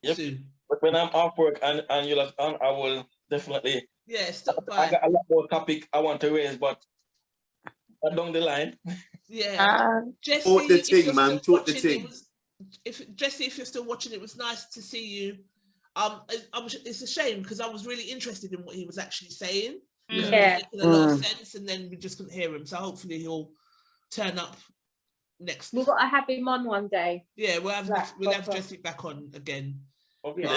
Yep. Soon. But when I'm off work and you lot on, I will definitely. Yeah, stop by. I got a lot more topic I want to raise, but along the line. Yeah. Jesse, talk the thing, man. Talk the thing. If you're still watching, it was nice to see you. It's a shame because I was really interested in what he was actually saying. Yeah. Making a lot of sense, and then we just couldn't hear him. So hopefully he'll turn up next. We've got to have him on one day. Yeah, we'll have Jesse back on again. Okay.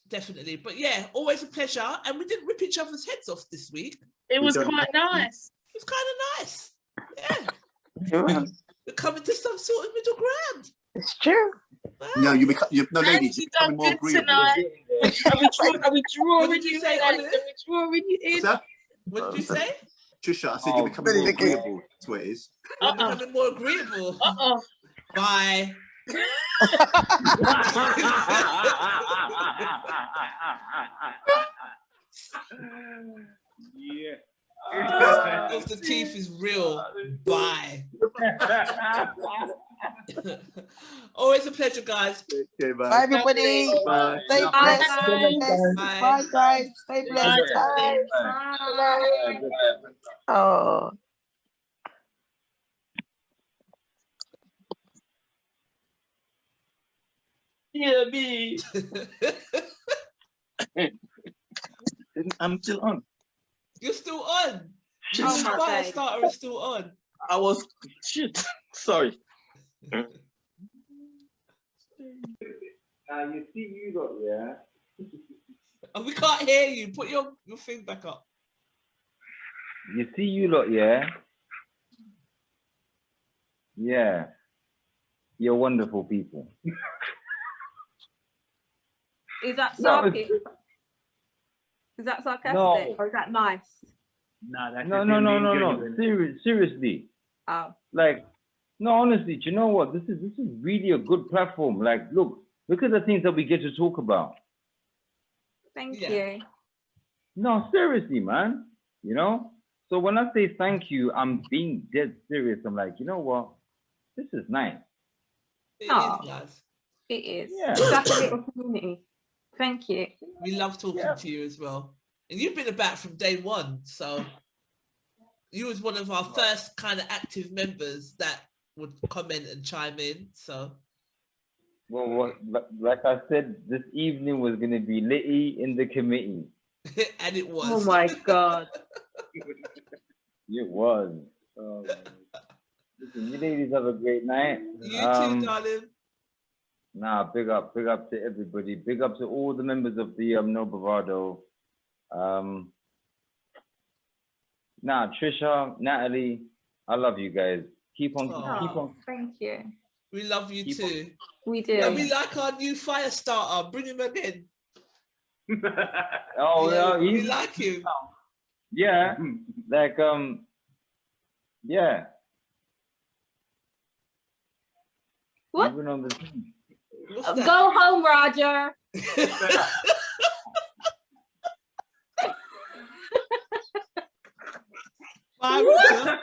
Definitely. But yeah, always a pleasure. And we didn't rip each other's heads off this week. It was quite nice. It was kind of nice. Yeah. We're coming to some sort of middle ground. It's true. Wow. No, no, ladies, you're becoming more agreeable. Tonight. Are we drawing you say, in? Are we drawing you in? What's that? What did you say? Trisha, I said you're becoming more agreeable. That's what it is. I'm becoming more agreeable. Bye. Yeah. If the teeth is real, bye. Always a pleasure, guys. Okay, bye. Bye, everybody. Bye. Stay blessed. Bye. Bye, guys. Stay blessed. Bye. Bye. Oh. Yeah, me. I'm still on. You're still on. Oh my Fire days. starter is still on. I was shit. Sorry. Now you see you lot, yeah. And we can't hear you. Put your thing back up. You see you lot, yeah. Yeah. You're wonderful people. Is that No, sarcastic? Is that sarcastic No. or is that nice? Nah, that's No. just him being genuine. Seriously. Oh, Like, no, honestly, do you know what? This is really a good platform. Like, look at the things that we get to talk about. thank Yeah. you. No, seriously, man. You know? So when I say thank you, I'm being dead serious. I'm like, you know what? This is nice. It Oh. is, guys. It is. Yeah. It's like a little community. Thank you. We love talking to you as well. And you've been about from day one, so you was one of our first kind of active members that would comment and chime in. So Well, like I said, this evening was going to be litty in the committee. and it was. Oh my God. It was. Listen, you ladies have a great night. You too, darling. Nah, big up to everybody. Big up to all the members of the No Bravado. Nah, Trisha, Natalie, I love you guys. Keep on. Thank you. We love you too. We do. And we like our new fire starter. Bring him again. Oh, yeah, no, we like him. Yeah, like yeah. What? Even on the team. Go home, Roger. Bye, Roger.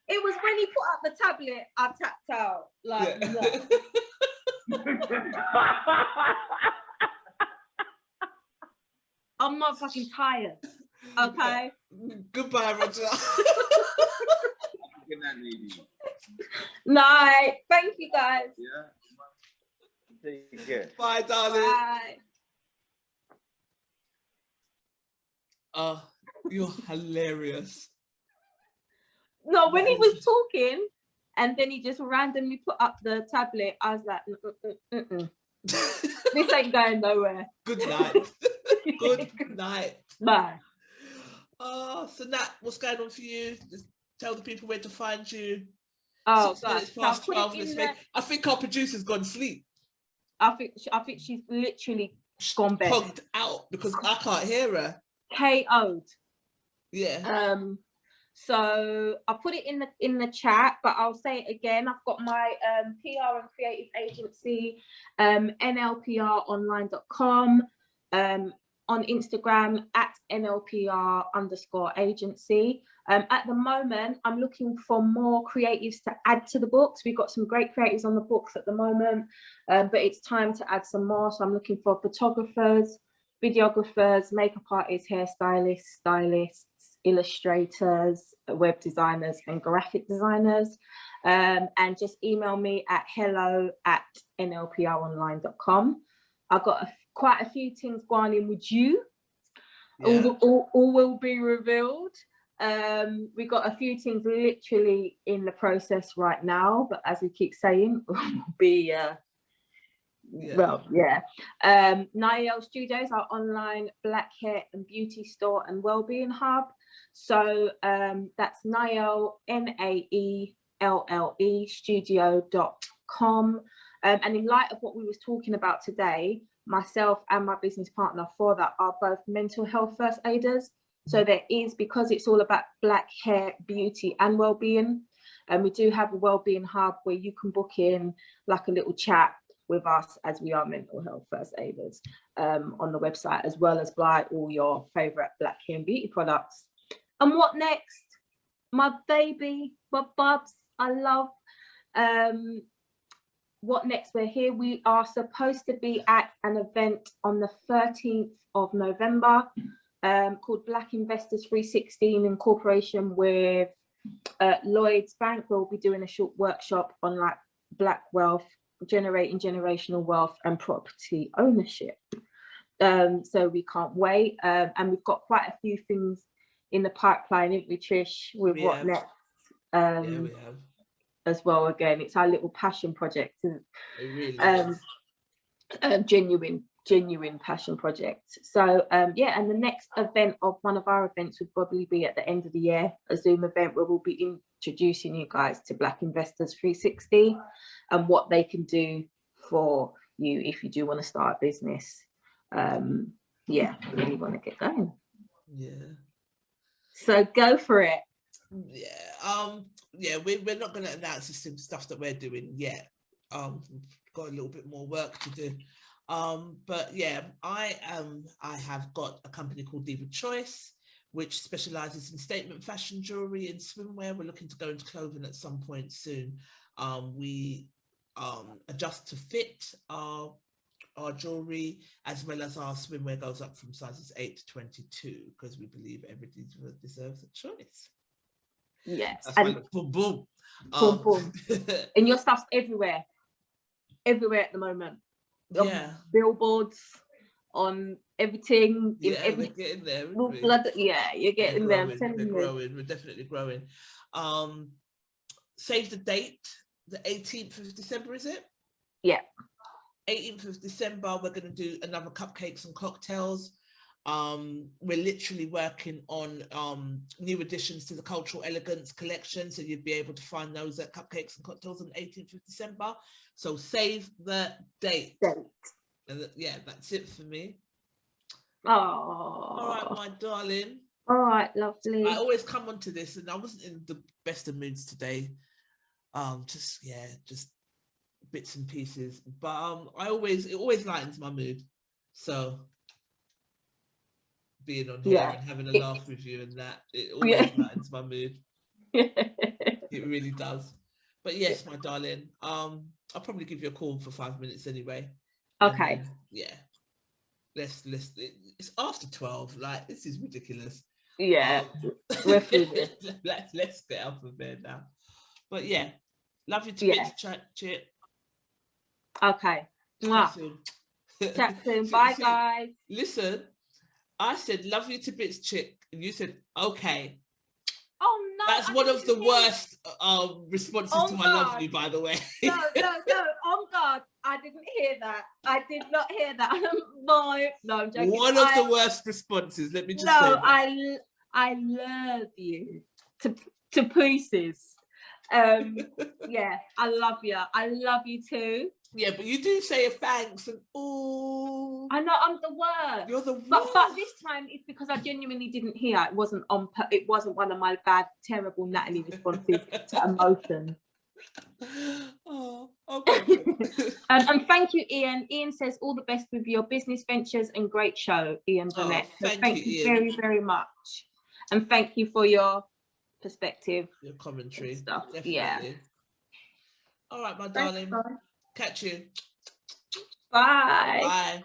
It was when he put up the tablet, I tapped out. Like, I'm not fucking tired. Okay. Goodbye, Roger. Good night, lady. Night. Thank you, guys. Yeah. Take care. Bye, darling. Bye. Oh, you're hilarious. No, when he was talking and then he just randomly put up the tablet, I was like, this ain't going nowhere. Good night. Good night. Bye. Oh, so Nat, what's going on for you? Just tell the people where to find you. Oh, 6 minutes past 12. I think our producer's gone to sleep. I think she's literally gone bed. Hogged out because I can't hear her. KO'd. Yeah. So I put it in the chat, but I'll say it again. I've got my PR and creative agency, nlpronline.com, on Instagram at nlpr_agency. At the moment, I'm looking for more creatives to add to the books. We've got some great creatives on the books at the moment, but it's time to add some more. So I'm looking for photographers, videographers, makeup artists, hairstylists, stylists, illustrators, web designers, and graphic designers. And just email me at hello@nlpronline.com. I've got quite a few things going in with you. Yeah. All will be revealed. We got a few things literally in the process right now, but as we keep saying, will be Well, yeah. Nael Studios, our online black hair and beauty store and wellbeing hub. So that's Nael, NAELLE studio.com. And in light of what we was talking about today, myself and my business partner for that are both mental health first aiders. So there is, because it's all about black hair, beauty and wellbeing, and we do have a wellbeing hub where you can book in like a little chat with us, as we are mental health first aiders, on the website, as well as buy all your favorite black hair and beauty products. And what next? My baby, my bubs, I love. What next? We're here. We are supposed to be at an event on the 13th of November called Black Investors 360 in cooperation with Lloyd's Bank. We'll be doing a short workshop on like black wealth, generating generational wealth and property ownership. So we can't wait. And we've got quite a few things in the pipeline, haven't we, Trish, with what next? Yeah, we have. As well, again, it's our little passion project. It really is. Genuine passion project. So yeah, and the next event of one of our events would probably be at the end of the year, a Zoom event where we'll be introducing you guys to Black Investors 360 and what they can do for you if you do want to start a business. Yeah, really want to get going. Yeah. So go for it. Yeah, we're not going to announce some stuff that we're doing yet. We've got a little bit more work to do. But yeah, I have got a company called Diva Choice, which specializes in statement fashion jewelry and swimwear. We're looking to go into clothing at some point soon. We adjust to fit our jewelry, as well as our swimwear goes up from sizes 8 to 22, because we believe everybody deserves a choice. Yes. That's and boom, boom. Boom. And your stuff's everywhere at the moment. Yeah. Billboards, on everything. Yeah, we're getting there. You're getting there. We're growing. We're definitely growing. Save the date. The 18th of December, is it? Yeah. 18th of December, we're going to do another cupcakes and cocktails. We're literally working on new additions to the Cultural Elegance collection, so you'd be able to find those at Cupcakes and Cocktails on the 18th of December. So save the date. And yeah, that's it for me. Oh, all right, my darling. All right, lovely. I always come onto this, and I wasn't in the best of moods today. Just bits and pieces, but it always lightens my mood. So being on here and having a laugh with you and that, it always lightens my mood. It really does. But yes, my darling, I'll probably give you a call for 5 minutes anyway. Okay. Let's it's after 12. Like, this is ridiculous. Yeah. We're through this. Let's get up of bed now. But yeah, love you to bits, Chit. Okay. Chat soon. Chat soon. Bye, guys. Listen, I said love you to bits, Chit, and you said okay. Oh no! That's one of the worst responses to I love you, by the way. No. On God, I didn't hear that. I did not hear that. No, I'm joking. One of the worst responses. Let me just say that. I love you to pieces. Yeah, I love you. I love you too. Yeah, but you do say a thanks and oh. I know, I'm the worst. You're the worst. But this time it's because I genuinely didn't hear. It wasn't one of my bad, terrible Natalie responses to emotion. Oh, okay. And thank you, Ian. Ian says all the best with your business ventures and great show, Ian Burnett. Thank you, very, very much. And thank you for your perspective, your commentary stuff. Definitely. Yeah. All right, my darling. Thanks, catch you. Bye. Bye.